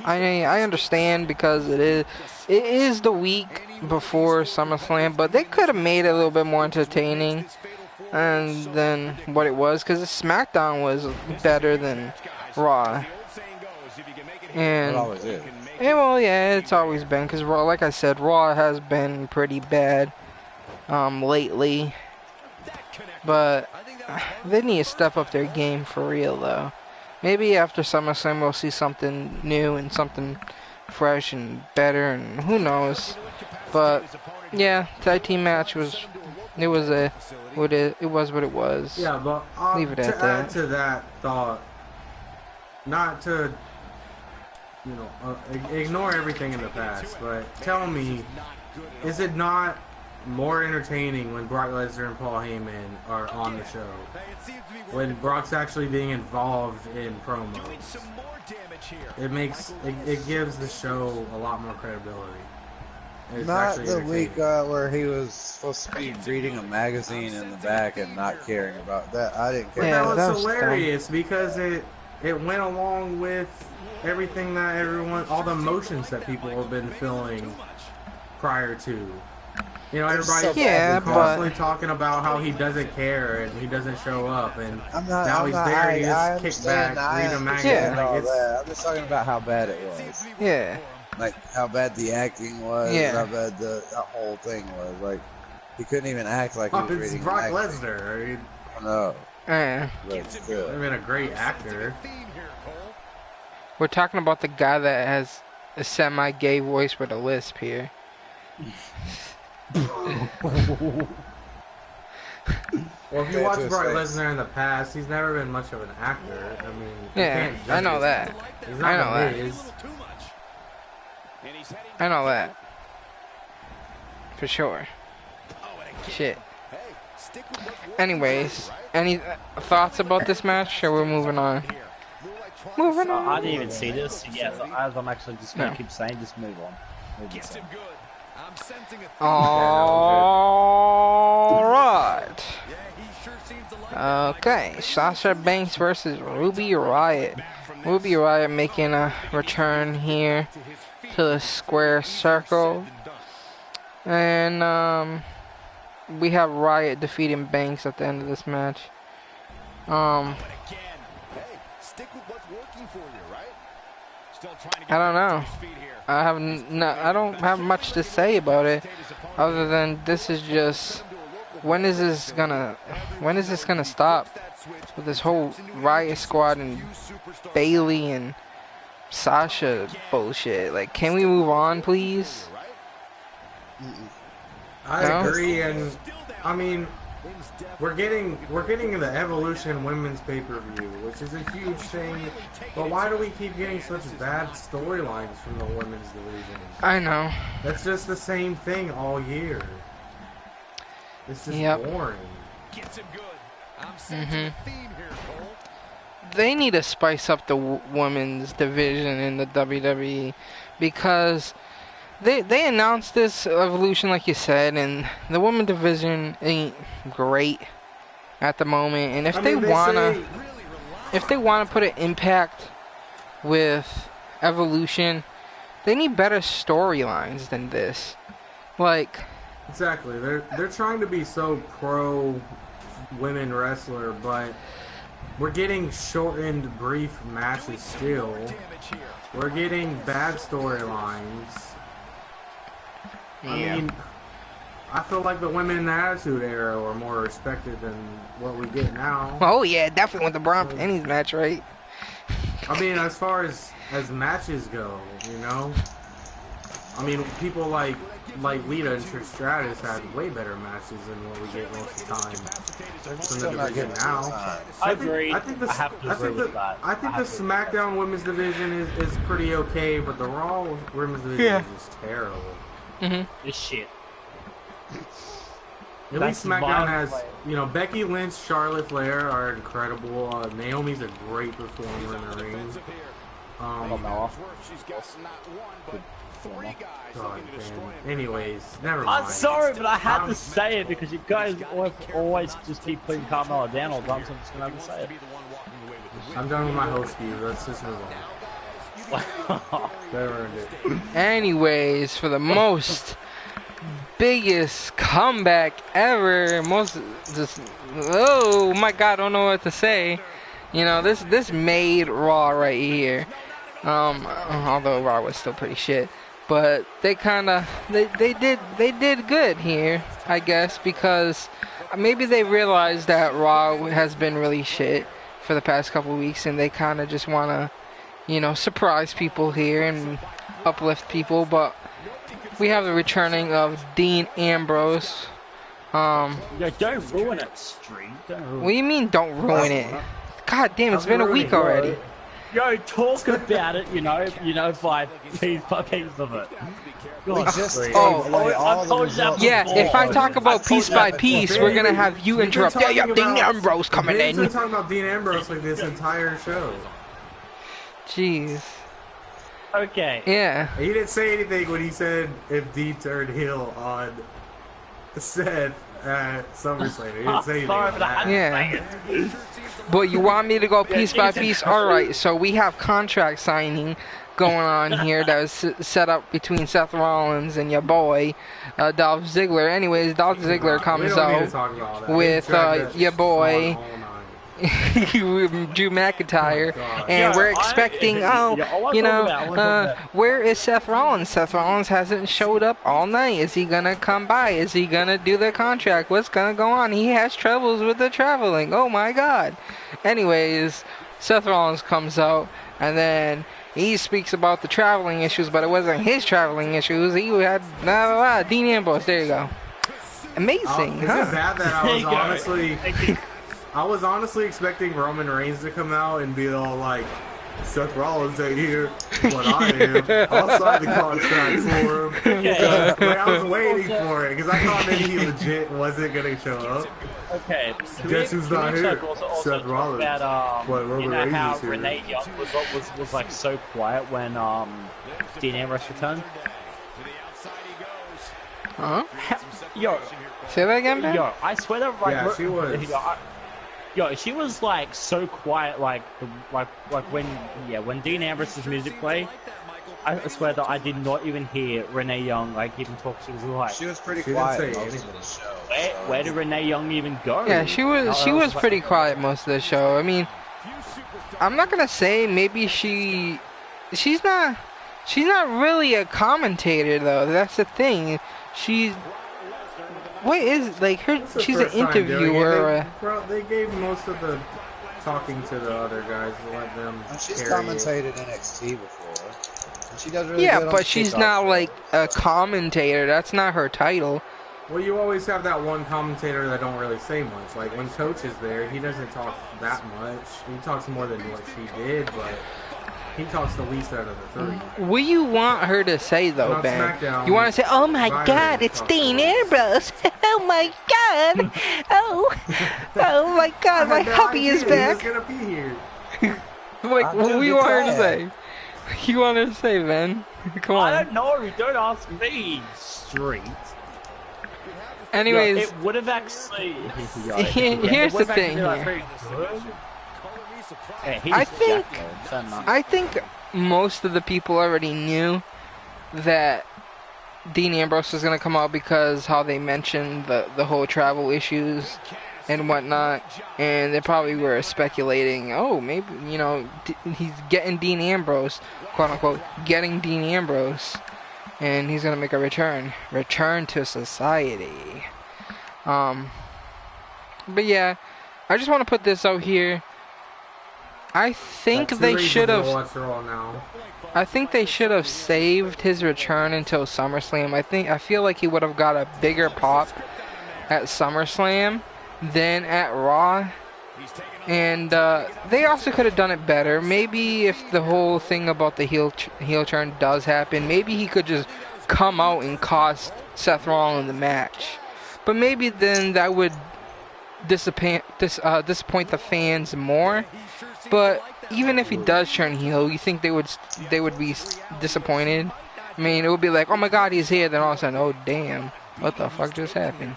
I understand because it is the week before SummerSlam, but they could have made it a little bit more entertaining than what it was, because SmackDown was better than Raw. And It always is. yeah, well, yeah, it's always been, because Raw, like I said, Raw has been pretty bad lately. But they need to step up their game for real, though. Maybe after SummerSlam we'll see something new and something fresh and better, and who knows. But yeah, tag team match was what it was. Yeah, but Leave it at to that. add to that thought, not to ignore everything in the past, but tell me, is it not more entertaining when Brock Lesnar and Paul Heyman are on the show? When Brock's actually being involved in promos, it gives the show a lot more credibility. It's Not actually the week entertaining. where he was supposed to be reading a magazine in the back and not caring about that. I didn't care. But Yeah, that that was was hilarious because it went along with everything that all the emotions that people have been feeling prior to. You know, everybody's Yeah, constantly talking about how he doesn't care and he doesn't show up, and now he's there and he just kick back, read a magazine. Yeah. Like, it's, I'm just talking about how bad it was. Yeah. Like how bad the acting was, Yeah. how bad the whole thing was. Like he couldn't even act like he was it's reading Brock a magazine. Lesnar. No, Yeah. but still. I've been a great actor. We're talking about the guy that has a semi-gay voice with a lisp here. Well, if you Yeah, watch to his Brock face. Lesnar in the past, he's never been much of an actor. I mean, you Yeah, can't I judge know his- that. He's not I know that. Miz. I know that. For sure. Shit. Anyways, any thoughts about this match, or we're moving on? Moving on. I didn't even see this. Yeah, so as I'm actually just gonna No. keep saying, just move on. Move this on. Alright. Okay, Sasha Banks versus Ruby Riott. Ruby Riott making a return here to the square circle. And we have Riott defeating Banks at the end of this match. I don't know. I don't have much to say about it, other than this is just when is this gonna stop with this whole Riot Squad and Bailey and Sasha bullshit? Like, can we move on, please? I agree, and I mean, we're getting the Evolution Women's pay-per-view, which is a huge thing. But why do we keep getting such bad storylines from the women's division? I know. That's just the same thing all year. It's just boring. They need to spice up the women's division in the WWE, because they announced this Evolution, like you said, and the women's division ain't great at the moment. And if they wanna put an impact with Evolution, they need better storylines than this. Like, exactly, they're trying to be so pro women wrestler, but we're getting shortened, brief matches still. We're getting bad storylines. I mean, I feel like the women in the Attitude Era were more respected than what we get now. Oh yeah, definitely with the Braun Pennies match, right? I mean, as far as matches go, you know? I mean, people like Lita and Trish Stratus had way better matches than what we get most of the time from the division now. I agree. I think the SmackDown women's division is pretty okay, but the Raw women's division is just terrible. This shit. At least SmackDown has, you know, Becky Lynch, Charlotte Flair are incredible. Naomi's a great performer in the ring. God, anyways, never mind. I'm sorry, but I had to say it because you guys always just keep putting Carmella down all the time, so I'm just gonna have to say it. I'm done with my host view. Let's just move on. They earned it. Anyways, for the biggest comeback ever, oh my god, I don't know what to say. You know, this made Raw right here. Although Raw was still pretty shit, but they did good here, I guess, because maybe they realized that Raw has been really shit for the past couple of weeks, and they kind of just want to, you know, surprise people here and uplift people. But we have the returning of Dean Ambrose. Yeah, don't ruin it, Street. What do you mean, don't ruin it? God damn, it's been a week already. Yo, talk about it, you know, by piece of it. If I talk about piece by piece, we're gonna have you interrupt. Yeah, Dean Ambrose coming in. We've been talking about Dean Ambrose like this entire show. Jeez. Okay. Yeah. He didn't say anything when he said if Dean turned heel on Seth at SummerSlam. He didn't say anything. Yeah. But you want me to go piece by piece? Alright, so we have contract signing going on here that was set up between Seth Rollins and your boy, Dolph Ziggler. Anyways, Dolph Ziggler comes out with your boy, Drew McIntyre, and we're expecting, where is Seth Rollins? Seth Rollins hasn't showed up all night. Is he gonna come by? Is he gonna do the contract? What's gonna go on? He has troubles with the traveling. Oh my god. Anyways, Seth Rollins comes out, and then he speaks about the traveling issues, but it wasn't his traveling issues. He had Dean Ambrose. There you go. Amazing. Is it bad that I was honestly expecting Roman Reigns to come out and be all like, Seth Rollins ain't here, but I am. I'll sign the contract for him. Like, I was waiting for it because I thought maybe he legit wasn't gonna show up. Okay. Guess who's not here? Also Seth Rollins. About, Roman Reigns how is here. Renee Young was like so quiet when Dean Ambrose returned. Huh? Yo. Say that again, man? Yo, I swear that she was. Yo, she was like so quiet, like when Dean Ambrose's music played. I swear that I did not even hear Renee Young like even talk. She was pretty quiet most of the show. Where did Renee Young even go? Yeah, she was pretty quiet most of the show. I mean, I'm not gonna say maybe she's not. She's not really a commentator though. That's the thing. She's what is like her? She's an interviewer. They gave most of the talking to the other guys to let them. And she's commentated NXT before. And she does really good but she's not like a commentator. That's not her title. Well, you always have that one commentator that don't really say much. Like when Coach is there, he doesn't talk that much. He talks more than what she did, but he talks the least out of the three. What do you want her to say though, Ben? SmackDown, you want to say, "Oh my God, it's Dean Ambrose! Oh my God! Oh my God, my hubby is back!" He's gonna be here. Like, what do you want her to say? You want her to say, Ben? Come on. I don't know. Don't ask me. Street. Anyways, it would have actually. Here's the thing. I think most of the people already knew that Dean Ambrose was gonna come out because how they mentioned the whole travel issues and whatnot, and they probably were speculating, oh, maybe he's getting Dean Ambrose, quote unquote, getting Dean Ambrose. And he's gonna make a return to society. But yeah, I just want to put this out here. I think they should have. I think they should have saved his return until SummerSlam. I feel like he would have got a bigger pop at SummerSlam than at Raw. And they also could have done it better. Maybe if the whole thing about the heel turn does happen, maybe he could just come out and cost Seth Rollins the match. But maybe then that would disappoint the fans more. But even if he does turn heel, you think they would be disappointed? I mean, it would be like, oh my God, he's here. Then all of a sudden, oh damn, what the fuck just happened?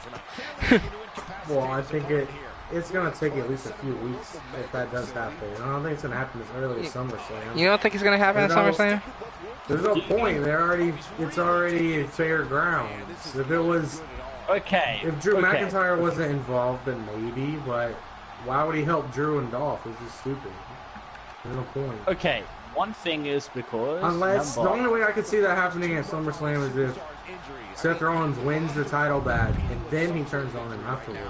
Well, I think it's going to take at least a few weeks if that does happen. I don't think it's going to happen as early as SummerSlam. You don't think it's going to happen at SummerSlam? There's no point. It's already fair ground. If it was... Okay. If Drew McIntyre wasn't involved, then maybe, but why would he help Drew and Dolph? It's just stupid. There's no point. Okay, one thing is because... Unless... The only way I could see that happening at SummerSlam is if Seth Rollins wins the title back, and then he turns on him afterwards.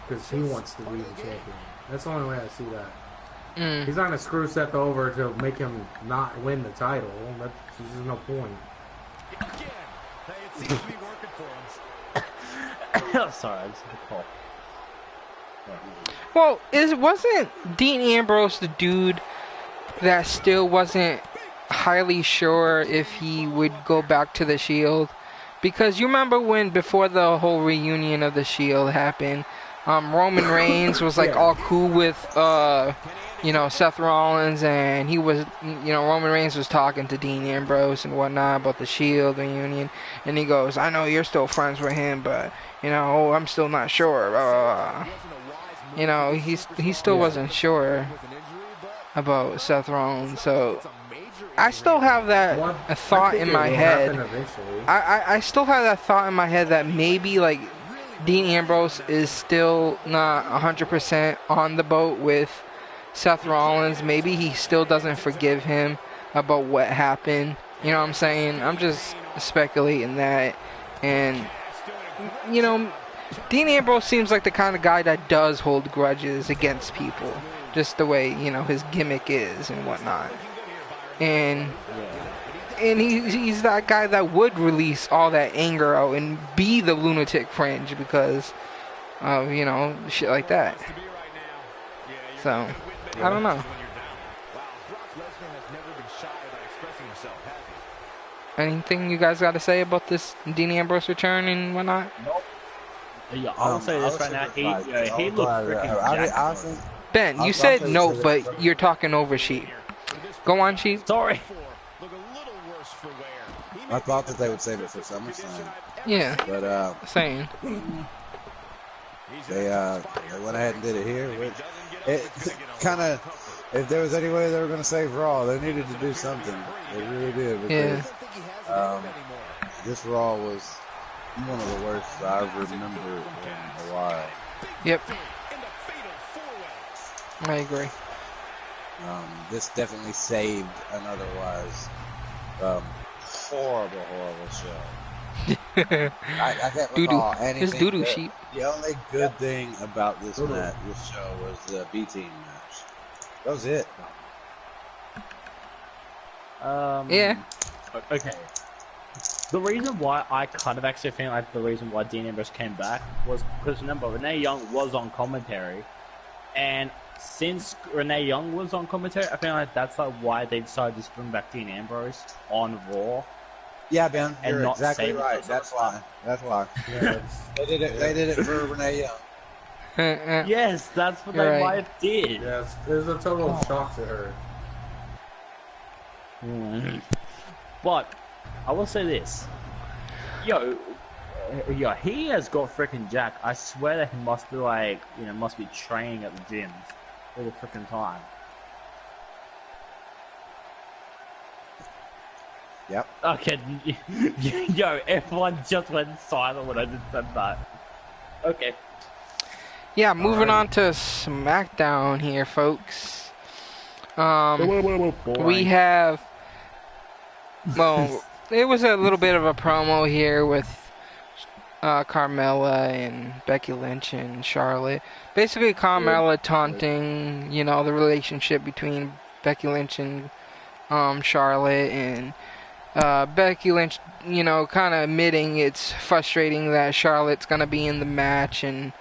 Because he wants to be the champion. That's the only way I see that. He's not going to screw Seth over to make him not win the title. There's just no point. Sorry, I just had a call. Well, wasn't Dean Ambrose the dude that still wasn't highly sure if he would go back to the Shield? Because you remember when, before the whole reunion of the Shield happened, Roman Reigns was like all cool with Seth Rollins, and he was Roman Reigns was talking to Dean Ambrose and whatnot about the Shield reunion, and he goes, I know you're still friends with him, but I'm still not sure. He still wasn't sure about Seth Rollins, so I still have that thought in my head. I still have that thought in my head that maybe like Dean Ambrose is still not 100% on the boat with Seth Rollins. Maybe he still doesn't forgive him about what happened. You know what I'm saying? I'm just speculating that. And, Dean Ambrose seems like the kind of guy that does hold grudges against people. Just the way, his gimmick is and whatnot. And he's that guy that would release all that anger out and be the lunatic fringe because of, shit like that. So, I don't know. Anything you guys got to say about this Dean Ambrose return and whatnot? Nope. Yeah, I'll say this right now. He looked freaking jacked. Ben, you said no, but you're talking over Sheep. Go on, Sheep. Sorry. I thought that they would save it for SummerSlam. Yeah. But same. They went ahead and did it here. It kind of, if there was any way they were going to save Raw, they needed to do something. They really did. Because, this Raw was one of the worst I remember in a while. Yep. I agree. This definitely saved an otherwise horrible show. I can't recall anything. This doo-doo sheep. The only good thing about this show was the B team match. That was it. Yeah. Okay. The reason why I kind of actually think like the reason why Dean Ambrose came back was because remember Renee Young was on commentary, and since Renee Young was on commentary, I feel like that's like why they decided to bring back Dean Ambrose on Raw. Yeah, Ben, you're not exactly right. That's why. Yeah. They did it for Renee Young. Yes, that's what they might have did. Yes, it was a total shock to her. But I will say this, yo, he has got freaking jack. I swear that he must be like, must be training at the gym all the freaking time. Yep. Okay, yo, everyone just went silent when I just said that. Okay. Yeah, moving on to SmackDown here, folks. We have, well, it was a little bit of a promo here with Carmella and Becky Lynch and Charlotte. Basically, Carmella taunting, the relationship between Becky Lynch and Charlotte, and Becky Lynch, kind of admitting it's frustrating that Charlotte's going to be in the match and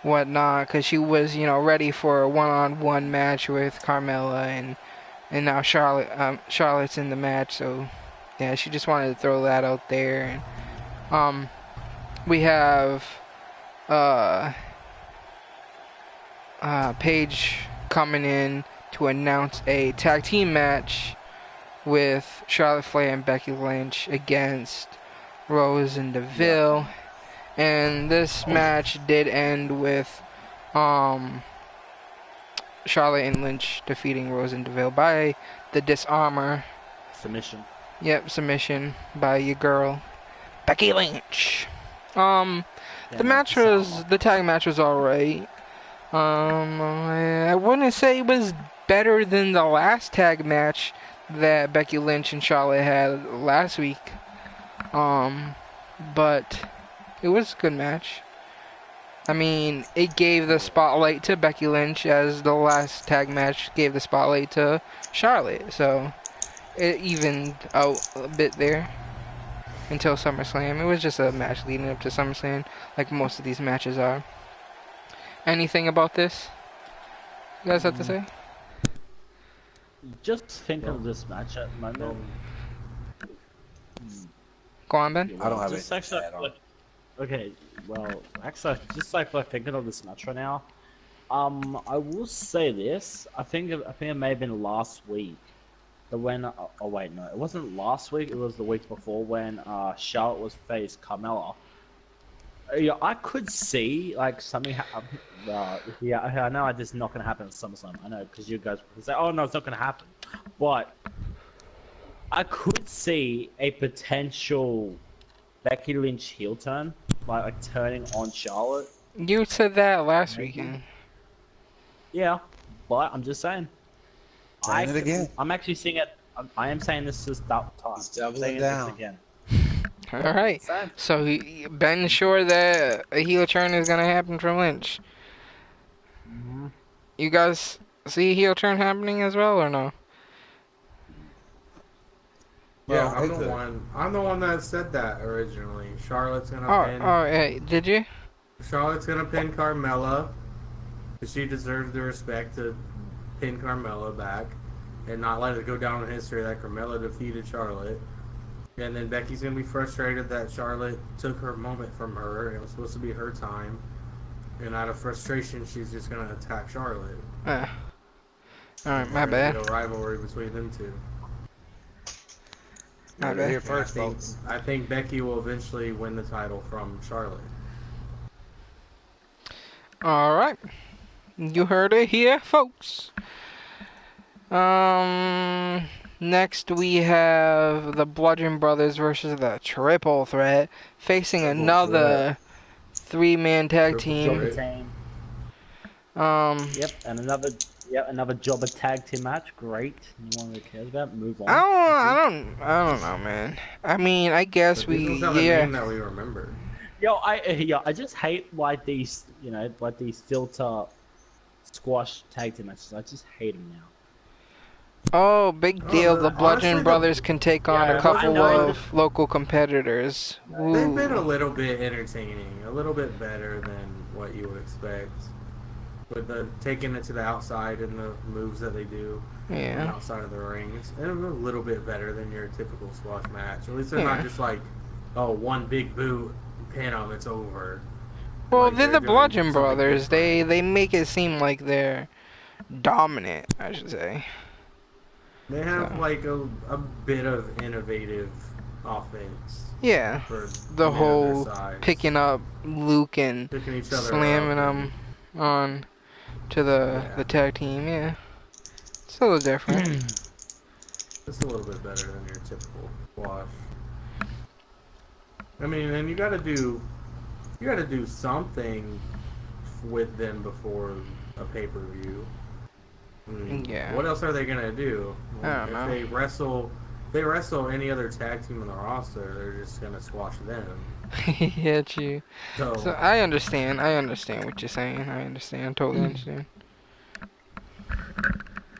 whatnot, because she was, ready for a one-on-one match with Carmella, and now Charlotte's in the match, so yeah, she just wanted to throw that out there. And we have Paige coming in to announce a tag team match with Charlotte Flair and Becky Lynch against Rose and DeVille. And this match did end with Charlotte and Lynch defeating Rose and DeVille by the Disarmor. Submission. Yep, submission by your girl, Becky Lynch. The tag match was alright. I wouldn't say it was better than the last tag match that Becky Lynch and Charlotte had last week. But it was a good match. I mean, it gave the spotlight to Becky Lynch as the last tag match gave the spotlight to Charlotte. So it evened out a bit there until SummerSlam. It was just a match leading up to SummerSlam, like most of these matches are. Anything about this you guys have to say? Just think of this match at the moment. Go on, Ben. I don't have just it. Actually, okay, well, actually, just like thinking of this match right now, I will say this. I think it may have been last week. When oh wait, no, it wasn't last week. It was the week before when Charlotte was faced Carmella. Yeah, I could see like something. Yeah, I know this is not going to happen at SummerSlam. I know because you guys would say, "Oh no, it's not going to happen," but I could see a potential Becky Lynch heel turn, like turning on Charlotte. You said that last weekend. Yeah, but I'm just saying. Saying it again. I'm actually seeing it. I am saying this is that time. It's doubling down. Again. All right. So Ben's sure that a heel turn is gonna happen from Lynch. Mm-hmm. You guys see a heel turn happening as well, or no? Yeah, Well, I'm the one that said that originally. Charlotte's gonna pin. Oh, hey, did you? Charlotte's gonna pin Carmella, because she deserves the respect to pin Carmella back and not let it go down in history that Carmella defeated Charlotte. And then Becky's gonna be frustrated that Charlotte took her moment from her, and it was supposed to be her time. And out of frustration, she's just gonna attack Charlotte. All right, my bad. A rivalry between them two. My bad. Here first, folks. I think Becky will eventually win the title from Charlotte. All right, you heard it here, folks. Next we have the Bludgeon Brothers versus the Triple Threat facing another three-man tag team. Yep, and another jobber tag team match. Great. No one really cares about. Move on. I don't know, man. I mean, I guess But these ones have a yeah. name that we remember. I just hate like these, like these filter squash tag team matches. I just hate them now. Oh, big deal. The Bludgeon honestly, Brothers can take on a couple of local competitors. Ooh. They've been a little bit entertaining, a little bit better than what you would expect. With the taking it to the outside and the moves that they do outside of the ring, it's a little bit better than your typical squash match. At least they're not just like, oh, one big boot, pin them, it's over. Well, Like, they're the Bludgeon something Brothers. different. They make it seem like they're dominant, I should say. They have like a bit of innovative offense. Yeah, For the whole size. picking up Luke and Picking each other slamming up them on to the tag team. Yeah, it's a little different. It's a little bit better than your typical squash. I mean, and you gotta do something with them before a pay-per-view. I mean, Yeah. What else are they gonna do? I don't know. If they wrestle any other tag team on the roster, they're just gonna squash them. Yeah, true. So I understand what you're saying. Totally understand.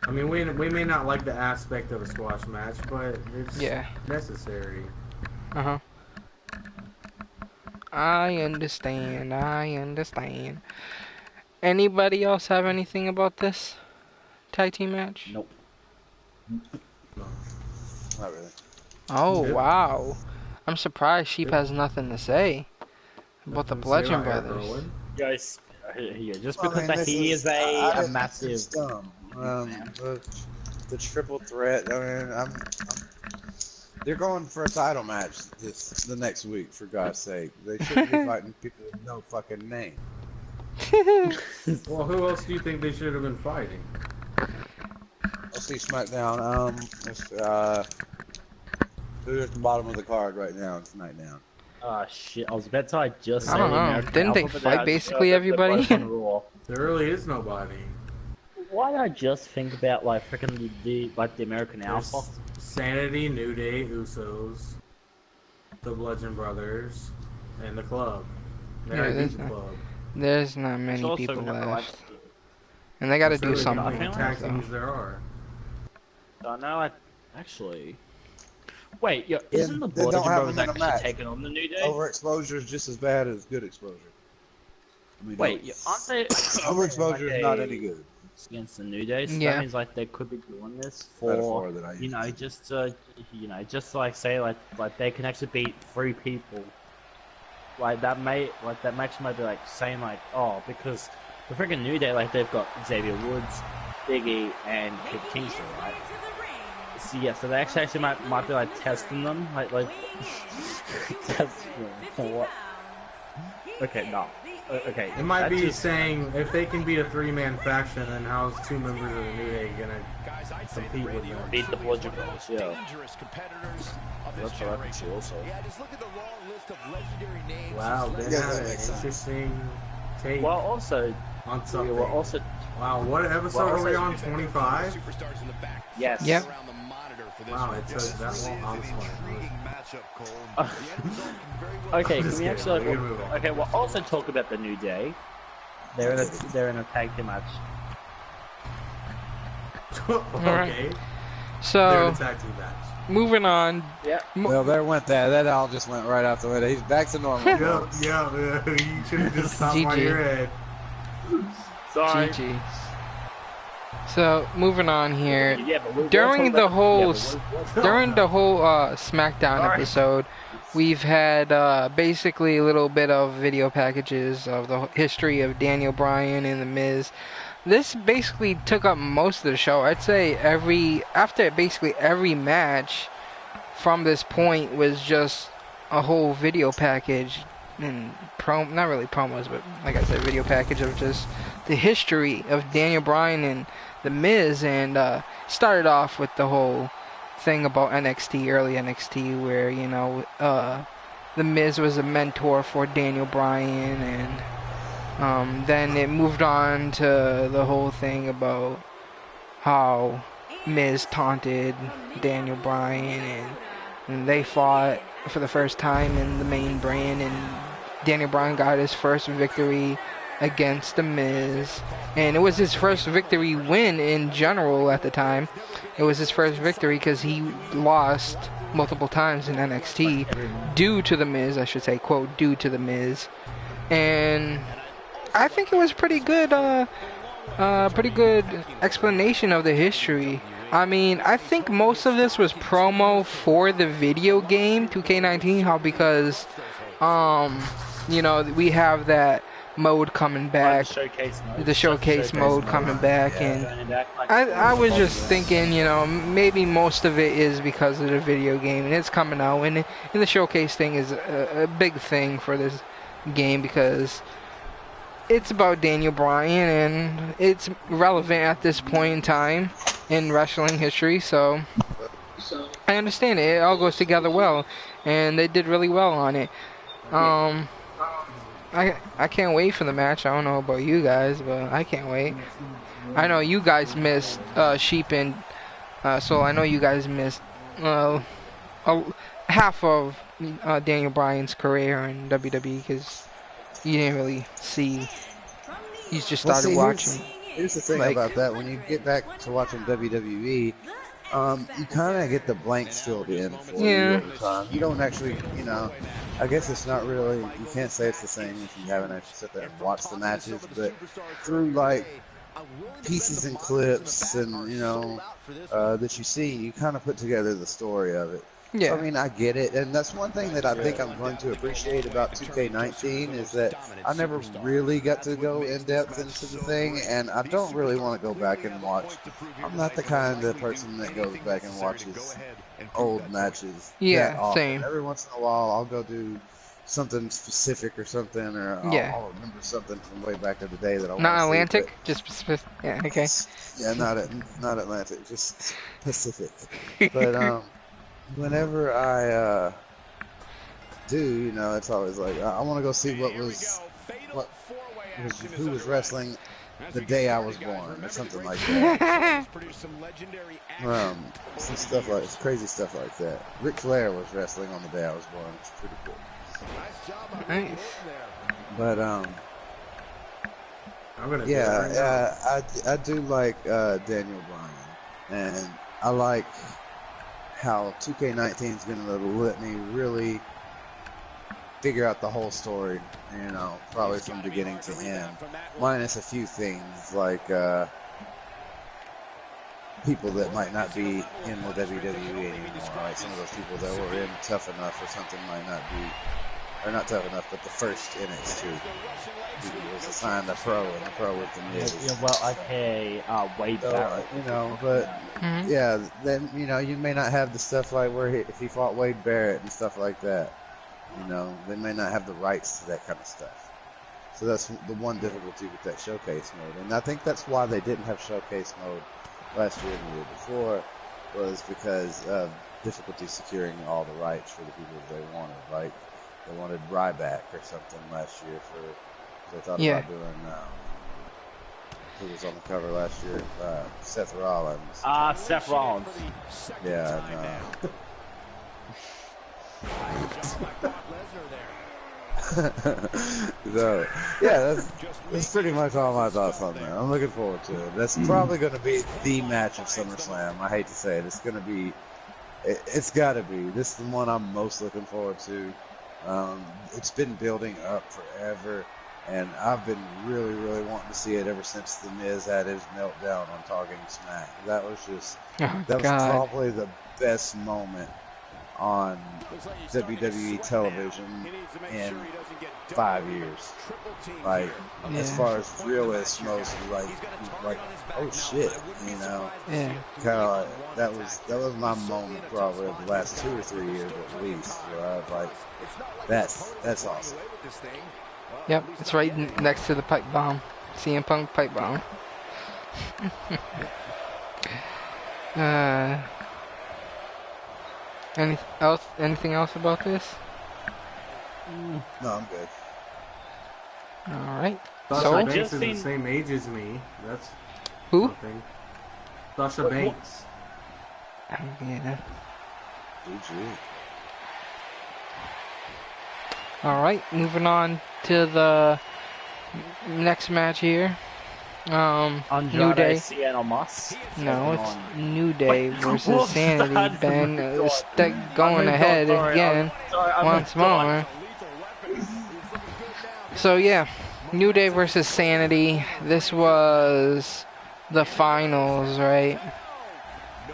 I mean, we may not like the aspect of a squash match, but it's necessary. Uh-huh. I understand. Anybody else have anything about this tag team match? Nope. No. Not really. Oh, Yeah. wow. I'm surprised Sheep has nothing to say about the Bludgeon Brothers. Guys, just because he is a massive. It's dumb. The triple threat. I mean, they're going for a title match the next week. For God's sake, they shouldn't be fighting people with no fucking name. Well, who else do you think they should have been fighting? Let's see SmackDown. Who's at the bottom of the card right now? It's SmackDown. Oh shit! I was about to just say. I don't know. Didn't they fight basically everybody? There really is nobody. Why did I just think about like freaking the American There's Alpha? Sanity, New Day, Usos, the Bludgeon Brothers, and the Club. There's not many people left. And they gotta do something. How many tag teams there are? I know. Actually. Wait, isn't the Bludgeon Brothers actually taking on the New Day? Overexposure is just as bad as good exposure. I mean, Wait, aren't they? Overexposure is not any good. Against the New Day, so that means like they could be doing this for just like say like they can actually beat 3 people. Like that match might be like saying like, oh, because the freaking New Day, like they've got Xavier Woods, Big E, and Kid Kingston, right? So yeah, so they actually might be like testing them, like testing them for what? Okay, no. Okay. It might be saying if they can beat a 3-man faction, then how's 2 members of the New Day gonna compete with them? Beat the Bludgeon Brothers, yeah. That's what I can see also. Wow, they had an interesting take. Well, also on something. Wow, what episode are we on? 25? Yes. Yep. Wow, it took that long. Okay, can we actually? Okay, we'll also talk about the New Day. They're in a tag team match. Okay. So, tag team match. Moving on. Yeah. Well, there went that. That all just went right out the window. He's back to normal. Yeah. You should have just stopped while you're ahead. Sorry. GG. So moving on here. Yeah, during the whole SmackDown episode, we've had basically a little bit of video packages of the history of Daniel Bryan and The Miz. This basically took up most of the show. I'd say after basically every match from this point was just a whole video package and not really promos, but like I said, video package of just the history of Daniel Bryan and The Miz, and started off with the whole thing about NXT, early NXT, where The Miz was a mentor for Daniel Bryan, and Then it moved on to the whole thing about how Miz taunted Daniel Bryan, and they fought for the first time in the main brand, and Daniel Bryan got his first victory against the Miz, and it was his first victory win in general at the time. It was his first victory because he lost multiple times in NXT due to the Miz, I should say, quote, due to the Miz. And I think it was pretty good explanation of the history. I mean, I think most of this was promo for the video game 2K19, how because you know, we have that mode coming back, the showcase mode coming back, and I was just thinking, you know, maybe most of it is because of the video game, and it's coming out, and the showcase thing is a big thing for this game because it's about Daniel Bryan, and it's relevant at this point in time in wrestling history, so I understand it. It all goes together well, and they did really well on it. I can't wait for the match. I don't know about you guys, but I can't wait. I know you guys missed Sheep, and so I know you guys missed half of Daniel Bryan's career in WWE because you didn't really see. You just started watching. Here's the thing about that: when you get back to watching WWE, you kind of get the blanks filled in for you over time. You don't actually, you know, I guess it's not really, you can't say it's the same if you haven't actually sit there and watched the matches, but through like pieces and clips and, you know, that you see, you kind of put together the story of it. Yeah. So, I mean, I get it, and that's one thing that I think I'm going to appreciate about 2K19 is that I never really got to go in depth into the thing, and I don't really want to go back and watch. I'm not the kind of person that goes back and watches old matches. Yeah, same. Every once in a while, I'll go do something specific or something, or I'll remember something from way back in the day that I want to see. Not Atlantic, just Pacific. Yeah, okay. Yeah, not Atlantic, just Pacific. But whenever I do, you know, it's always like I want to go see who was wrestling the day I was born, or something like that. Some stuff like crazy stuff like that. Ric Flair was wrestling on the day I was born. It's pretty cool. Nice. But I do like Daniel Bryan, and I like how 2K19 is going to let me really figure out the whole story, you know, probably from beginning to end, minus a few things like people that might not be in the WWE anymore, like some of those people that were in Tough Enough or something might not be, or not Tough Enough, but the first NXT. He was assigned a pro, and the pro with the Miz. Yeah, well, okay, Wade Barrett. You know, but yeah, then you know you may not have the stuff like where if he fought Wade Barrett and stuff like that. You know, they may not have the rights to that kind of stuff. So that's the one difficulty with that showcase mode, and I think that's why they didn't have showcase mode last year and the year before, was because of difficulty securing all the rights for the people they wanted. Like they wanted Ryback or something last year for. They thought about doing who was on the cover last year? Seth Rollins. Seth Rollins. Yeah, so, yeah, that's pretty much all my thoughts on that. I'm looking forward to it. That's probably going to be the match of SummerSlam. I hate to say it. It's going to be, it's got to be. This is the one I'm most looking forward to. It's been building up forever. And I've been really, really wanting to see it ever since The Miz had his meltdown on Talking Smack. That was just, was probably the best moment on WWE television in 5 years. Like, as far as realist, most like, oh shit, you know. Yeah. Kind of like, that was my moment probably of the last 2 or 3 years at least. Where I was like, that's awesome. Yep, it's right next to the pipe bomb. CM Punk pipe bomb. Anything else about this? No, I'm good. Alright. Sasha Banks is the same age as me. That's who? Something. Sasha Banks. Yeah. GG. All right, moving on to the next match here. New Day. Sienna Moss. No, it's New Day versus Sanity. Ben going ahead again once more. So yeah, New Day versus Sanity. This was the finals, right?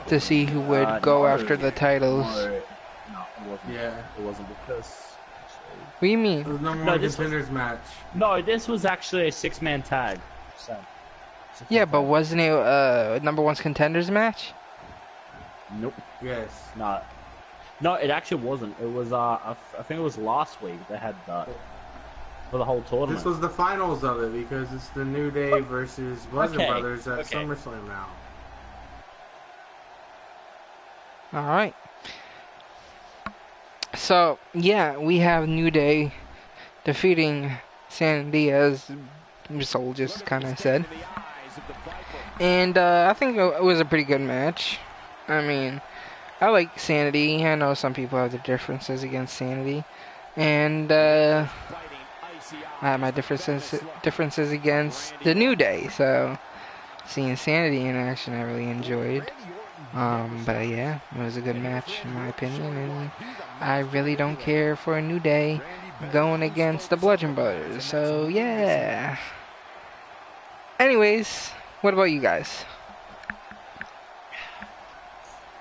To see who would go after the titles. No, it wasn't. Yeah. It wasn't because... What do you mean? It was number one contenders match. No, this was actually a 6-man tag. So, Yeah, but wasn't it a number one's contenders match? Nope. Yes. Not. No, it actually wasn't. It was I think it was last week they had that for the whole tournament. This was the finals of it because it's the New Day versus Baszler Brothers at SummerSlam now. All right. So yeah, we have New Day defeating Sanity, as Soul just kind of said, and I think it was a pretty good match. I mean, I like Sanity. I know some people have their differences against Sanity, and I have my differences against the New Day. So seeing Sanity in action, I really enjoyed. But yeah, it was a good match in my opinion, and I really don't care for a New Day going against the Bludgeon Brothers. So yeah. Anyways, what about you guys?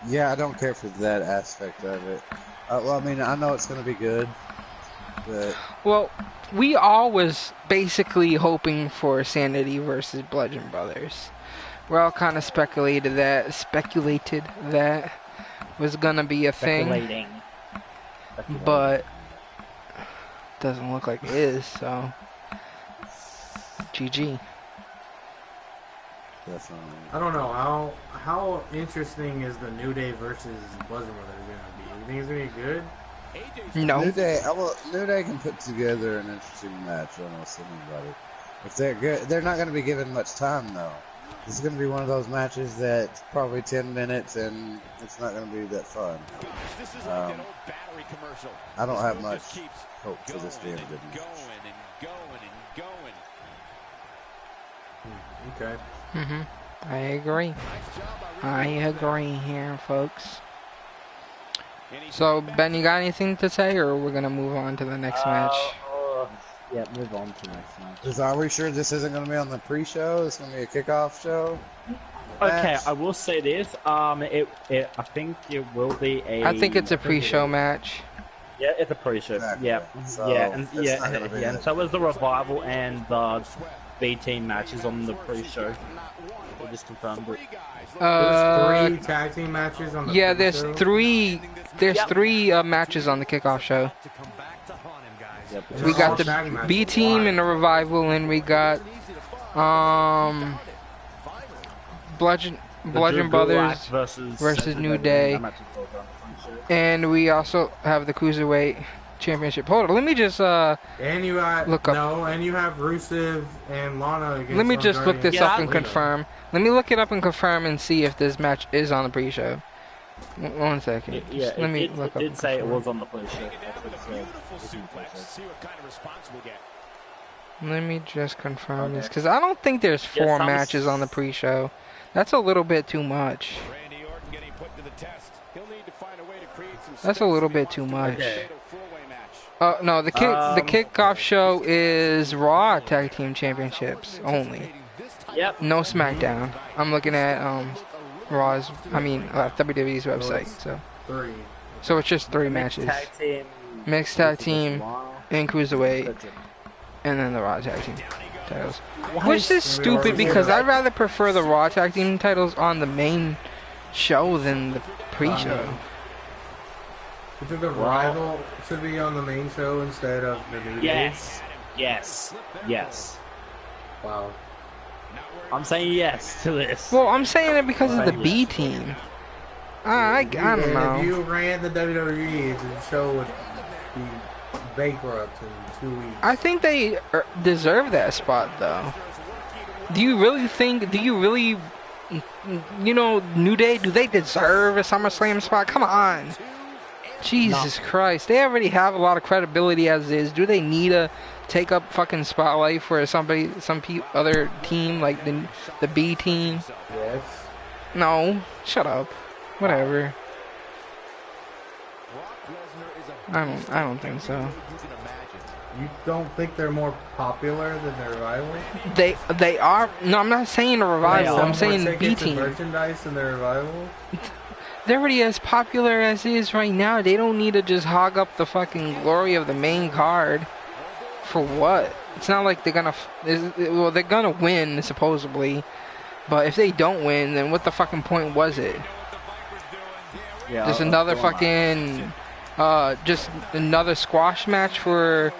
Yeah, I don't care for that aspect of it. Well, I mean, I know it's going to be good, but... Well, we all was basically hoping for Sanity versus Bludgeon Brothers. We're all kind of speculated that was going to be a thing. But doesn't look like it is, so GG. Definitely. I don't know how interesting is the New Day versus Baszler Brothers gonna be? You think it's gonna be good? No. New Day can put together an interesting match almost anybody. If they're good, they're not going to be given much time though. This is going to be one of those matches that's probably 10 minutes and it's not going to be that fun. I don't have much hope for this being a good match. Okay. I agree. I agree here, folks. So, Ben, you got anything to say, or we're gonna move on to the next match? Yeah, move on to the next match. Are we sure this isn't going to be on the pre-show? It's going to be a kickoff show? Okay, I will say this. I think it will be a... I think it's a pre-show match. Yeah, it's a pre-show. Exactly. Yeah, So, and so was the Revival and the B-Team matches on the pre-show. We just confirmed it. There's 3 tag team matches on the Yeah, pre-show? there's three matches on the kickoff show. Yep. We got the B-Team and the Revival, and we got Bludgeon Brothers versus New Day, and we also have the Cruiserweight Championship. Hold on, let me just and you look up. No, and you have Rusev and Lana against. Let me just look this up and Lita. confirm. Let me look it up and confirm and see if this match is on the pre-show. One second. Yeah, let me look up. It did say it was on the pre-show. Let me just confirm this, because I don't think there's 4 matches on the pre-show. That's a little bit too much. That's a little bit too much. Okay. No, the kickoff show is Raw Tag Team Championships only. Yep. No SmackDown. I'm looking at WWE's website. So it's just 3 matches. Mixed tag team and Cruiserweight, and then the Raw Tag Team titles. Which is stupid, because I'd rather prefer the Raw Tag Team titles on the main show than the pre-show. You think the Rival should be on the main show instead of the New Day? Yes. Wow. I'm saying yes to this. Well, I'm saying it because of the B team. I don't know. If you ran the WWE, the show would be bankrupt in 2 weeks. I think they deserve that spot, though. Do you really think? Do you really? You know, New Day, do they deserve a SummerSlam spot? Come on. Jesus Christ. They already have a lot of credibility as is. Do they need to take up fucking spotlight for some other team, like the B team? Yes. No. Shut up. Whatever. I don't think so. You don't think they're more popular than their rivals? They are. No, I'm not saying a revival. I'm saying B team. Merchandise than their rival? They're already as popular as is right now. They don't need to just hog up the fucking glory of the main card. For what? It's not like they're gonna. Well, they're gonna win supposedly, but if they don't win, then what the fucking point was it? Yeah, just another fucking. Just another squash match for.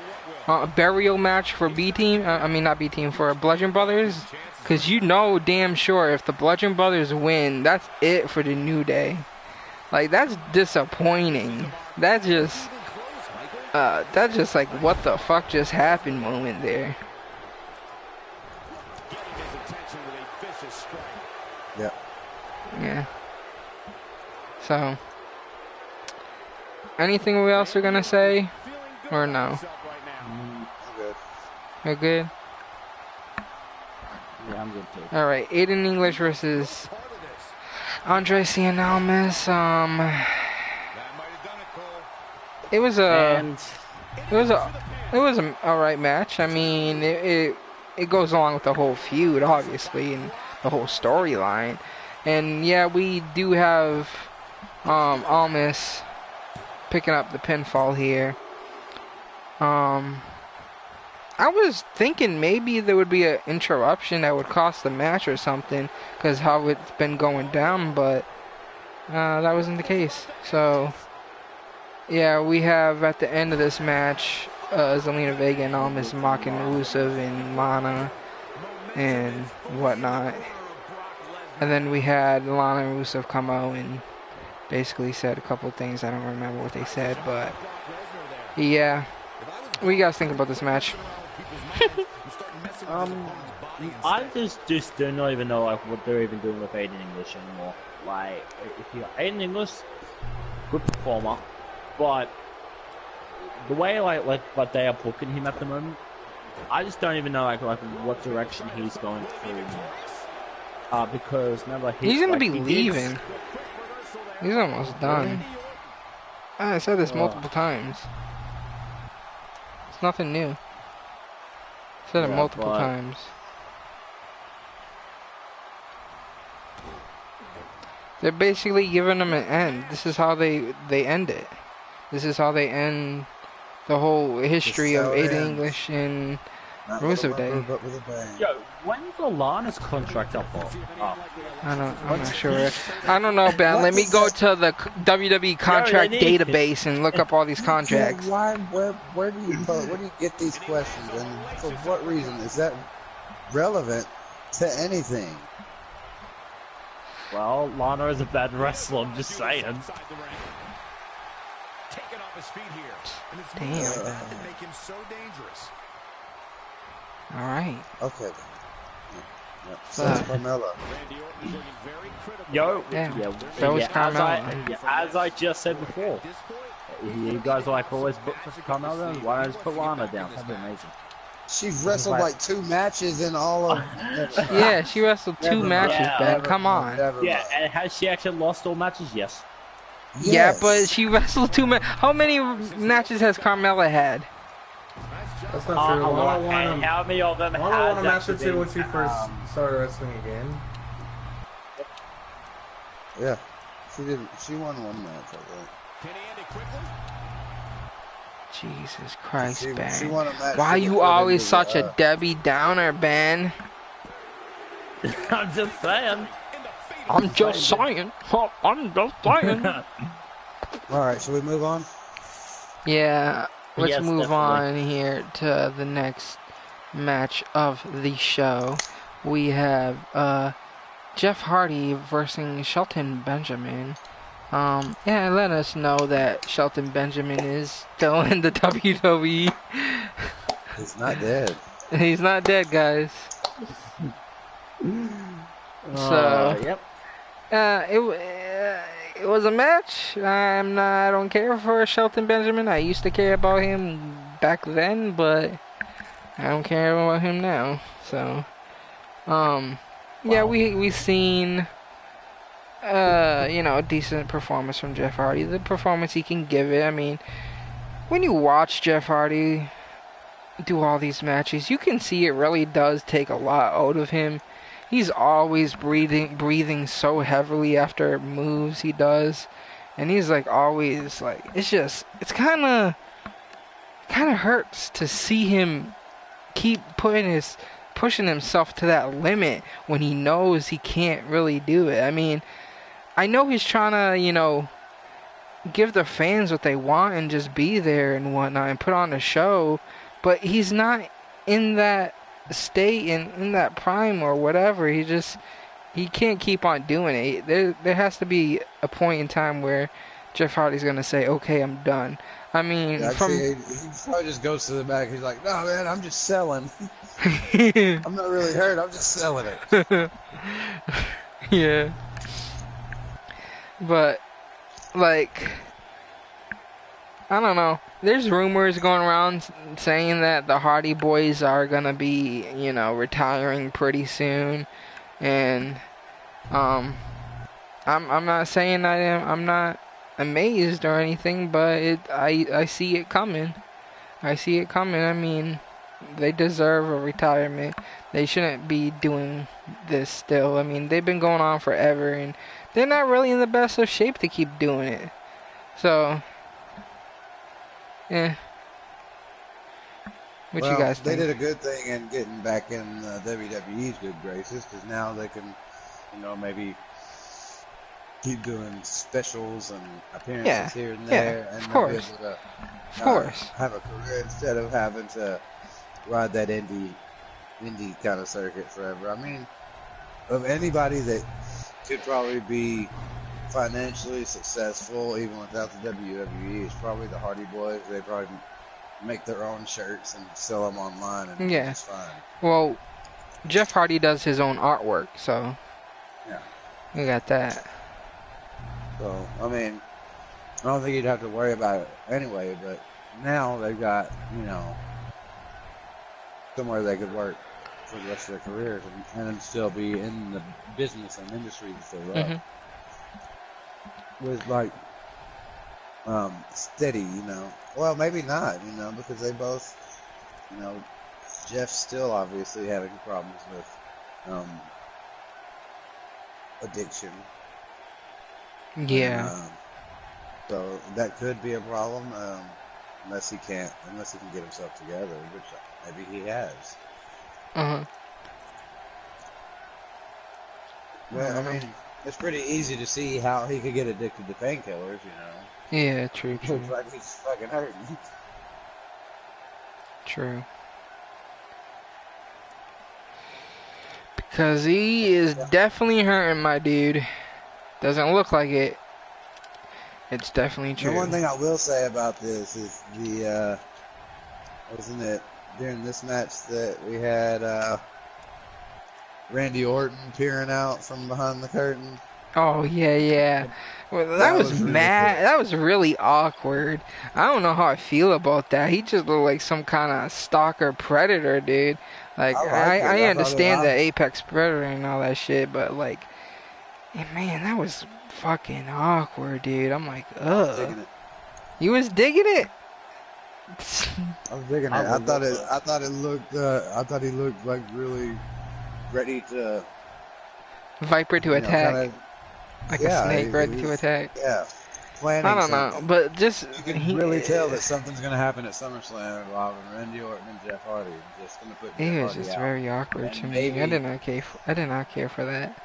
A burial match for B team. I mean, not B team, for Bludgeon Brothers. Because you know damn sure if the Bludgeon Brothers win, that's it for the New Day. Like, that's disappointing. That's just like, what the fuck just happened moment there. Yeah. Yeah. So, anything we else are gonna say? Or no? You're good? Yeah, I'm good too. Alright, Aiden English versus Andre Cianalmas. It was an alright match. I mean, it goes along with the whole feud, obviously, and the whole storyline. And yeah, we do have Almas picking up the pinfall here. I was thinking maybe there would be an interruption that would cost the match or something, because how it's been going down, but that wasn't the case. So, yeah, we have at the end of this match, Zelina Vega and Almas mocking Rusev and Lana and whatnot. And then we had Lana and Rusev come out and basically said a couple of things. I don't remember what they said, but yeah. What do you guys think about this match? I just do not even know like what they're even doing with Aiden English anymore. Like, if you Aiden English, good performer, but the way like they are booking him at the moment, I just don't even know like what direction he's going through. Because remember he's gonna be leaving. He's almost done. I said this multiple times. It's nothing new. Said it multiple times. They're basically giving them an end. This is how they end it. This is how they end the whole history of Aiden English and Rusev Day. Yo, when's Lana's contract up? I'm not sure. I don't know, Ben. Let me go to the WWE contract database and look up all these contracts. Where do you get these questions, and for what reason is that relevant to anything? Well, Lana is a bad wrestler. I'm just saying. Damn. All right. Okay. So Carmella. Yo. Yeah. So was Carmella. As I just said before, you guys like always book for Carmella. Why don't you just put Lana down? That'd be amazing. She wrestled like 2 matches in all of. Yeah, she wrestled 2 matches, Ben. Come on. Yeah, and has she actually lost all matches? Yes. Yeah, but she wrestled 2 matches. How many matches has Carmella had? That's not true. And how many of them Lana won a match or actually 2 when she first started wrestling again. Yeah, she did. She won 1 match, I think. Jesus Christ, she Ben. won a match. Why are you always such a Debbie Downer, Ben? I'm just saying. I'm just saying. Alright, should we move on? Yeah, let's Yes, move definitely. on here to the next match of the show. We have Jeff Hardy versus Shelton Benjamin. Yeah, let us know that Shelton Benjamin is still in the WWE. He's not dead. He's not dead, guys. So, Yep. It was a match. I don't care for Shelton Benjamin. I used to care about him back then, but I don't care about him now. So, yeah, we seen a decent performance from Jeff Hardy. The performance he can give it. I mean, when you watch Jeff Hardy do all these matches, you can see it really does take a lot out of him. He's always breathing so heavily after moves he does, and he's like always like it's kind of hurts to see him keep pushing himself to that limit when he knows he can't really do it. I mean, I know he's trying to give the fans what they want and just be there and whatnot and put on a show, but he's not in that state in that prime or whatever. He can't keep on doing it. There has to be a point in time where Jeff Hardy's gonna say, okay, I'm done. I mean, Yeah, he probably just goes to the back. He's like, no man, I'm just selling. I'm not really hurt, I'm just selling it. Yeah, but like, I don't know. There's rumors going around saying that the Hardy Boys are gonna be, retiring pretty soon, and I'm not saying I'm not amazed or anything, but I see it coming. I see it coming. I mean, they deserve a retirement. They shouldn't be doing this still. I mean, they've been going on forever, and they're not really in the best of shape to keep doing it. So. Yeah. What you guys think? They did a good thing in getting back in WWE's good graces, because now they can, maybe keep doing specials and appearances here and there, and of they'll be course. able to have a career instead of having to ride that indie kind of circuit forever. I mean, of anybody that could probably be financially successful even without the WWE, is probably the Hardy Boys. They probably make their own shirts and sell them online, and it's fine. Well, Jeff Hardy does his own artwork, so yeah, we got that. So I mean, I don't think you'd have to worry about it anyway. But now they've got somewhere they could work for the rest of their careers and still be in the business and industry that they love. Mm-hmm. With like steady, well, maybe not, because they both, Jeff's still obviously having problems with addiction. Yeah. So that could be a problem, unless he can get himself together, which maybe he has. Well, I mean, it's pretty easy to see how he could get addicted to painkillers, Yeah, true. Looks like he's fucking hurting. True. Because he is definitely hurting, my dude. Doesn't look like it. It's definitely true. The one thing I will say about this is wasn't it during this match that we had Randy Orton peering out from behind the curtain? Oh, yeah. Well, that was mad. That was really awkward. I don't know how I feel about that. He just looked like some kind of stalker predator, dude. Like, I understand the apex predator and all that shit, but like, man, that was fucking awkward, dude. I'm like, ugh. You was digging it? I was digging it. I thought he looked like really ready to Viper to attack. Like a snake ready to attack. Yeah. I don't know, but just you can really tell that something's gonna happen at SummerSlam involving Randy Orton and Jeff Hardy. Just gonna put It was just very awkward to me. I did not care for that.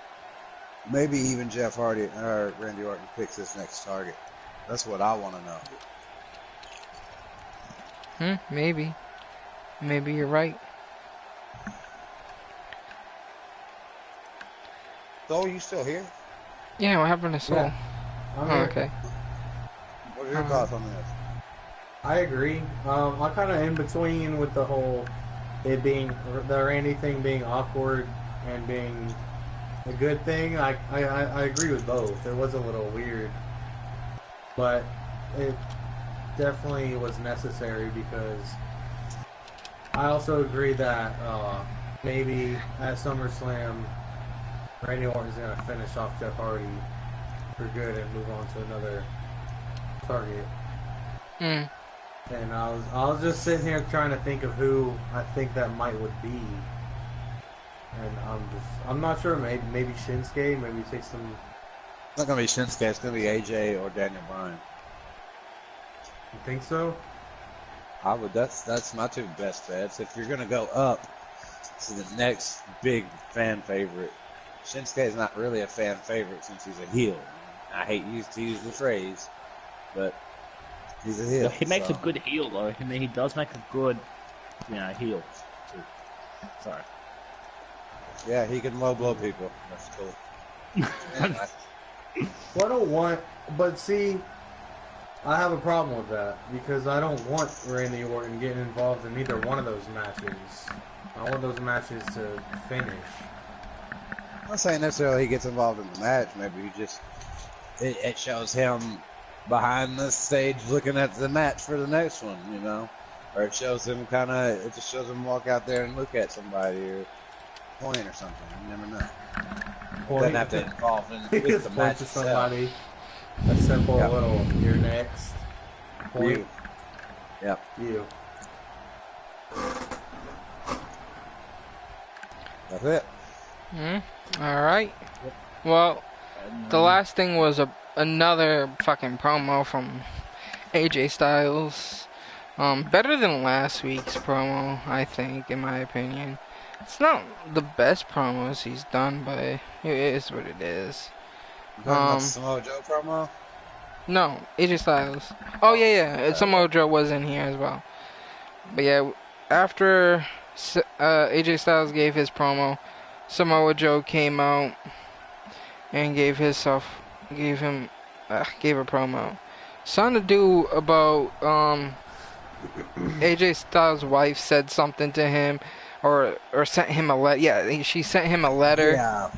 Maybe even Jeff Hardy or Randy Orton picks his next target. That's what I want to know. Maybe you're right. So, you still here? Yeah, what happened to Soul? Okay. What are your thoughts on this? I agree. I'm kind of in between with the whole the Randy thing being awkward and being a good thing. I agree with both. It was a little weird, but it definitely was necessary because I also agree that maybe at SummerSlam, Randy Orton's going to finish off Jeff Hardy for good and move on to another target. Mm. And I was just sitting here trying to think of who I think that would be. And I'm not sure. Maybe Shinsuke. Maybe take some. It's not gonna be Shinsuke. It's gonna be AJ or Daniel Bryan. You think so? I would. That's my two best bets. If you're gonna go up to the next big fan favorite, Shinsuke is not really a fan favorite since he's a heel. I hate to use the phrase, but he's a heel. He makes a good heel though. I mean, he does make a good, heel too. Sorry. Yeah, he can low blow people. That's cool. Well, I don't want, but see, I have a problem with that because I don't want Randy Orton getting involved in either one of those matches. I want those matches to finish. I'm not saying necessarily he gets involved in the match. Maybe he just it shows him behind the stage looking at the match for the next one, or it shows him it just shows him walk out there and look at somebody or point or something. You never know. Doesn't have to involve with the match to itself. somebody. A simple little. You're next. Point. You. Yep. You. That's it. All right. Well, the last thing was another fucking promo from AJ Styles. Better than last week's promo, I think, in my opinion. It's not the best promos he's done, but it is what it is. Samoa Joe promo? No, AJ Styles. Oh yeah. Samoa Joe was in here as well. But yeah, after AJ Styles gave his promo, Samoa Joe came out and gave a promo. Something to do about AJ Styles' wife said something to him, or sent him a letter. Yeah, she sent him a letter. Yeah,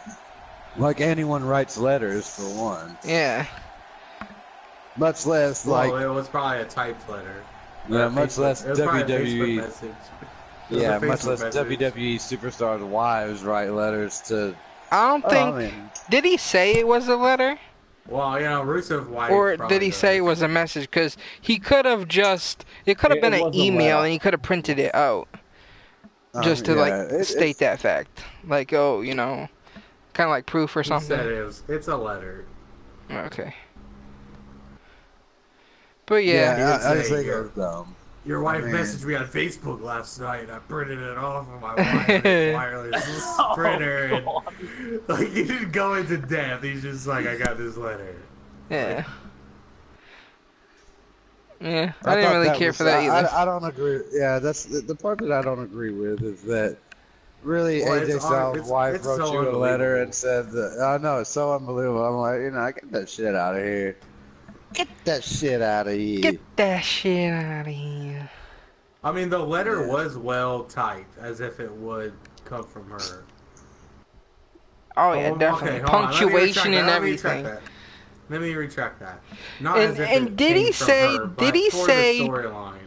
like anyone writes letters for one. Yeah. Much less it was probably a typed letter. Yeah, much less WWE. Yeah, much less message. WWE superstars' wives write letters to. I don't think. Did he say it was a letter? Well, Rusev's wife. Or did he say it was a message? Because he could have just. It could have been an email, and he could have printed it out. Just to state that fact. Like, kind of like proof or something. He said it's a letter. Okay. But yeah. I just think it was dumb. Your wife messaged me on Facebook last night. I printed it off of my wireless printer. And, he didn't go into depth. He's just like, I got this letter. Yeah. Yeah, I didn't really care for that either. I don't agree. Yeah, that's the part that I don't agree with is that really AJ Styles' wife wrote you a letter and said that. I know, it's so unbelievable. I'm like, get that shit out of here. Get that shit out of here. Get that shit out of here. I mean, the letter was well typed, as if it would come from her. Oh yeah, definitely. Okay, punctuation and everything. Let me retract that.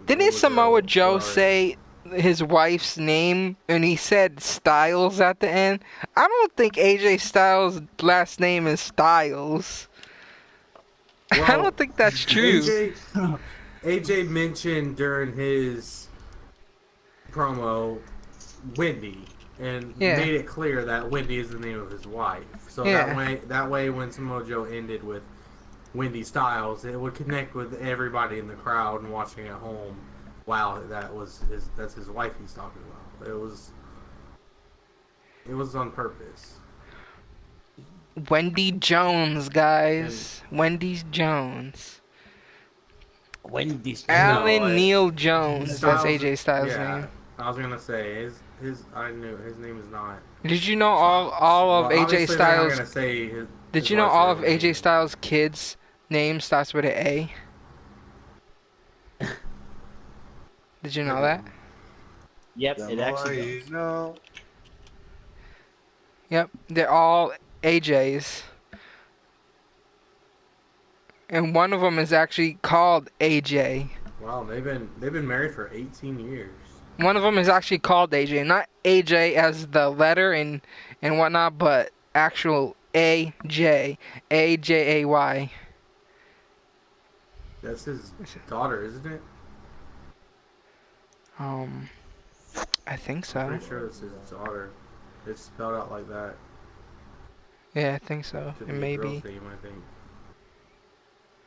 Didn't Samoa Joe say his wife's name and he said Styles at the end? I don't think AJ Styles' last name is Styles. Well, I don't think that's true. AJ mentioned during his promo Wendy and made it clear that Wendy is the name of his wife. So that way when Samoa Joe ended with Wendy Styles, it would connect with everybody in the crowd and watching at home. Wow, that's his wife he's talking about. It was on purpose. Wendy Jones, guys. Wendy's Jones. Alan Neil Jones. That's AJ Styles' name. I was gonna say I knew his name is not. Did you know all of AJ Styles? Did you know all of AJ Styles' kids' name starts with an A. Did you know that? Yep, The it more actually you does. know. Yep, they're all AJs. And one of them is actually called AJ. Wow, they've been married for 18 years. One of them is actually called AJ, not AJ as the letter and whatnot, but actual AJ, AJAY. That's his daughter, isn't it? I think I'm so. pretty sure it's his daughter. It's spelled out like that. Yeah, I think so. Could It be a may girl's be. name, I think.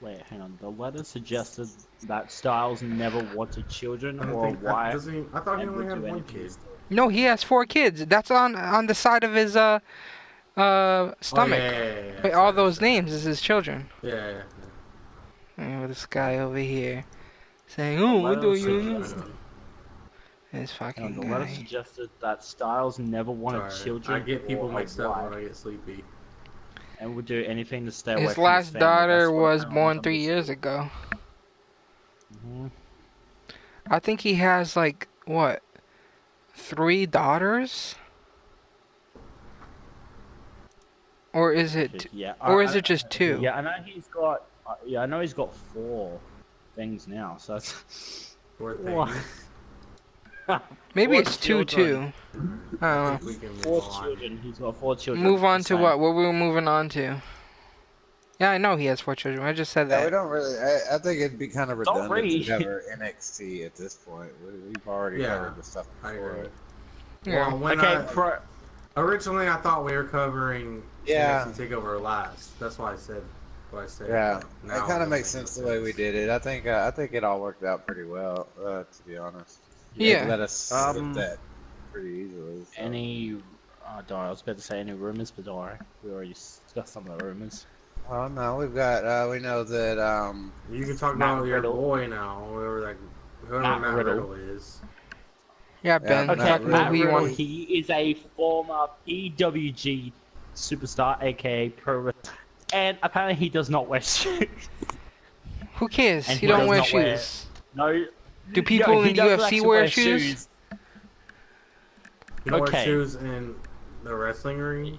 Wait, hang on. The letter suggested that Styles never wanted children I don't or think. why. I thought he and only would had do one anything kid. to- No, he has 4 kids. That's on the side of his stomach. Oh, Wait, all sorry, those sorry. names is his children. Yeah. And this guy over here saying, The "Oh, what letter do you?" suggested- This fucking The letter guy. suggested that Styles never wanted Sorry. children. I get people or mixed up why, when I get sleepy. and would do anything to stay away His from last his family. daughter That's what was apparently born is 3 years understood. ago. Mhm. I think he has like what, 3 daughters? Or is it? Yeah. Or is it just 2? Yeah, I know he's got. Yeah, I know he's got 4 things now. So that's. Poor What? thing. Maybe 4 it's 2 children. too. I don't know. We can move 4 on. children. He's got 4 children. Move on to Same. what? What we're moving on to? Yeah, I know he has 4 children. I just said Yeah, we that. don't really. I think it'd be kind of Don't redundant read. to cover NXT at this point. We've already Yeah, covered the stuff I before. agree. Yeah. Well, when Okay, originally I thought we were covering Yeah. NXT Takeover last. That's why I said what I said. Yeah, Now it kind don't of makes make sense no the way we did it. I think it all worked out pretty well, to be honest. Yeah. It let us slip that pretty easily. So. any. I was about to say any rumors, but don't worry. We already discussed some of the rumors. Well, no, we've got. We know that. You can talk Matt about your Riddle. boy now, whoever Matt Matt Riddle. Riddle is. Yeah, Ben. Okay, Talk about Matt who you Riddle, want. he is a former PWG superstar, aka Pro Wrestling, and apparently he does not wear shoes. Who cares? And He he don't does wear not wear- shoes. No. Do people no, he in the doesn't UFC actually wear shoes? You don't Okay. wear shoes in the wrestling ring?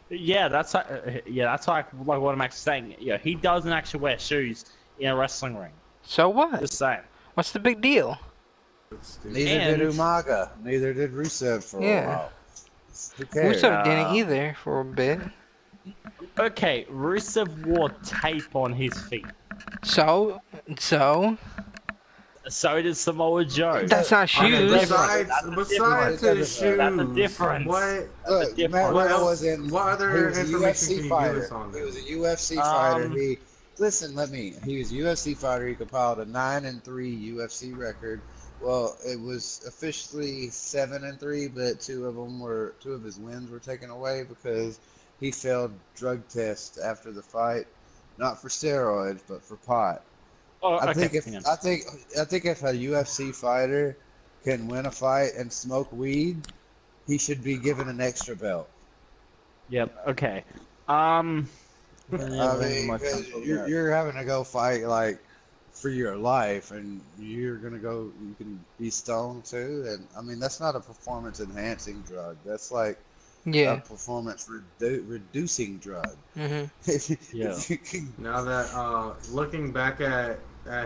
Yeah, that's like what I'm actually saying. Yeah, he doesn't actually wear shoes in a wrestling ring. So what? Just saying. What's the big deal? That's stupid. neither And- did Umaga. Neither did Rusev for Yeah. a while. Who cares? Rusev didn't either for a bit. Okay, Rusev wore tape on his feet. So So did Samoa Joe. that's not Okay, shoes. besides That's a besides difference. his shoes, That's a difference. what Look, difference. Matt What Riddle else- was in. what other he was a information UFC can you give fighter. us on He that? was a UFC fighter. Um, He listen. He was a UFC fighter. He compiled a 9-3 UFC record. Well, it was officially 7-3, but two of his wins were taken away because he failed drug tests after the fight, not for steroids, but for pot. Oh, I okay, think hang on. I think if a UFC fighter can win a fight and smoke weed, he should be given an extra belt. Yep. Okay. I mean, 'cause you're having to go fight like for your life, and you can be stoned too, and I mean that's not a performance enhancing drug. That's like a Yeah. performance reducing drug. Mhm. Yeah. You can- Now that looking back at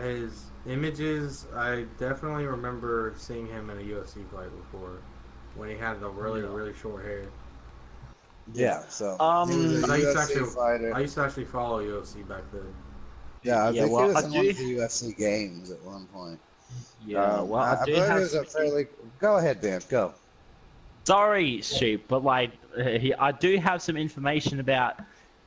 his images, I definitely remember seeing him in a UFC fight before when he had the really short hair. yeah. So he was a I used to UFC actually fighter. I used to actually follow UFC back then. Yeah, I Yeah, think well, he was I in one do- of the UFC games at one point. Yeah. Well, I do believe have. it was a fairly. Go ahead, Dan. Go. Sorry, Sheep, but like, I do have some information about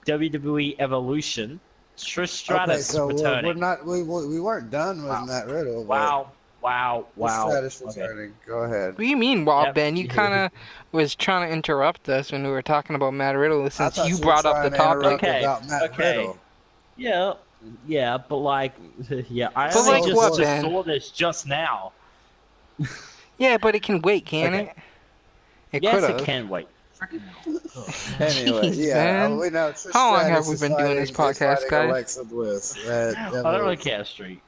WWE Evolution. Trish Stratus Okay, so returning. we're not. We weren't done with Wow. Matt Riddle. but Wow. Stratus Okay. returning. Go ahead. What do you mean, Wall Yep. Ben? You kind of was trying to interrupt us when we were talking about Matt Riddle I since thought you were brought up the trying to topic. interrupt Okay, about Matt okay. Riddle. Yeah, but like, yeah, I But only like just, what, just Ben? saw this just now. Yeah, but it can wait, can Okay. it? It Yes, could it have. can wait. Anyway, Jeez, yeah, man. we know Trish How long have Stratus we been doing this is podcast, fighting guys? Alexa Bliss. I don't really care, Street.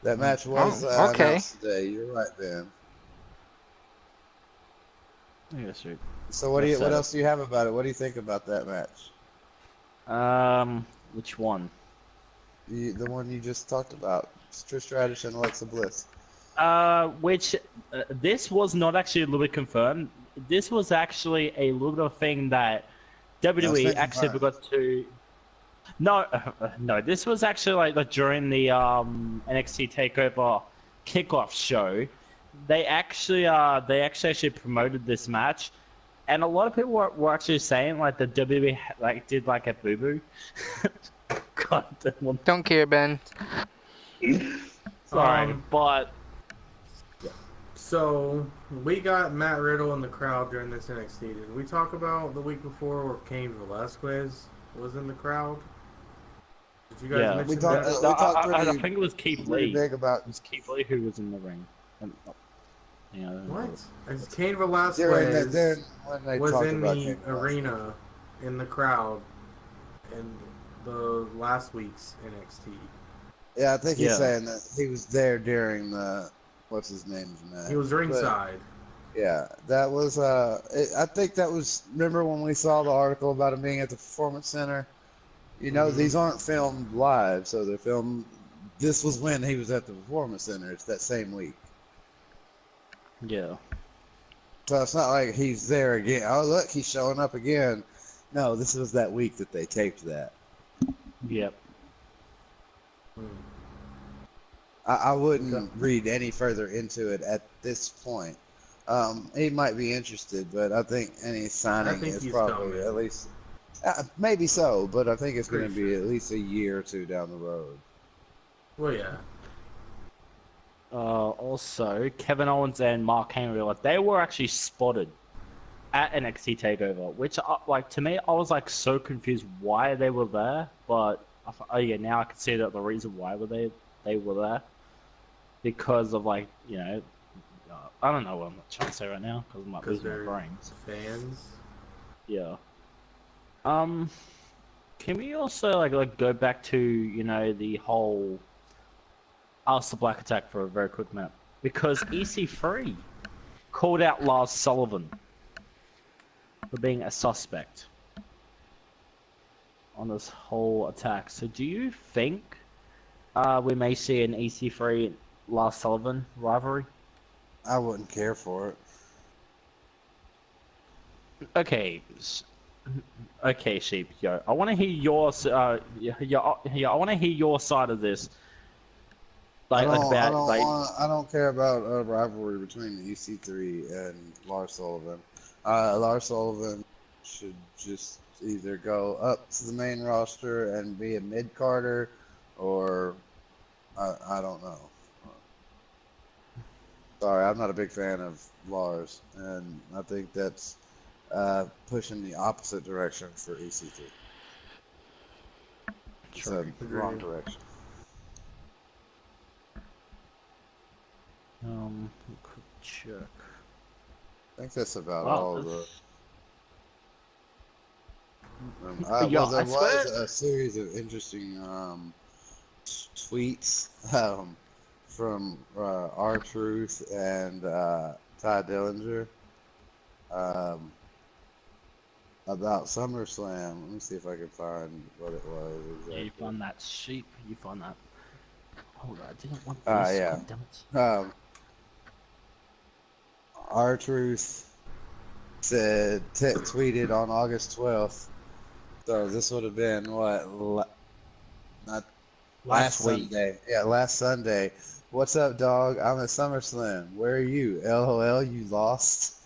That match was Oh, okay. announced today. You're right, Ben. Yeah, Street. So what else do you have about it? What do you think about that match? Which one? The one you just talked about, Trish Stratus and Alexa Bliss. This was not actually a little bit confirmed. This was actually a little bit of thing that WWE actually forgot to. No, no. This was actually like during the NXT Takeover kickoff show. They actually promoted this match, and a lot of people were actually saying like the WWE like did like a boo boo. God, Don't care, Ben. Sorry, but. So, we got Matt Riddle in the crowd during this NXT. Did we talk about the week before where Cain Velasquez was in the crowd? Did you guys mention that? I think it was Keith Lee. Big about it was Keith Lee who was in the ring. What? Cain Velasquez was in the arena in the crowd in the last week's NXT. Yeah, I think he's saying that he was there during the what's his name's match. He was ringside. Yeah, that was. I think that was. Remember when we saw the article about him being at the Performance Center? You know, these aren't filmed live, so they're filmed. This was when he was at the Performance Center. It's that same week. Yeah. So it's not like he's there again. Oh, look, he's showing up again. No, this was that week that they taped that. Yep. I wouldn't read any further into it at this point. He might be interested, but I think any signing is probably at least, maybe so, but I think it's going to be at least a year or two down the road. Well, yeah. Also, Kevin Owens and Mark Henry, like they were actually spotted at NXT Takeover, which, like, to me, I was like so confused why they were there. But now I can see that the reason why they were there because of like I don't know what I'm trying to say right now because I'm like losing my brains. Fans. Yeah. Can we also like go back to the whole Ask the Black Attack for a very quick minute because EC3 called out Lars Sullivan for being a suspect on this whole attack. So do you think we may see an EC3 Lars Sullivan rivalry? I wouldn't care for it. Okay, Sheep, I want to hear your I want to hear your side of this. I don't care about a rivalry between the EC3 and Lars Sullivan. Lars Sullivan should just either go up to the main roster and be a mid-carder, or I don't know. Sorry, I'm not a big fan of Lars, and I think that's pushing the opposite direction for EC3. It's the wrong direction. Quick check. I think that's about all of the. There was a series of interesting tweets from R-Truth and Ty Dillinger about SummerSlam. Let me see if I can find what it was exactly. Yeah, you found that, Sheep. You found that. Hold on, I didn't want this. Yeah. Damn it. R-Truth said, tweeted on August 12th. So this would have been what? Not last Sunday. Yeah, last Sunday. What's up, dog? I'm at SummerSlam. Where are you? LOL, you lost.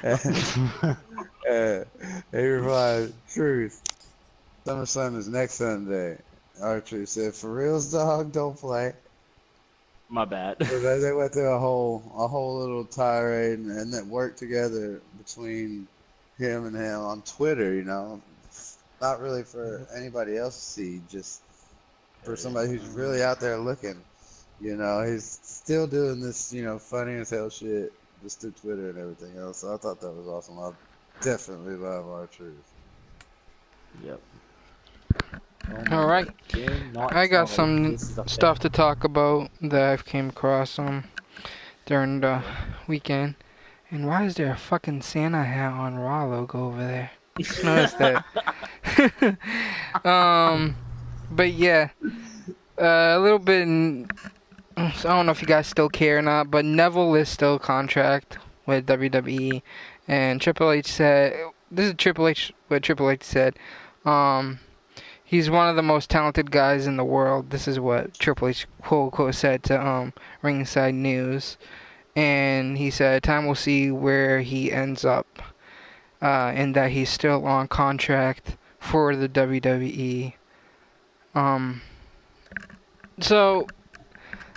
He replied, Truth. SummerSlam is next Sunday. R-Truth said, for reals, dog, don't play. My bad. So they went through a whole little tirade and that worked together between him and him on Twitter, not really for anybody else to see, just for somebody who's really out there looking. He's still doing this, funny as hell shit just through Twitter and everything else. So I thought that was awesome. I definitely love R-Truth. Yep. All right, I got some stuff to talk about that I've came across during the weekend. And why is there a fucking Santa hat on Raw logo over there? Just noticed that. But yeah, a little bit. I don't know if you guys still care or not, but Neville is still contract with WWE, and Triple H said, "This is Triple H." What Triple H said. He's one of the most talented guys in the world. This is what Triple H quote unquote said to Ringside News. And he said, time will see where he ends up, and that he's still on contract for the WWE. So,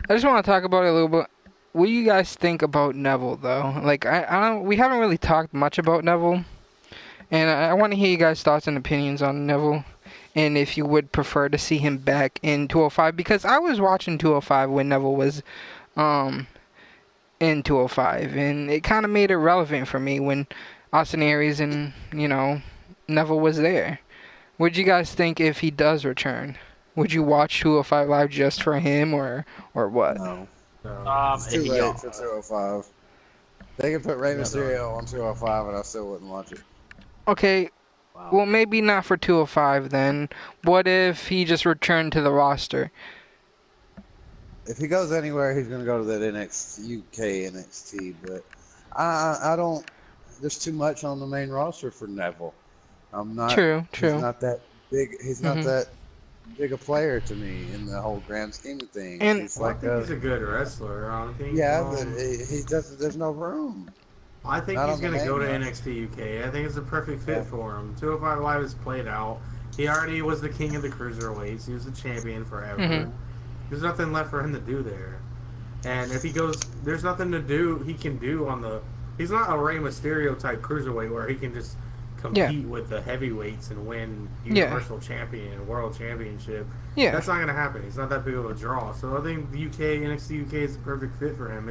I just want to talk about it a little bit. What do you guys think about Neville, though? Like, we haven't really talked much about Neville, and I want to hear you guys' thoughts and opinions on Neville, and if you would prefer to see him back in 205, because I was watching 205 when Neville was, in 205, and it kind of made it relevant for me when Austin Aries and, Neville was there. What do you guys think if he does return? Would you watch 205 Live just for him, or what? No. It's too late for 205. They can put Rey Mysterio on 205 and I still wouldn't watch it. Okay, well, maybe not for 205 then. What if he just returned to the roster? If he goes anywhere, he's going to go to that UK NXT, but I don't. There's too much on the main roster for Neville. I'm not. True. He's not that big. He's not that big a player to me in the whole grand scheme of things. And he's I think he's a good wrestler. I think. Yeah, but he doesn't. There's no room. I think he's going to go to NXT UK. I think it's a perfect fit for him. 205 Live is played out. He already was the king of the cruiserweights. He was the champion forever. There's nothing left for him to do there. And if he goes, there's nothing he can do on the... He's not a Rey Mysterio type cruiserweight where he can just compete with the heavyweights and win Universal Champion and World Championship. Yeah. That's not going to happen. He's not that big of a draw. So I think the NXT UK is the perfect fit for him.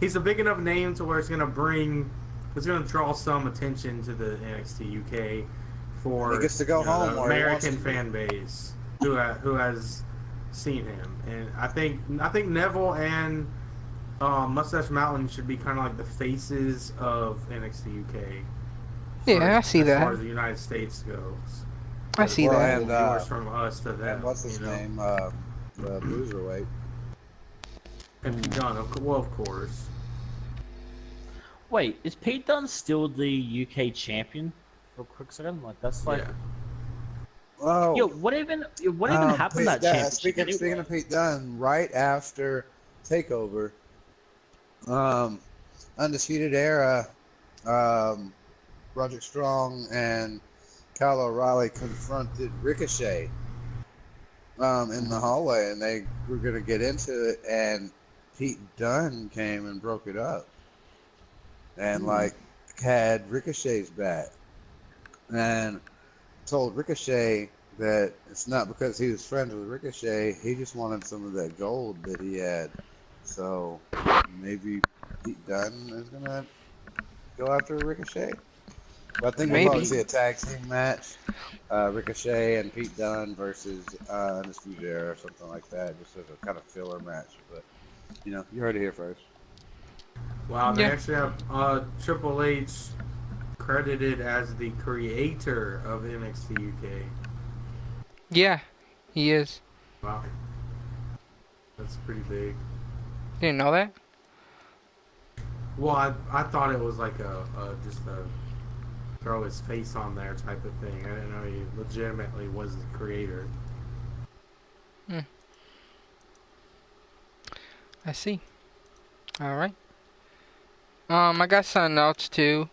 He's a big enough name to where it's going to draw some attention to the NXT UK for he gets to go home the American fan base who has seen him. And I think Neville and Mustache Mountain should be kind of like the faces of NXT UK. Yeah, I see that. As far as the United States goes. I see that. And from us to them. And what's his name? The Loserweight. And Pete Dunne, of course. Wait, is Pete Dunne still the UK champion? For a quick second, that's like. Yeah. Oh, yo, what even happened to that championship? Speaking of Pete Dunne, right after Takeover, Undisputed Era, Roderick Strong and Kyle O'Reilly confronted Ricochet in the hallway, and they were going to get into it, and Pete Dunne came and broke it up, and had Ricochet's back, and told Ricochet that it's not because he was friends with Ricochet, he just wanted some of that gold that he had. So maybe Pete Dunne is going to go after Ricochet. But I think we'll probably see a tag team match, Ricochet and Pete Dunne versus Undisputed Era or something like that, just as a kind of filler match. But, you heard it here first. Wow, they actually have Triple H credited as the creator of NXT UK. Yeah, he is. Wow. That's pretty big. Didn't know that? Well, I thought it was like just a throw his face on there type of thing. I didn't know he legitimately was the creator. I see. Alright. I got something else too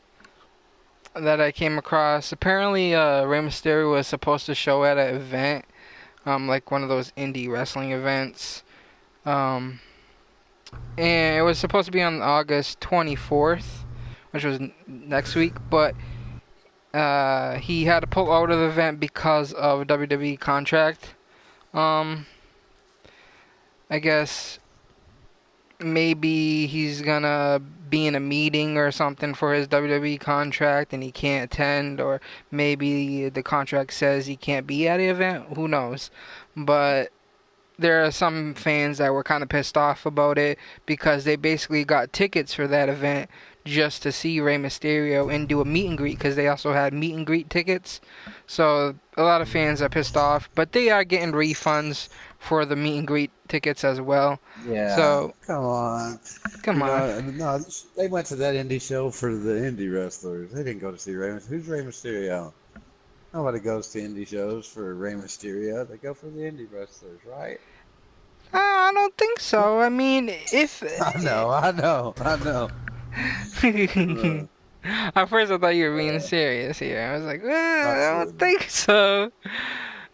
that I came across. Apparently, Rey Mysterio was supposed to show at an event, like one of those indie wrestling events. And it was supposed to be on August 24th, which was next week, but he had to pull out of the event because of a WWE contract. I guess maybe he's gonna be in a meeting or something for his WWE contract and he can't attend, or maybe the contract says he can't be at the event. Who knows? But there are some fans that were kind of pissed off about it because they basically got tickets for that event just to see Rey Mysterio and do a meet and greet, because they also had meet and greet tickets. So a lot of fans are pissed off, but they are getting refunds for the meet and greet tickets as well. Yeah. So come on. No, they went to that indie show for the indie wrestlers. They didn't go to see Rey Mysterio. Who's Rey Mysterio? Nobody goes to indie shows for Rey Mysterio. They go for the indie wrestlers, right? I don't think so. I mean, if I know. At first I thought you were being serious here. I was like, I don't think so.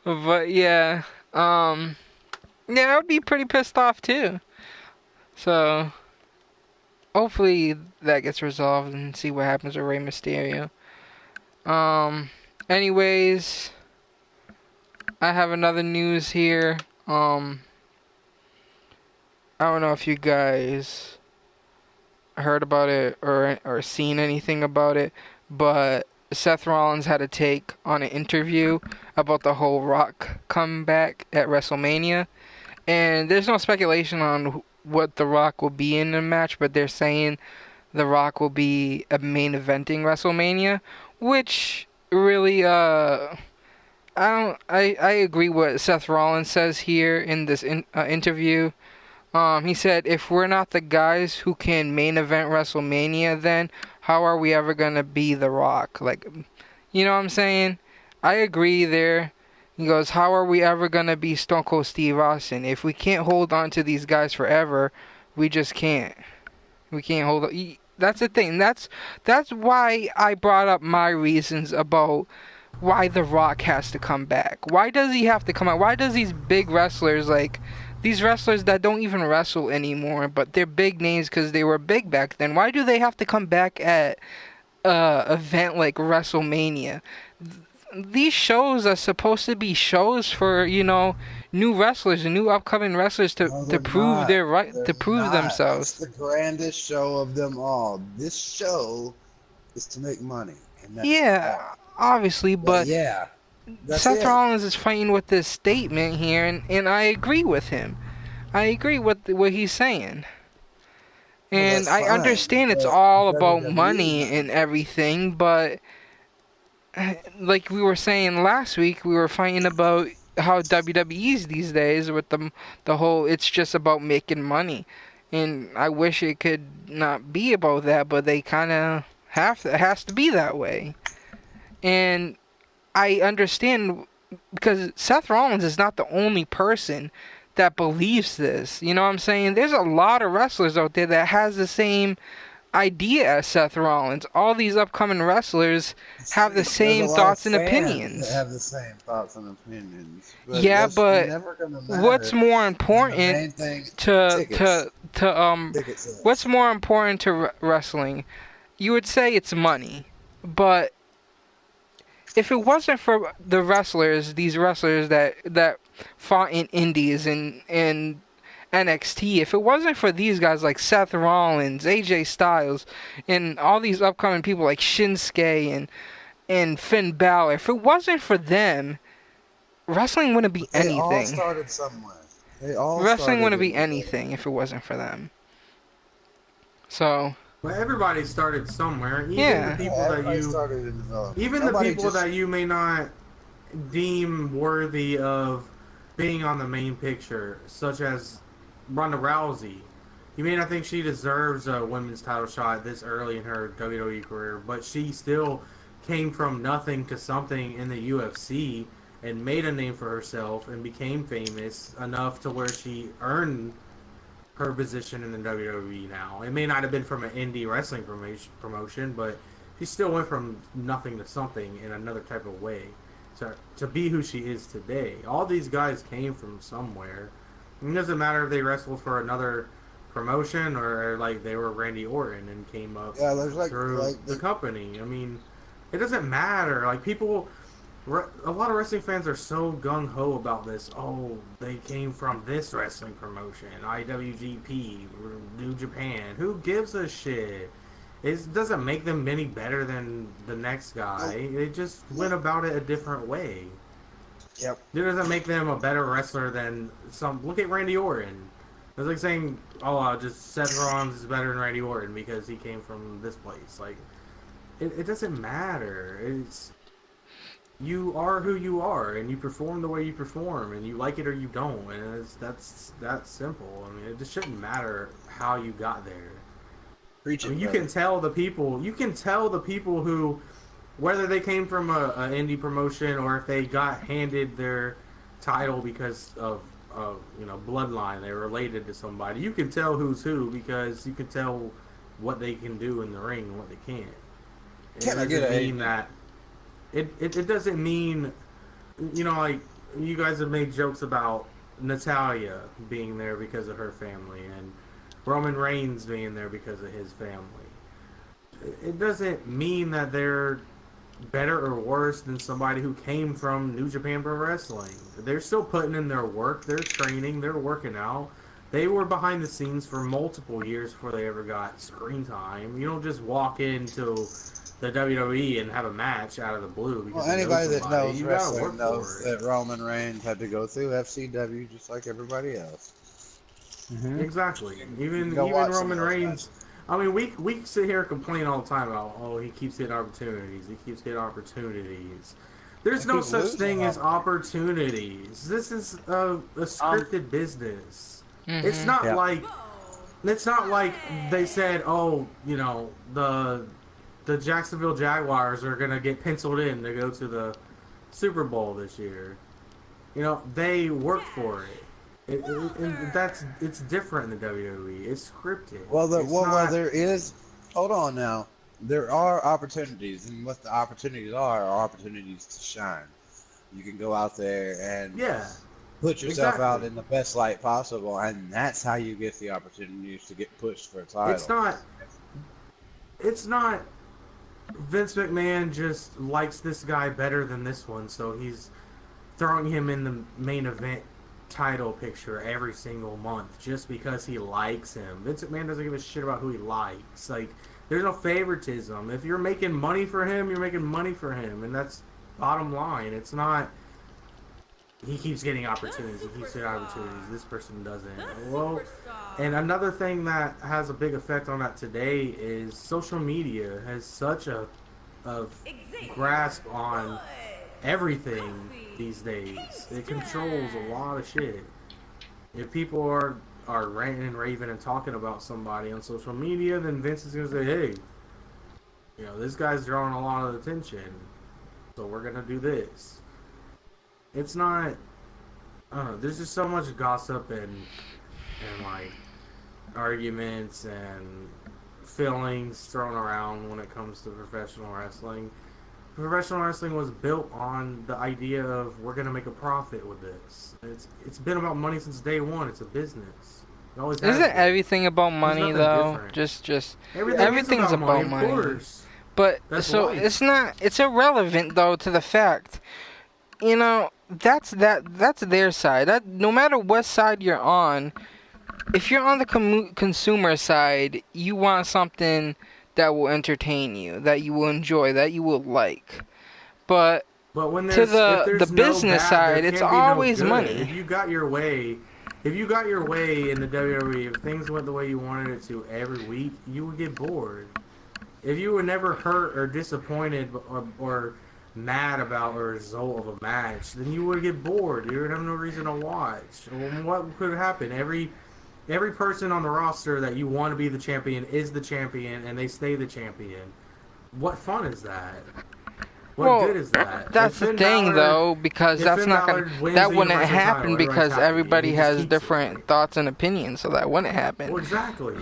But yeah, I would be pretty pissed off too. So hopefully that gets resolved and see what happens with Rey Mysterio. Anyways, I have another news here. I don't know if you guys heard about it or seen anything about it, but Seth Rollins had a take on an interview about the whole Rock comeback at WrestleMania, and there's no speculation on what the Rock will be in the match, but they're saying the Rock will be a main eventing WrestleMania, which really I agree what Seth Rollins says here in this interview. He said, if we're not the guys who can main event WrestleMania, then how are we ever going to be The Rock? Like, you know what I'm saying? I agree there. He goes, how are we ever going to be Stone Cold Steve Austin? If we can't hold on to these guys forever, we just can't. We can't hold on. That's the thing. That's why I brought up my reasons about why The Rock has to come back. Why does he have to come out? Why does these big wrestlers, like these wrestlers that don't even wrestle anymore, but they're big names because they were big back then, why do they have to come back at an event like WrestleMania? These shows are supposed to be shows for, new wrestlers and new upcoming wrestlers to prove themselves. It's the grandest show of them all. This show is to make money. And obviously, but Seth Rollins is fighting with this statement here, and I agree with him. I agree with what he's saying. And I understand it's all about money and everything, but like we were saying last week, we were fighting about how WWE's these days with the whole it's just about making money. And I wish it could not be about that, but they kind of it has to be that way. And I understand, because Seth Rollins is not the only person that believes this. You know what I'm saying? There's a lot of wrestlers out there that has the same idea as Seth Rollins. All these upcoming wrestlers have the same thoughts and opinions. Have the same thoughts and opinions. But what's more important what's more important to wrestling? You would say it's money, but if it wasn't for the wrestlers, these wrestlers that fought in indies and NXT, if it wasn't for these guys like Seth Rollins, AJ Styles, and all these upcoming people like Shinsuke and Finn Balor, if it wasn't for them, wrestling wouldn't be anything. They all started somewhere. Wrestling wouldn't be anything if it wasn't for them. So. Well, everybody started somewhere. Even the people that you may not deem worthy of being on the main picture, such as Ronda Rousey. You may not think she deserves a women's title shot this early in her WWE career, but she still came from nothing to something in the UFC and made a name for herself and became famous enough to where she earned her position in the WWE now. It may not have been from an indie wrestling promotion, but she still went from nothing to something in another type of way to be who she is today. All these guys came from somewhere. It doesn't matter if they wrestled for another promotion or like they were Randy Orton and came up through the company. I mean, it doesn't matter. Like people A lot of wrestling fans are so gung-ho about this. Oh, they came from this wrestling promotion, IWGP, New Japan. Who gives a shit? It doesn't make them any better than the next guy. They just went about it a different way. Yep. It doesn't make them a better wrestler than some. Look at Randy Orton. It's like saying, "Oh, just Seth Rollins is better than Randy Orton because he came from this place." Like, it doesn't matter. It's you are who you are, and you perform the way you perform, and you like it or you don't, and that's that simple. I mean, it just shouldn't matter how you got there. Preach it, I mean, you can tell the people. You can tell the people who, whether they came from a indie promotion or if they got handed their title because of bloodline, they're related to somebody. You can tell who's who because you can tell what they can do in the ring and what they can't. It doesn't mean that. It doesn't mean, like you guys have made jokes about Natalya being there because of her family and Roman Reigns being there because of his family. It doesn't mean that they're better or worse than somebody who came from New Japan Pro Wrestling. They're still putting in their work, they're training, they're working out. They were behind the scenes for multiple years before they ever got screen time. You don't just walk into the WWE and have a match out of the blue. Because anybody that knows wrestling knows that Roman Reigns had to go through FCW just like everybody else. Mm-hmm. Exactly. Even Roman Reigns. I mean, we sit here and complain all the time about, he keeps getting opportunities. He keeps getting opportunities. There's no such thing as opportunities. This is a scripted business. Mm-hmm. It's not like they said, the Jacksonville Jaguars are gonna get penciled in to go to the Super Bowl this year. They work for it. It's different in the WWE. It's scripted. There is. Hold on now. There are opportunities, and what the opportunities are opportunities to shine. You can go out there and put yourself out in the best light possible, and that's how you get the opportunities to get pushed for a title. It's not. Vince McMahon just likes this guy better than this one, so he's throwing him in the main event title picture every single month just because he likes him. Vince McMahon doesn't give a shit about who he likes. Like, there's no favoritism. If you're making money for him, you're making money for him, and that's bottom line. It's not he keeps getting opportunities, this person doesn't. Well, and another thing that has a big effect on that today is social media has such a grasp on everything these days. It controls a lot of shit. If people are ranting and raving and talking about somebody on social media, then Vince is gonna say, hey, this guy's drawing a lot of attention, so we're gonna do this. It's not, I don't know, there's just so much gossip and like arguments and feelings thrown around when it comes to professional wrestling. Professional wrestling was built on the idea of we're gonna make a profit with this. It's been about money since day one. It's a business. It always has Isn't been. everything about money though? Different. Just everything's about money. Of course. But That's so life. it's irrelevant though to the fact, that's their side. That no matter what side you're on, if you're on the consumer side, you want something that will entertain you, that you will enjoy, that you will like. But when to the business side, it's always money. If you got your way in the WWE, if things went the way you wanted it to every week, you would get bored. If you were never hurt or disappointed or mad about a result of a match, then you would get bored. You would have no reason to watch. What could happen? Every person on the roster that you want to be the champion is the champion, and they stay the champion. What fun is that? What good is that? That's the thing, though, because that's not that wouldn't happen because everybody has different thoughts and opinions, so that wouldn't happen. Well, exactly.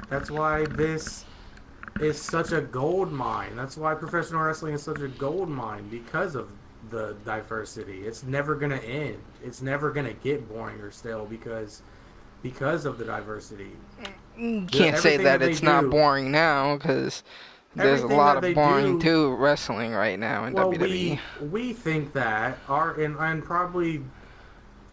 That's why this is such a gold mine. That's why professional wrestling is such a gold mine, because of the diversity. It's never gonna end. It's never gonna get boring or stale because of the diversity. You can't say that it's not boring now, because there's a lot of boring too wrestling right now in WWE. We think that and probably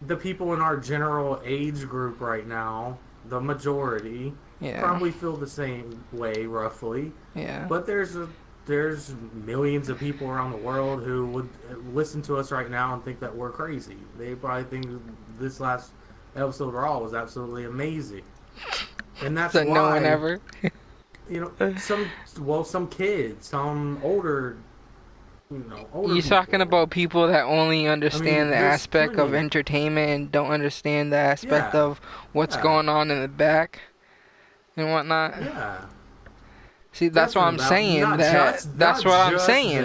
the people in our general age group right now, the majority, probably feel the same way roughly. Yeah. But there's millions of people around the world who would listen to us right now and think that we're crazy. They probably think this last episode of Raw was absolutely amazing, and that's why no one ever. Some kids, some older. You're talking about people that only understand the aspect of entertainment and don't understand the aspect of what's going on in the back and whatnot. Yeah. See, that's what I'm saying. That's what I'm saying.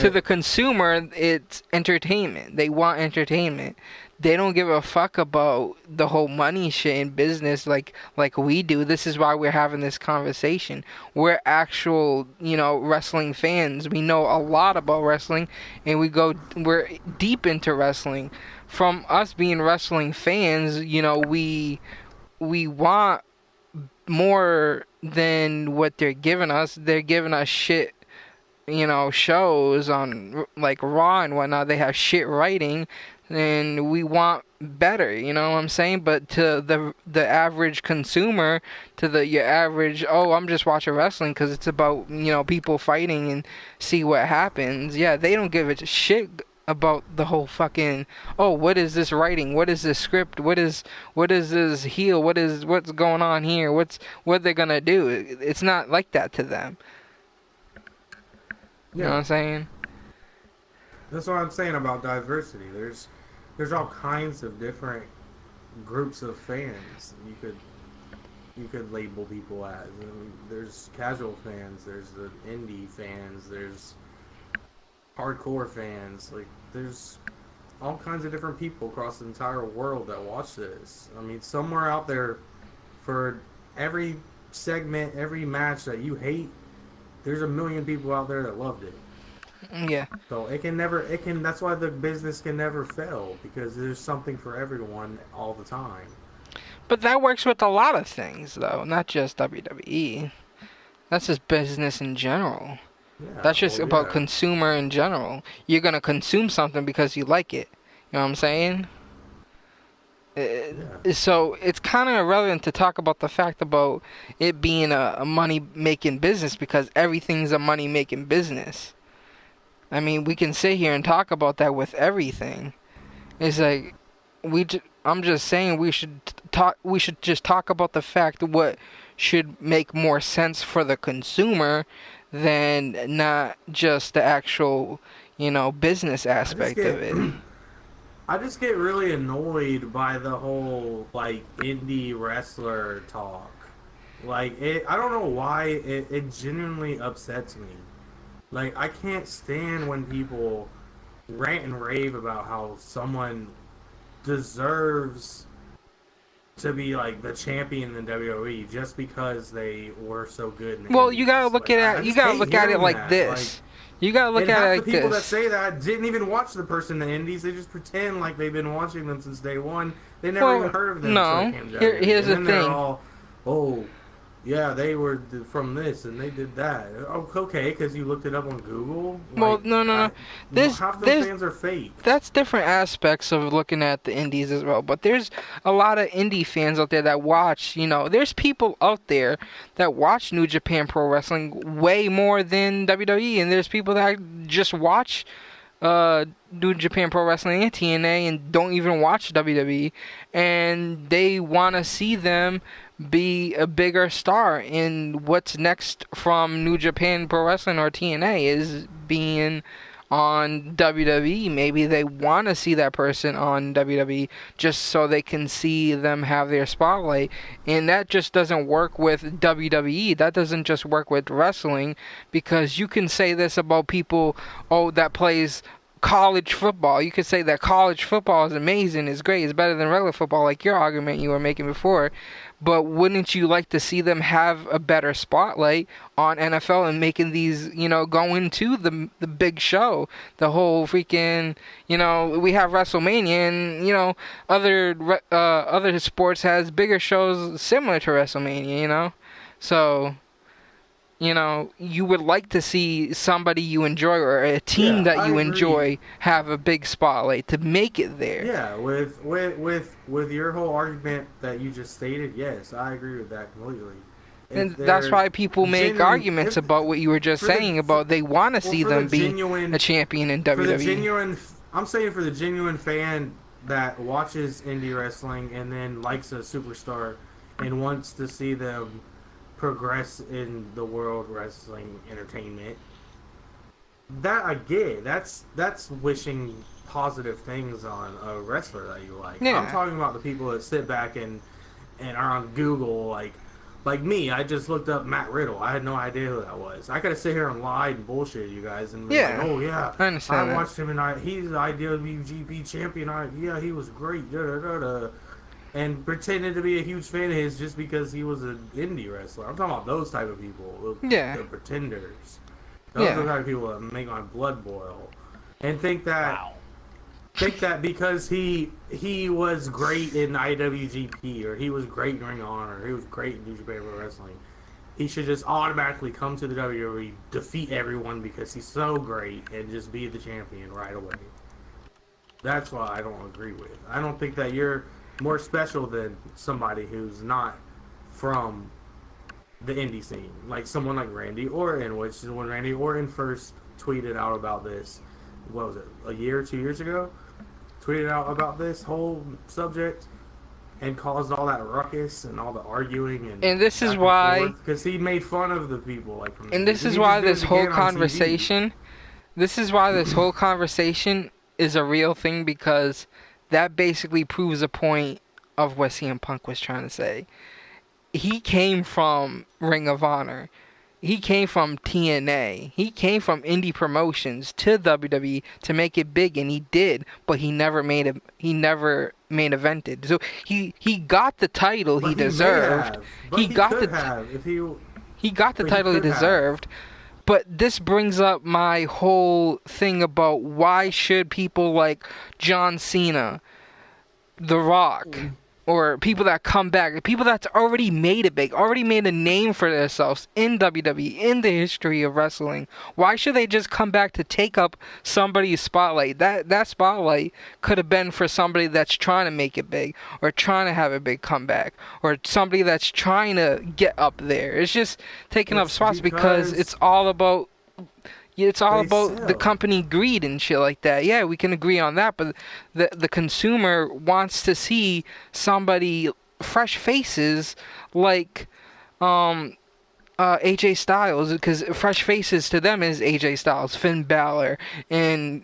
To the consumer, it's entertainment. They want entertainment. They don't give a fuck about the whole money shit in business like we do. This is why we're having this conversation. We're actual, wrestling fans. We know a lot about wrestling, and we're deep into wrestling. From us being wrestling fans, we want more than what they're giving us. They're giving us shit, shows on like Raw and whatnot. They have shit writing. And we want better, you know what I'm saying? But to the average consumer, to your average, I'm just watching wrestling because it's about, people fighting and see what happens. Yeah, they don't give a shit about the whole fucking, what is this writing? What is this script? What is this heel? What's going on here? What they're gonna do? It's not like that to them. You know what I'm saying? That's what I'm saying about diversity. There's all kinds of different groups of fans you could label people as. I mean, there's casual fans, there's the indie fans, there's hardcore fans. Like, there's all kinds of different people across the entire world that watch this. I mean, somewhere out there, for every segment, every match that you hate, there's a million people out there that loved it. Yeah. So that's why the business can never fail, because there's something for everyone all the time. But that works with a lot of things, though, not just WWE. That's just business in general. Yeah, that's just about consumer in general. You're going to consume something because you like it. You know what I'm saying? So it's kind of irrelevant to talk about the fact about it being a money-making business, because everything's a money-making business. I mean, we can sit here and talk about that with everything. It's like, I'm just saying we should just talk about the fact of what should make more sense for the consumer than not just the actual, business aspect of it. I just get really annoyed by the whole, indie wrestler talk. I don't know why it genuinely upsets me. I can't stand when people rant and rave about how someone deserves to be, the champion in WWE just because they were so good. Well, you gotta look at it like this. You gotta look at it like this. The people that say that didn't even watch the person in the Indies. They just pretend like they've been watching them since day one. They never even heard of them. No, here's the thing. They're all, yeah, they were from this and they did that. Okay, because you looked it up on Google. Well, no. Half those fans are fake. That's different aspects of looking at the indies as well. But there's a lot of indie fans out there that watch. There's people out there that watch New Japan Pro Wrestling way more than WWE, and there's people that just watch New Japan Pro Wrestling and TNA and don't even watch WWE, and they want to see them be a bigger star. In what's next from New Japan Pro Wrestling or TNA is being on WWE. Maybe they want to see that person on WWE just so they can see them have their spotlight. And that just doesn't work with WWE. That doesn't just work with wrestling, because you can say this about people, that plays college football. You could say that college football is amazing, it's great, it's better than regular football, like your argument you were making before. But wouldn't you like to see them have a better spotlight on NFL and making these, going to the big show, the whole freaking, we have WrestleMania, and other sports has bigger shows similar to WrestleMania, So you know, you would like to see somebody you enjoy or a team that you enjoy have a big spotlight to make it there. Yeah, with your whole argument that you just stated, yes, I agree with that completely. And that's why people make arguments about what you were just saying about they want to see them be a champion in WWE. I'm saying for the genuine fan that watches indie wrestling and then likes a superstar and wants to see them progress in the world wrestling entertainment, that I get. That's wishing positive things on a wrestler that you like. Yeah. I'm talking about the people that sit back and are on Google like me. I just looked up Matt Riddle. I had no idea who that was. I could have sit here and lied and bullshit you guys and be like, oh yeah, I understand. I watched him and he's the IWGP champion. Yeah, he was great. Da, da, da, da. And pretended to be a huge fan of his just because he was an indie wrestler. I'm talking about those type of people. The pretenders. Those are the type of people that make my blood boil. And think that because he was great in IWGP or he was great in Ring of Honor or he was great in New Japan Pro Wrestling, he should just automatically come to the WWE, defeat everyone because he's so great, and just be the champion right away. That's what I don't agree with. I don't think that you're more special than somebody who's not from the indie scene, like someone like Randy Orton, which is when Randy Orton first tweeted out about this. What was it? A year or 2 years ago? Tweeted out about this whole subject and caused all that ruckus and all the arguing and this is why because he made fun of the people like. And this is why this whole conversation. This is why this whole conversation is a real thing, because that basically proves a point of what CM Punk was trying to say. He came from Ring of Honor. He came from TNA. He came from indie promotions to WWE to make it big, and he did, but he never main evented. So he got the title he deserved. He got the title he deserved. But this brings up my whole thing about why should people like John Cena, The Rock, or people that come back, people that's already made it big, already made a name for themselves in WWE, in the history of wrestling, why should they just come back to take up somebody's spotlight? That spotlight could have been for somebody that's trying to make it big, or trying to have a big comeback, or somebody that's trying to get up there. It's just taking up spots because it's all about the company greed and shit like that. Yeah, we can agree on that, but the consumer wants to see somebody, fresh faces like AJ Styles, because fresh faces to them is AJ Styles, Finn Balor, and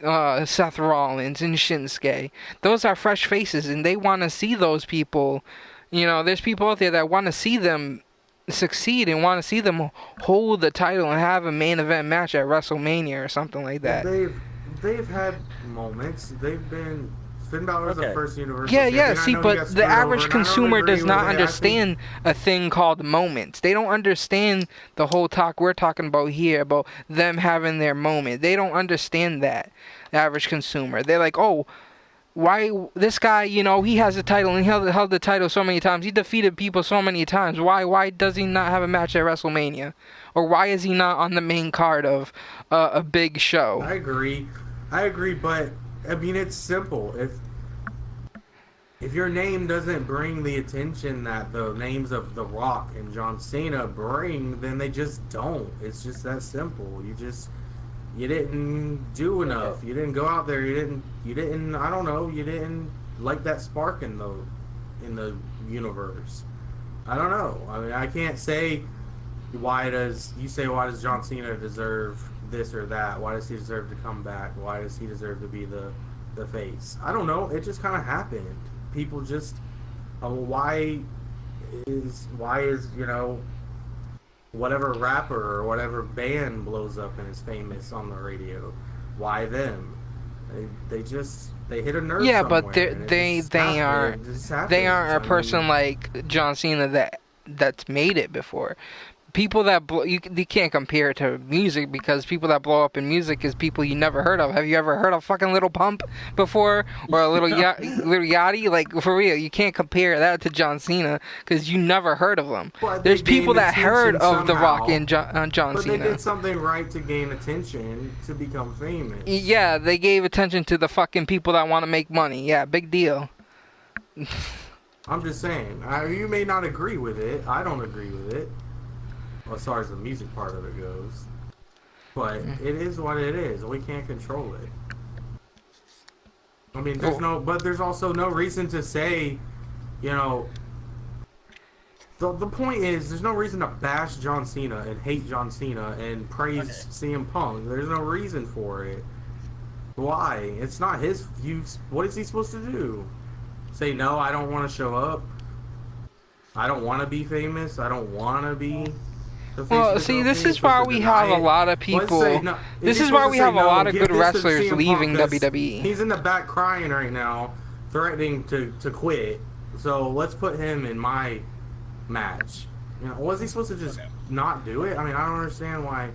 Seth Rollins and Shinsuke. Those are fresh faces, and they want to see those people. You know, there's people out there that want to see them succeed and want to see them hold the title and have a main event match at WrestleMania or something like that. They've had moments. They've been. Finn Balor's the first Universal Champion. See, but the average consumer does not understand a thing called moments. They don't understand the whole talk we're talking about here about them having their moment. They don't understand that. The average consumer. They're like, oh, why this guy, you know, he has a title and he held the title so many times. He defeated people so many times. Why does he not have a match at WrestleMania? Or why is he not on the main card of a big show? I agree, but I mean, it's simple. If your name doesn't bring the attention that the names of The Rock and John Cena bring, then they just don't. It's just that simple. You didn't do enough. You didn't go out there. You didn't. I don't know. You didn't light that spark in the universe. I don't know. I mean, I can't say why does John Cena deserve this or that? Why does he deserve to come back? Why does he deserve to be the face? I don't know. It just kind of happened. People just why is whatever rapper or whatever band blows up and is famous on the radio, why them? They hit a nerve. Yeah, but they aren't a person like John Cena that's made it before. people that you can't compare it to music, because people that blow up in music is people you never heard of. Have you ever heard of fucking Little Pump before, or a Little Yachty? Like, for real, you can't compare that to John Cena because you never heard of them. There's people that heard of The Rock and John Cena. But they did something right to gain attention to become famous. Yeah, they gave attention to the fucking people that want to make money. Yeah, big deal. I'm just saying, you may not agree with it. I don't agree with it, as far as the music part of it goes. But it is what it is. We can't control it. I mean, there's also no reason to say, you know. The point is, there's no reason to bash John Cena and hate John Cena and praise CM Punk. There's no reason for it. Why? It's not his views. What is he supposed to do? Say, no, I don't want to show up. I don't want to be famous. I don't want to be the face of the see, company. this is why we have a lot of people. This is why we have a lot of good wrestlers leaving WWE. He's in the back crying right now, threatening to quit. So let's put him in my match. You know, was he supposed to just not do it? I mean, I don't understand why.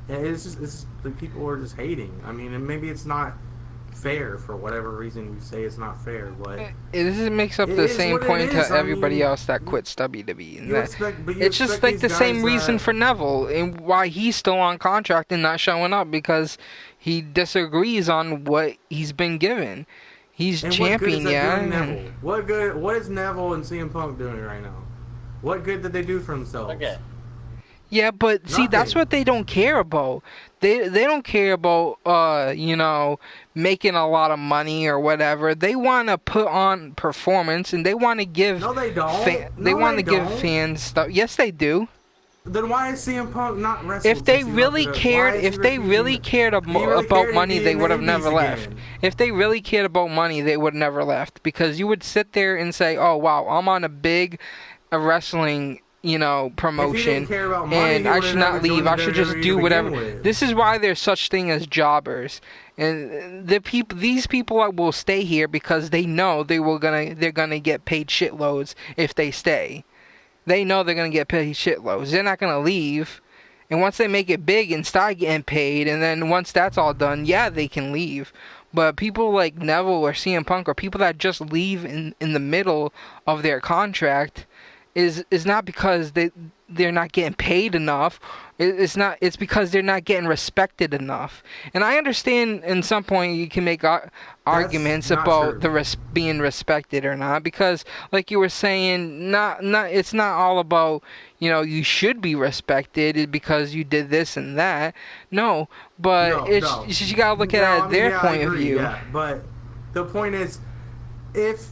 It's just the people are just hating. I mean, and maybe it's not fair for whatever reason you say it's not fair, but this makes up the same point to everybody else that quits WWE. And it's just like the same reason for Neville and why he's still on contract and not showing up, because he disagrees on what he's been given. He's champion, yeah. What good? What is Neville and CM Punk doing right now? What good did they do for themselves? Okay. Yeah, but see, that's what they don't care about. They don't care about you know, making a lot of money or whatever. They want to put on performance, and they want to give. No, they don't. They want to give fans stuff. Yes, they do. Then why is CM Punk not wrestling? If they really cared, about money, they would have never left. If they really cared about money, they would have never left, because you would sit there and say, "Oh wow, I'm on a big wrestling, you know, promotion, and I should not leave. I should just do whatever." This is why there's such thing as jobbers, and these people will stay here because they know they're gonna get paid shitloads if they stay. They know they're gonna get paid shitloads. They're not gonna leave, and once they make it big and start getting paid, and then once that's all done, yeah, they can leave. But people like Neville or CM Punk, or people that just leave in the middle of their contract, is not because they're not getting paid enough. It's because they're not getting respected enough. And I understand in some point you can make arguments about being respected or not, because like you were saying, it's not all about, you know, you should be respected because you did this and that. No, but you gotta look at their point of view. Yeah, but the point is, if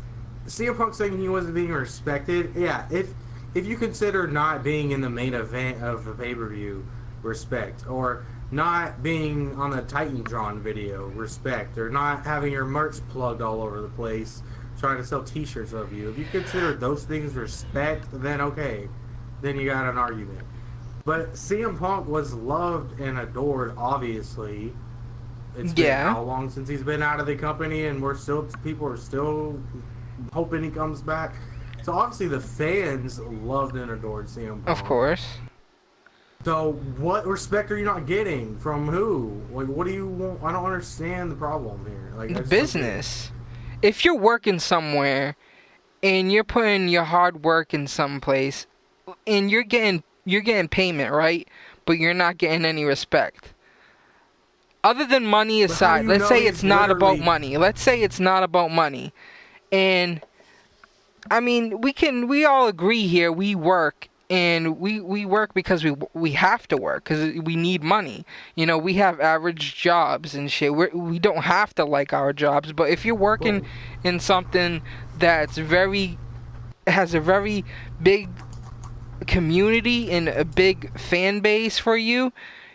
CM Punk saying he wasn't being respected, yeah, if you consider not being in the main event of the pay-per-view respect, or not being on the Titantron video respect, or not having your merch plugged all over the place trying to sell t-shirts of you, if you consider those things respect, then okay, then you got an argument. But CM Punk was loved and adored, obviously. It's been how long since he's been out of the company, and people are still hoping he comes back. So obviously the fans loved and adored CM Punk. Of course. So what respect are you not getting from who? Like, what do you want? I don't understand the problem here. Like, business. If you're working somewhere and you're putting your hard work in some place and you're getting payment, right? But you're not getting any respect. Other than money aside, let's say it's not about money. Let's say it's not about money. And I mean, we all agree here, we work, and we work because we have to work, because we need money. You know, we have average jobs and shit. We don't have to like our jobs, but if you're working in something that's has a very big community and a big fan base for you,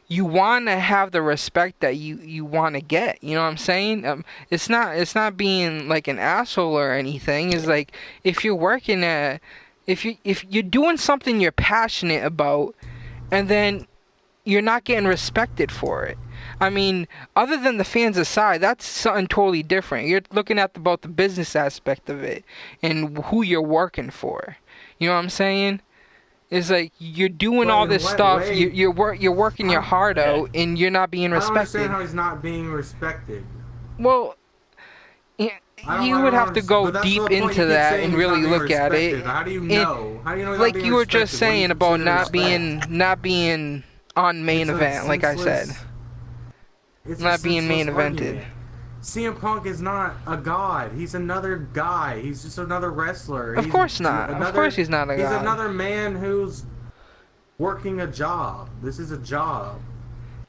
you want to have the respect that you want to get. You know what I'm saying? It's not being like an asshole or anything. It's like, if you're working if you're doing something you're passionate about, and then you're not getting respected for it. I mean, other than the fans aside, that's something totally different. You're looking at about the business aspect of it and who you're working for. You know what I'm saying? It's like you're doing But all in this what stuff. way? You're working your heart out, and you're not being I don't respected. understand how he's not being respected. Well, you would have to go deep into that and really look at it. How do you know? How do you know? Like you were just saying about not being on main event, like I said, not being main evented. CM Punk is not a god. He's another guy. He's just another wrestler. Of course not. Of course he's not a god. He's another man who's working a job. This is a job.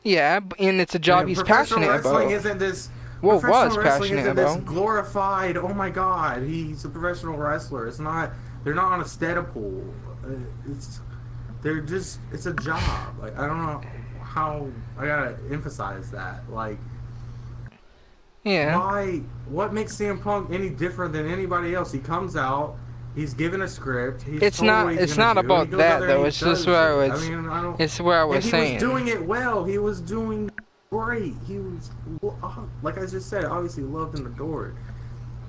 Yeah, and it's a job he's passionate about. Professional wrestling isn't this. Well, was passionate about. This glorified. Oh my God, he's a professional wrestler. It's not. They're not on a steady pool. They're just. It's a job. Like I don't know how. I gotta emphasize that. Like. Yeah. Why? What makes CM Punk any different than anybody else? He comes out. He's given a script. It's not about that though. It's just where I was. I mean, it's where I was saying. He was doing it well. He was doing great. He was, like I just said, obviously loved and adored.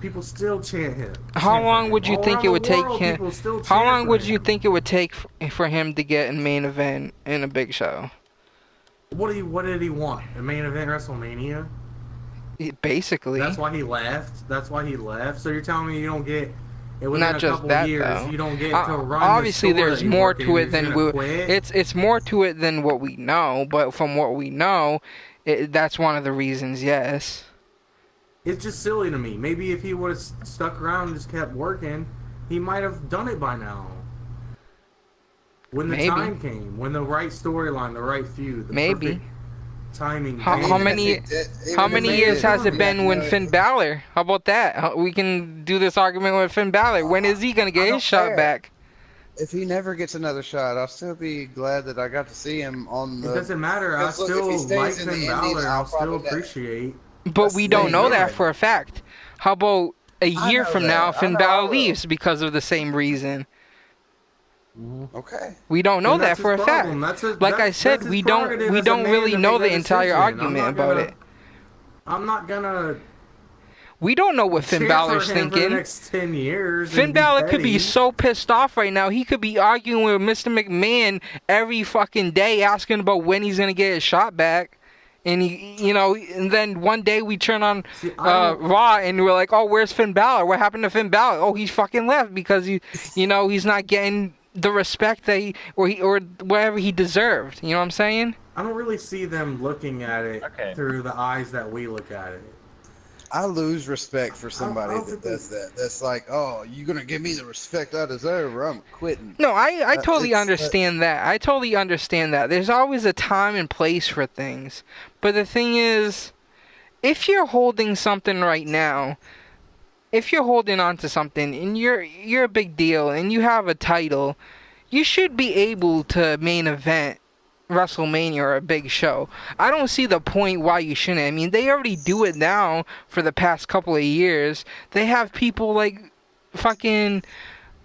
People still chant him. How long would you think it would take him? How long would you think it would take for him to get in main event in a big show? What did he want? A main event WrestleMania? Basically. That's why he left. That's why he left. So you're telling me you don't get. Not just that though. You don't get to run obviously, the store there's more to it than it's more to it than what we know. But from what we know, that's one of the reasons. Yes. It's just silly to me. Maybe if he would have stuck around and just kept working, he might have done it by now. When the time came, when the right storyline, the right feud, the perfect timing. How many years has it been when Finn Balor? How about that? We can do this argument with Finn Balor. When is he gonna get his shot back? If he never gets another shot, I'll still be glad that I got to see him on the. It doesn't matter. I still like Finn Balor. I'll still appreciate. But we don't know that for a fact. How about a year from now, Finn Balor leaves because of the same reason? Okay. We don't know that for a fact. Like I said, we don't really know the entire argument about it. I'm not gonna. We don't know what Finn Balor's thinking. For the next 10 years. Finn Balor could be so pissed off right now. He could be arguing with Mr. McMahon every fucking day, asking about when he's gonna get his shot back. And and then one day we turn on Raw and we're like, oh, where's Finn Balor? What happened to Finn Balor? Oh, he's fucking left because he's not getting the respect that or whatever he deserved. You know what I'm saying? I don't really see them looking at it through the eyes that we look at it. I lose respect for somebody that does that. That's like, oh, you're gonna give me the respect I deserve, or I'm quitting. No, I totally understand that. I totally understand that. There's always a time and place for things. But the thing is, if you're holding something right now, if you're holding on to something and you're a big deal and you have a title, you should be able to main event WrestleMania or a big show. I don't see the point why you shouldn't. I mean, they already do it now for the past couple of years. They have people like fucking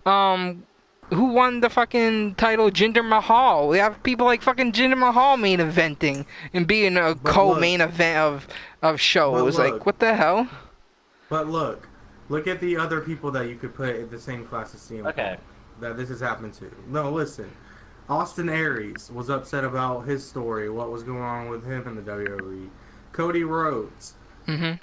who won the fucking title, Jinder Mahal. They have people like fucking Jinder Mahal main eventing and being a co-main event of shows. Like, what the hell? But look at the other people that you could put in the same class as CM Punk that this has happened to. No, listen. Austin Aries was upset about his story, what was going on with him in the WWE. Cody Rhodes. Mm-hmm.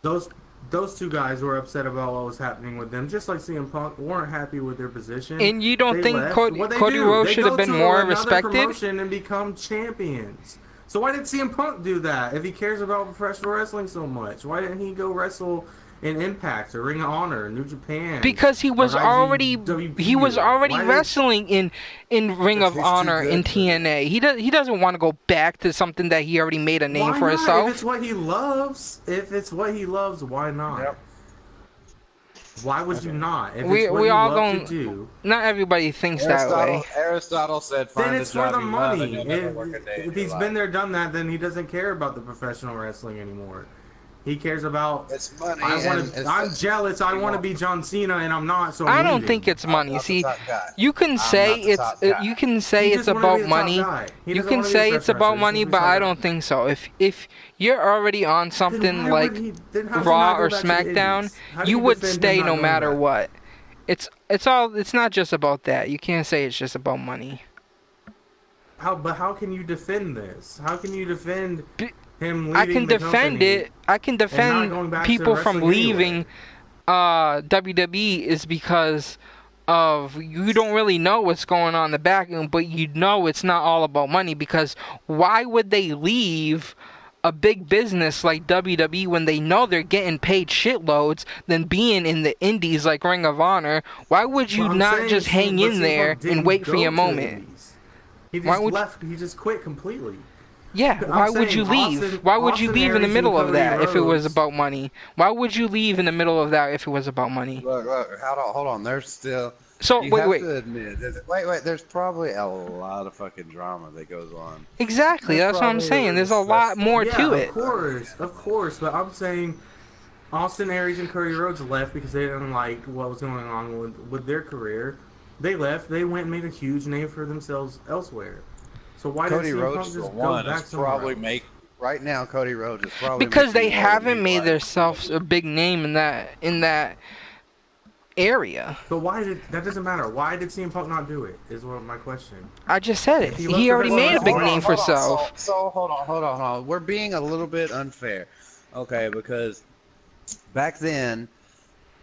Those two guys were upset about what was happening with them, just like CM Punk, weren't happy with their position. And you don't think Cody Rhodes should have been more respected? Promotion and become champions. So why did CM Punk do that if he cares about professional wrestling so much? Why didn't he go wrestle in Impact or Ring of Honor, New Japan? Because he was already wrestling in Ring of Honor in TNA. He doesn't want to go back to something that he already made a name for himself. If it's what he loves, why not? Yep. Why would you not? If we all going to do. Not everybody thinks that way. Aristotle said, "Then it's for the money. If he's been there, done that, then he doesn't care about the professional wrestling anymore." He cares about. It's money. I'm jealous. I want to be John Cena, and I'm not. So I don't think it's money. See, you can say it's about money. You can say it's about money, but I don't think so. If you're already on something like Raw or SmackDown, you would stay no matter what. It's not just about that. You can't say it's just about money. But how can you defend this? How can you defend him leaving I can the defend company it. I can and not defend going back people to from wrestling leaving WWE is because of you don't really know what's going on in the back end, but you know it's not all about money, because why would they leave a big business like WWE when they know they're getting paid shitloads than being in the indies like Ring of Honor? Why would you not just hang in there and wait for your moment? He just left. He just quit completely. Yeah, why would you leave? Why would you leave in the middle of that if it was about money? Why would you leave in the middle of that if it was about money? Look, hold on. There's still. So you wait. have to admit, there's probably a lot of fucking drama that goes on. Exactly, that's what I'm saying. There's a lot more to it. Of course, but I'm saying Austin Aries and Cody Rhodes left because they didn't like what was going on with their career. They left. They went and made a huge name for themselves elsewhere. So why Cody did Rhodes just go back is probably right now. Cody Rhodes is probably because they haven't made themselves a big name in that area. But why did that doesn't matter? Why did CM Punk not do it? Is what my question. I just said it. He already made a big name for himself. So hold on. We're being a little bit unfair, okay? Because back then,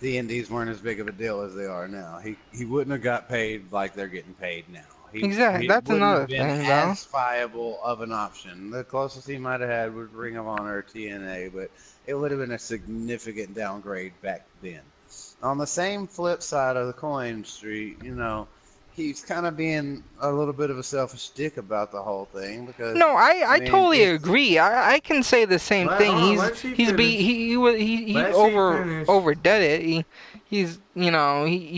the Indies weren't as big of a deal as they are now. He wouldn't have got paid like they're getting paid now. Exactly, that's another thing, though. As viable of an option. The closest he might have had was Ring of Honor or TNA, but it would have been a significant downgrade back then. On the same flip side of the coin, Street, he's kind of being a little bit of a selfish dick about the whole thing because. No, I totally agree. I can say the same thing. He overdid it. He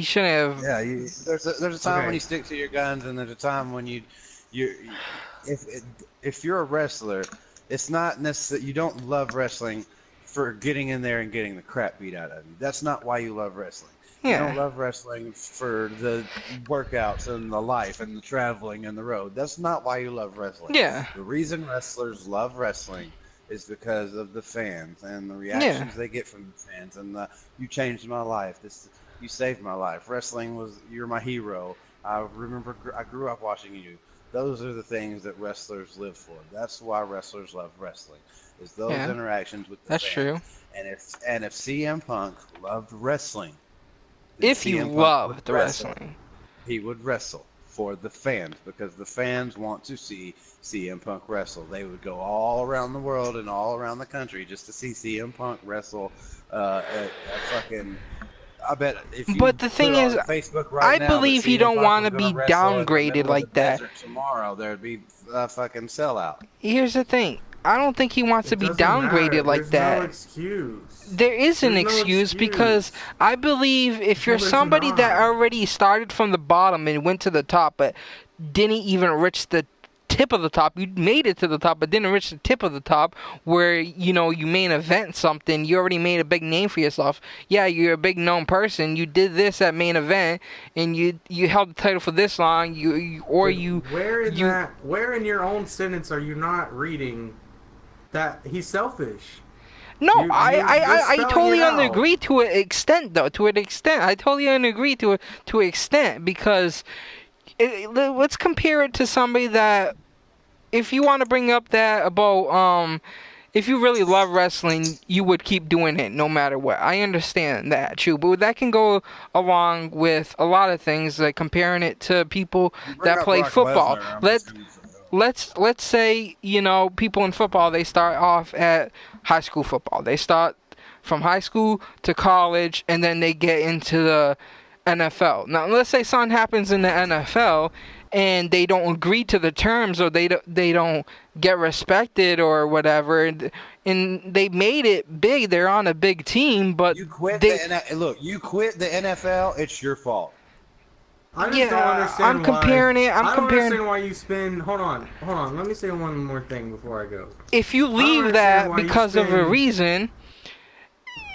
shouldn't have. Yeah, there's a time when you stick to your guns, and there's a time when if you're a wrestler, it's not necessarily you don't love wrestling for getting in there and getting the crap beat out of you. That's not why you love wrestling. Yeah. You don't love wrestling for the workouts and the life and the traveling and the road. That's not why you love wrestling. Yeah. The reason wrestlers love wrestling is because of the fans and the reactions they get from the fans and you changed my life. You saved my life. You're my hero. I remember I grew up watching you. Those are the things that wrestlers live for. That's why wrestlers love wrestling. Is those interactions with the That's fans. true. And if CM Punk loved wrestling, if he loved wrestling, he would wrestle for the fans because the fans want to see CM Punk wrestle. They would go all around the world and all around the country just to see CM Punk wrestle. I bet if you but the thing is, Facebook right I believe he don't want to be downgraded like that. Tomorrow there'd be a fucking sellout. Here's the thing. I don't think he wants to be downgraded like that. No excuse. There is an excuse because I believe if you're somebody that already started from the bottom and went to the top but didn't even reach the tip of the top, you made it to the top but didn't reach the tip of the top where, you main event something, you already made a big name for yourself. Yeah, you're a big known person, you did this at main event and you held the title for this long, where in your own sentence are you not reading that he's selfish? No, I totally agree to an extent, though. To an extent, I totally agree to an extent because let's compare it to somebody that, if you want to bring up that about if you really love wrestling, you would keep doing it no matter what. I understand that, true, but that can go along with a lot of things, like comparing it to people that play football. Let's say, people in football, they start off at high school football. They start from high school to college, and then they get into the NFL. Now, let's say something happens in the NFL, and they don't agree to the terms, or they don't get respected or whatever, and they made it big. They're on a big team, but you quit you quit the NFL. It's your fault. I just don't understand I'm comparing it. I don't understand why you spend. Hold on. Let me say one more thing before I go. If you leave that because of a reason,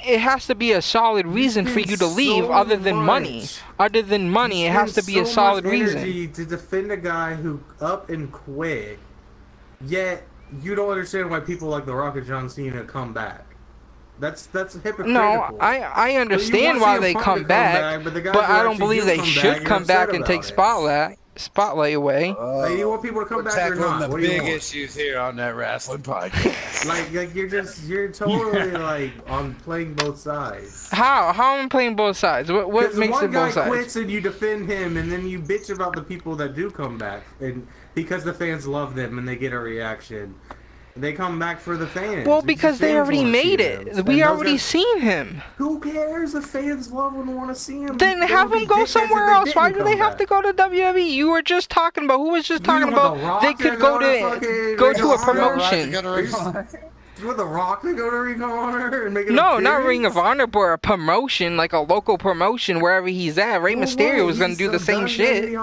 it has to be a solid reason for you to leave, other than money. Other than money, it has to be a solid reason. To defend a guy who up and quit, yet you don't understand why people like The Rock and John Cena come back. That's hypocritical. No, I understand why they come back, but I don't believe they should come back and take spotlight away. You want people to come back or not? What are the big issues here on that wrestling podcast? like you're totally like on playing both sides. How am I playing both sides? What makes it both sides? One guy quits and you defend him, and then you bitch about the people that do come back, and because the fans love them and they get a reaction. They come back for the fans. Well, because they already made it. We already seen him. Who cares? The fans love and want to see him. Then have him go somewhere else. Why do they have to go to WWE? You were just talking about. Who was just talking about? They could go to a promotion. With The Rock to go to Ring of Honor and make it No, not Ring of Honor, but a promotion, like a local promotion wherever he's at. Rey Mysterio was gonna do the same shit.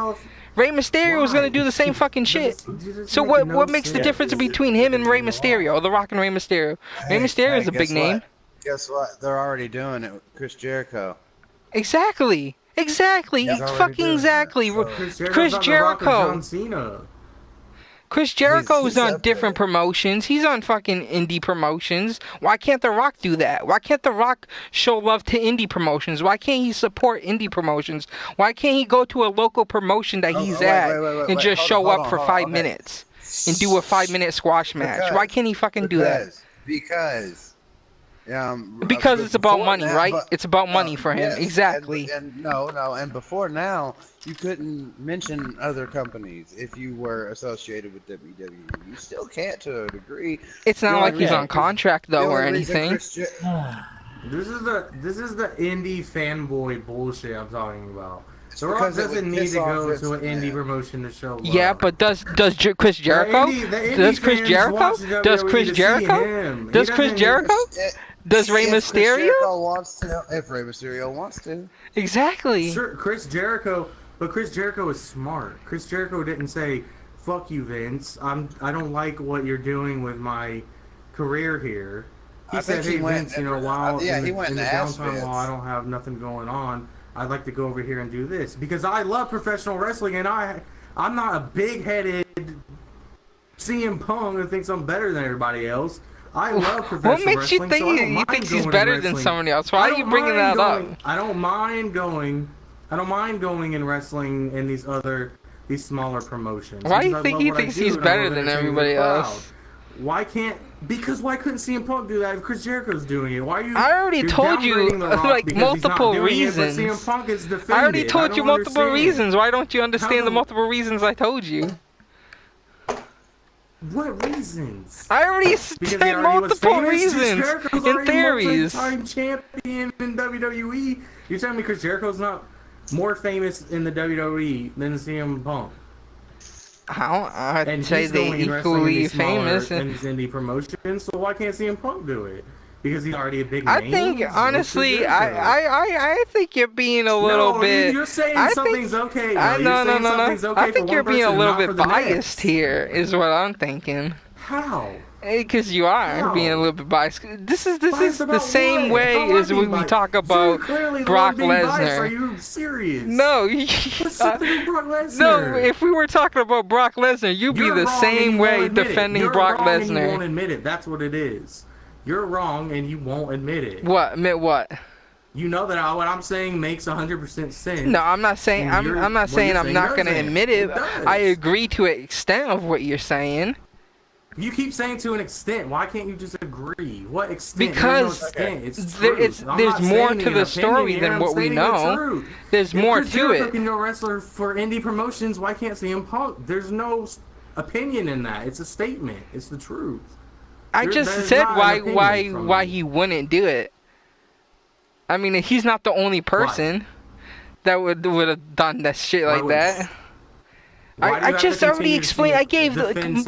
Rey Mysterio was gonna do the same fucking shit. So what makes the difference between him and Rey Mysterio? The Rock and Rey Mysterio. Rey Mysterio is a big name. Guess what? They're already doing it with Chris Jericho. Exactly. Fucking exactly. Chris Jericho. Chris Jericho's on different promotions. He's on fucking indie promotions. Why can't The Rock do that? Why can't The Rock show love to indie promotions? Why can't he support indie promotions? Why can't he go to a local promotion that he's at and just show up for 5 minutes and do a 5-minute squash match? Why can't he fucking do that? Because it's about money, right? It's about money for him. Yes, exactly. And before now, you couldn't mention other companies if you were associated with WWE. You still can't to a degree. It's not like he's on contract though or anything. This is the indie fanboy bullshit I'm talking about. The Rock doesn't need to go to an indie promotion to show love. Yeah, but does Chris Jericho? Does Chris Jericho? Does Chris Jericho? Does Chris Jericho? Does Rey Mysterio? If Rey Mysterio wants to. Exactly. Sure, Chris Jericho is smart. Chris Jericho didn't say, "Fuck you, Vince. I don't like what you're doing with my career here." He said, "Hey, Vince, while in the downtime, while I don't have nothing going on, I'd like to go over here and do this because I love professional wrestling and I'm not a big-headed CM Punk who thinks I'm better than everybody else. I love professional wrestling. What makes you think he thinks he's better than somebody else? Why are you bringing that up? I don't mind going in wrestling in these smaller promotions. Why do you think he thinks he's better than everybody else? Why couldn't CM Punk do that if Chris Jericho's doing it? I already told you like multiple reasons. CM Punk is defended. I already told you multiple reasons. Why don't you understand the multiple reasons I told you? What reasons? I already said multiple reasons and theories. Multi-time champion in WWE. You're telling me Chris Jericho's not more famous in the WWE than CM Punk? I'd say they're equally famous in these indie promotions. So why can't CM Punk do it? Because he's already a big name. I think honestly, I think you're being a little bit. You're saying something's okay. No. I think you're being a little bit biased here. Is what I'm thinking. How? Because you are being a little bit biased. This is the same way as when we talk about Brock Lesnar. Are you serious? No. What's up with Brock Lesnar? No, if we were talking about Brock Lesnar, you'd be the same way defending Brock Lesnar. You won't admit it. That's what it is. You're wrong and you won't admit it. What? Admit what? You know that what I'm saying makes 100% sense. No, I'm not saying I'm not saying I'm not going to admit it. I agree to an extent of what you're saying. You keep saying to an extent. Why can't you just agree? What extent? Because there's more to the story than what we know. There's more to it. If you're a wrestler for indie promotions, why can't CM Punk? There's no opinion in that. It's a statement. It's the truth. I just said why he wouldn't do it. I mean, he's not the only person that would have done that shit like that. I just already explained. I gave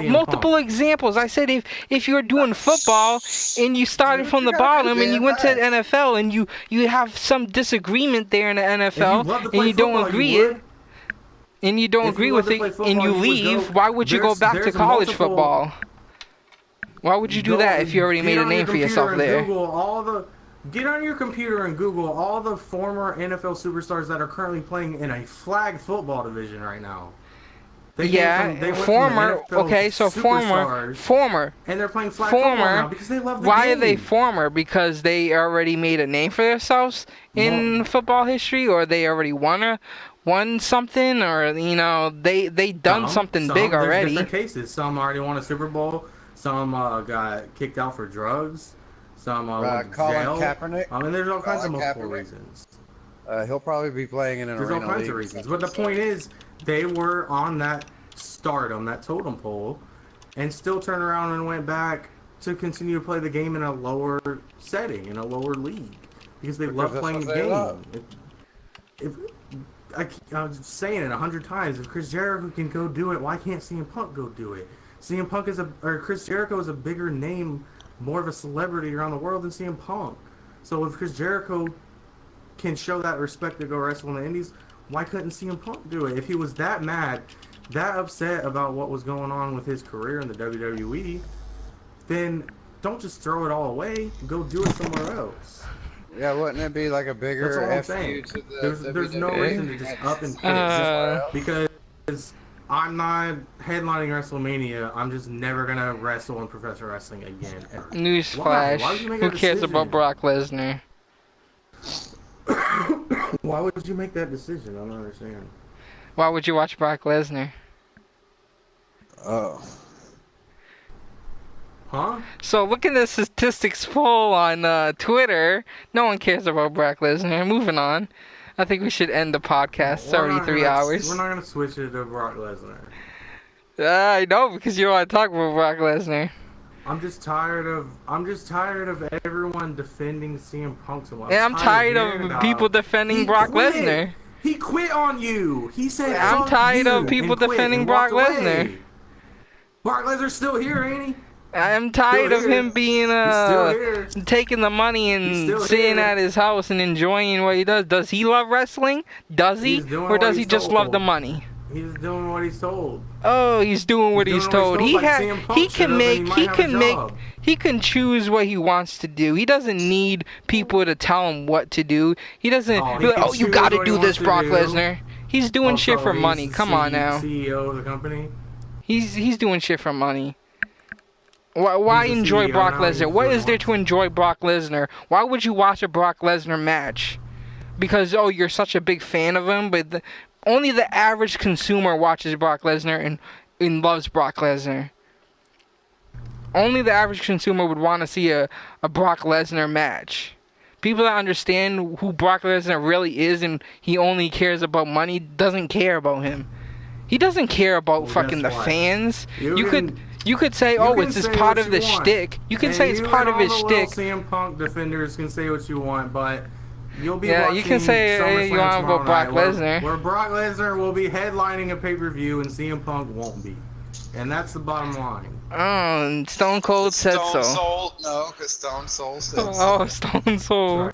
multiple examples. I said if you're doing football and you started from the bottom and you went to the NFL and you have some disagreement there in the NFL and you don't agree with it and you leave, why would you go back to college football? Why would you do that if you already made a name for yourself there? Get on your computer and Google all the former NFL superstars that are currently playing in a flag football division right now. They went former. from the NFL Okay, so former. And they're playing flag football now because they love the Why game. are they former? Because they already made a name for themselves in football history, or they already won something, or they done something big already. There's different cases. Some already won a Super Bowl. Some got kicked out for drugs. Some went to jail. Kaepernick. I mean, there's all kinds of multiple Kaepernick. reasons. He'll probably be playing in an There's all arena kinds league of reasons. But the point is, they were on that stardom, that totem pole, and still turned around and went back to continue to play the game in a lower setting, in a lower league, because they love playing the game. I was saying it 100 times. If Chris Jericho can go do it, why can't CM Punk go do it? Chris Jericho is a bigger name, more of a celebrity around the world than CM Punk. So if Chris Jericho can show that respect to go wrestle in the Indies, why couldn't CM Punk do it? If he was that mad, that upset about what was going on with his career in the WWE, then don't just throw it all away. Go do it somewhere else. Yeah, wouldn't it be like a bigger That's all I'm saying. There's no reason to just up and quit because I'm not headlining WrestleMania. I'm just never gonna wrestle in professional wrestling again. Newsflash: who cares about Brock Lesnar? Why would you make that decision? I don't understand. Why would you watch Brock Lesnar? Oh. Huh? So look at the statistics poll on Twitter. No one cares about Brock Lesnar. Moving on. I think we should end the podcast. 33 hours. We're not gonna switch it to Brock Lesnar. I know, because you don't want to talk about Brock Lesnar. I'm just tired of everyone defending CM Punk so much. And I'm tired of people defending Brock Lesnar. He quit on you. He said, I'm tired of people defending Brock Lesnar. Brock Lesnar's still here, ain't he? I'm tired of him being taking the money and sitting at his house and enjoying what he does. Does he love wrestling? Does he? Or does he just love the money? He's doing what he's told. Oh, he's doing what he's told. He can choose what he wants to do. He doesn't need people to tell him what to do. He doesn't be like, oh, you gotta do this, Brock Lesnar. He's doing shit for money. Come on now. CEO of the company. He's doing shit for money. Why enjoy Brock Lesnar? What is there to enjoy Brock Lesnar? Why would you watch a Brock Lesnar match? Because, oh, you're such a big fan of him, but only the average consumer watches Brock Lesnar and loves Brock Lesnar. Only the average consumer would want to see a Brock Lesnar match. People that understand who Brock Lesnar really is and he only cares about money doesn't care about him. He doesn't care about fucking the fans. You could say, oh, it's just part of the shtick. You can say it's part of his shtick. CM Punk defenders can say what you want, but you'll be you can say you want about Brock Lesnar. Where Brock Lesnar will be headlining a pay-per-view and CM Punk won't be. And that's the bottom line. Oh, and Stone Cold said so. Stone Soul? No, because Stone Soul said so. Oh, Stone Soul.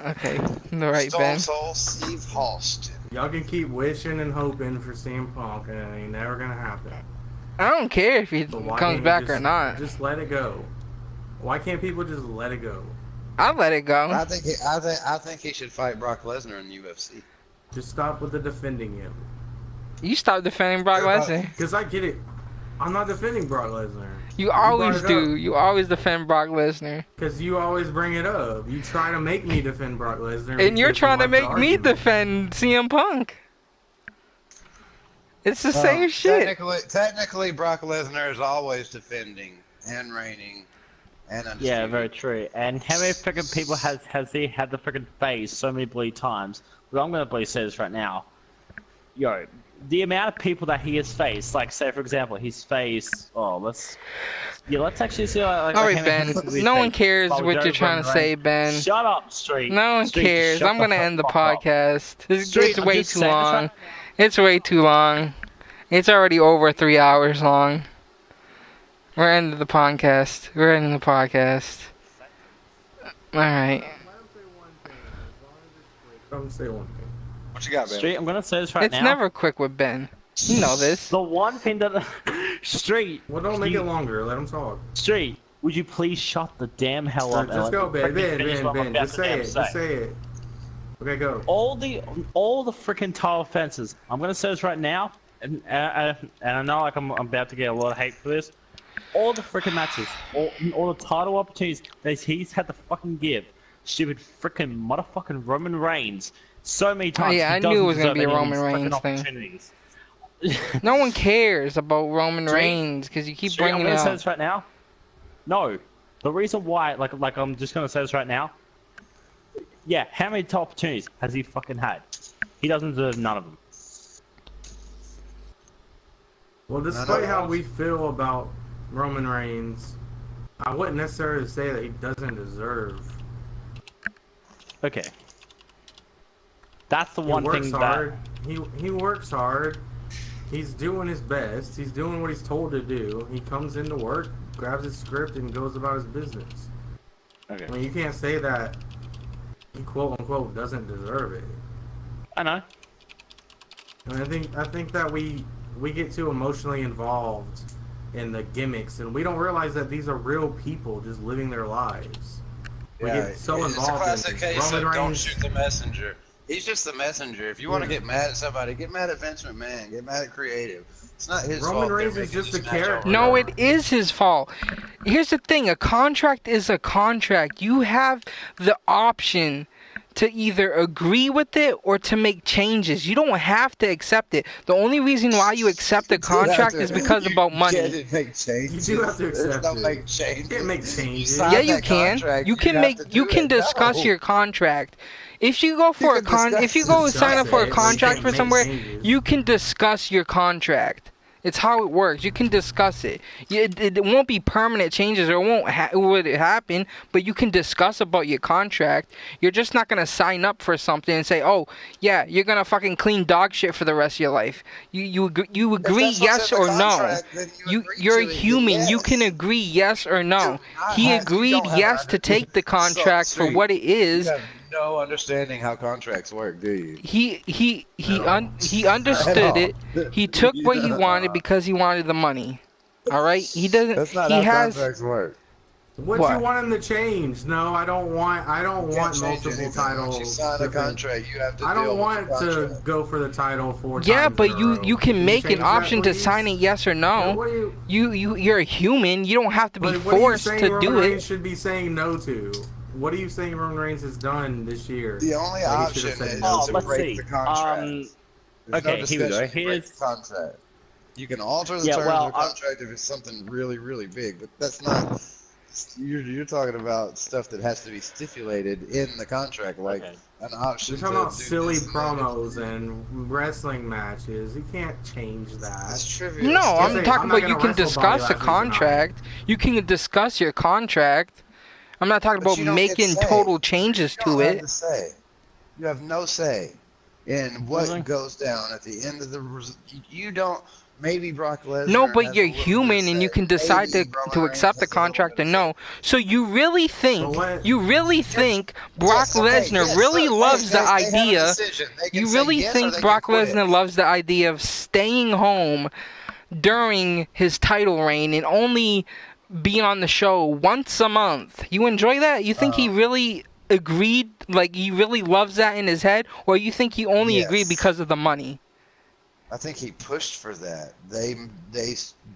Okay, the right, Ben. Stone Soul Steve Austin. Y'all can keep wishing and hoping for CM Punk, and it ain't never gonna happen. I don't care if he comes back or not. Just let it go. Why can't people just let it go? I'll let it go. I think he should fight Brock Lesnar in the UFC. Just stop with the defending him. You stop defending Brock Lesnar. Because I get it. I'm not defending Brock Lesnar. You always do. You always defend Brock Lesnar. Because you always bring it up. You try to make me defend Brock Lesnar. And you're trying to make me defend CM Punk. It's the same shit. Technically, Brock Lesnar is always defending and reigning and undisputed. Yeah, very true. And how many freaking people has he had the freaking face so many bloody times? Well, I'm gonna say this right now. Yo, the amount of people that he has faced, like say for example, his face. Oh, let's actually see. Like, alright, Ben. No one cares what you're trying to say, Ben. Shut up, Street. No one cares. I'm gonna end the podcast. It's way too long. It's way too long. It's already over 3 hours long. We're ending the podcast. Alright. Say one thing. What you got, Ben? Street, I'm gonna say this right now. It's never quick with Ben. You know this. The one thing that Street. Well, don't make it longer. Let him talk. Street, would you please shut the damn hell up? Just go, Ben. Ben. Just say it. Just say it. Okay, go. All the freaking title offenses. I'm gonna say this right now, and I know like I'm about to get a lot of hate for this. All the freaking matches, all the title opportunities that he's had to fucking give, stupid freaking motherfucking Roman Reigns, so many times. Oh, yeah, I knew it was gonna be a Roman Reigns thing. No one cares about Roman Reigns because you keep bringing it up. I'm gonna say this right now. No, the reason why, like I'm just gonna say this right now. Yeah, how many top opportunities has he fucking had? He doesn't deserve none of them. Well, despite how we feel about Roman Reigns, I wouldn't necessarily say that he doesn't deserve. Okay. That's the one thing that... He works hard. He's doing his best. He's doing what he's told to do. He comes into work, grabs his script, and goes about his business. Okay. I mean, you can't say that he quote-unquote doesn't deserve it. I know. And I think that we get too emotionally involved in the gimmicks, and we don't realize that these are real people just living their lives. We get so involved. It's a classic case of Roman don't Reigns, shoot the messenger. He's just the messenger. If you want to get mad at somebody, get mad at Vince McMahon. Get mad at creative. It's not his fault. Roman Reigns is just a character. No, it is his fault. Here's the thing. A contract is a contract. You have the option to either agree with it or to make changes. You don't have to accept it. The only reason why you accept a contract is because about money. You do have to accept it. Make changes. You can't make changes. Yeah, you can. You can make. You can discuss your contract. If you go for if you go sign up for a contract for somewhere, you can discuss your contract. It's how it works. You can discuss it. It won't be permanent changes, or it won't happen. But you can discuss about your contract. You're just not gonna sign up for something and say, "Oh, yeah, you're gonna fucking clean dog shit for the rest of your life." You agree yes or no. You're a human. You can agree yes or no. He agreed yes to take the contract for what it is. No understanding how contracts work, do you? He understood it. He took what he wanted because he wanted the money. All right. He doesn't. That's not how contracts work. What you want him to change? No, I don't want multiple titles. You sign a contract, you have to. I don't want to go for the title 4 times. Yeah, but you can make an option to sign it yes or no. You're a human. You don't have to be forced to do Roman it. Reigns should be saying no to. What are you saying Roman Reigns has done this year? The only option is to break the contract. Okay, here we go. Here's contract. You can alter the terms of the contract if it's something really, really big, but that's not. You're talking about stuff that has to be stipulated in the contract, like an option. You're talking about silly promos and wrestling matches. You can't change that. It's trivial. No, I'm talking about you can discuss a contract. You can discuss your contract. I'm not talking about making total changes to it. You have no say in what goes down at the end of the. You don't. Maybe Brock Lesnar. No, but you're human and you can decide to accept the contract or no. So you really think Brock Lesnar really loves the idea. You really think Brock Lesnar loves the idea of staying home during his title reign and only be on the show once a month? You enjoy that? You think he really agreed, like he really loves that in his head, or you think he only agreed because of the money? I think he pushed for that. They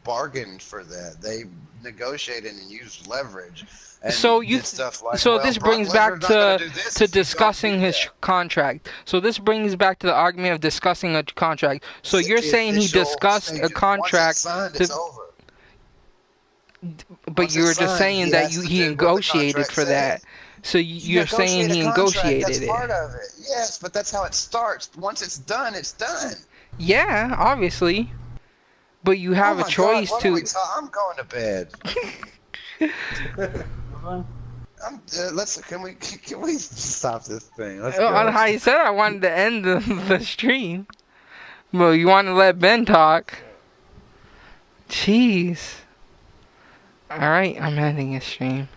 bargained for that. They negotiated and used leverage. And did stuff like, this brings back to discussing his contract. So this brings back to the argument of discussing a contract. So you're saying he discussed a contract but you were just saying that he negotiated for that. So you're saying he negotiated it. Part of it. Yes, but that's how it starts. Once it's done, it's done. Yeah, obviously. But you have a choice to. I'm going to bed. Can we stop this thing? Let's go. On how you said I wanted to end the stream. Well, you want to let Ben talk. Jeez. Alright, I'm ending the stream.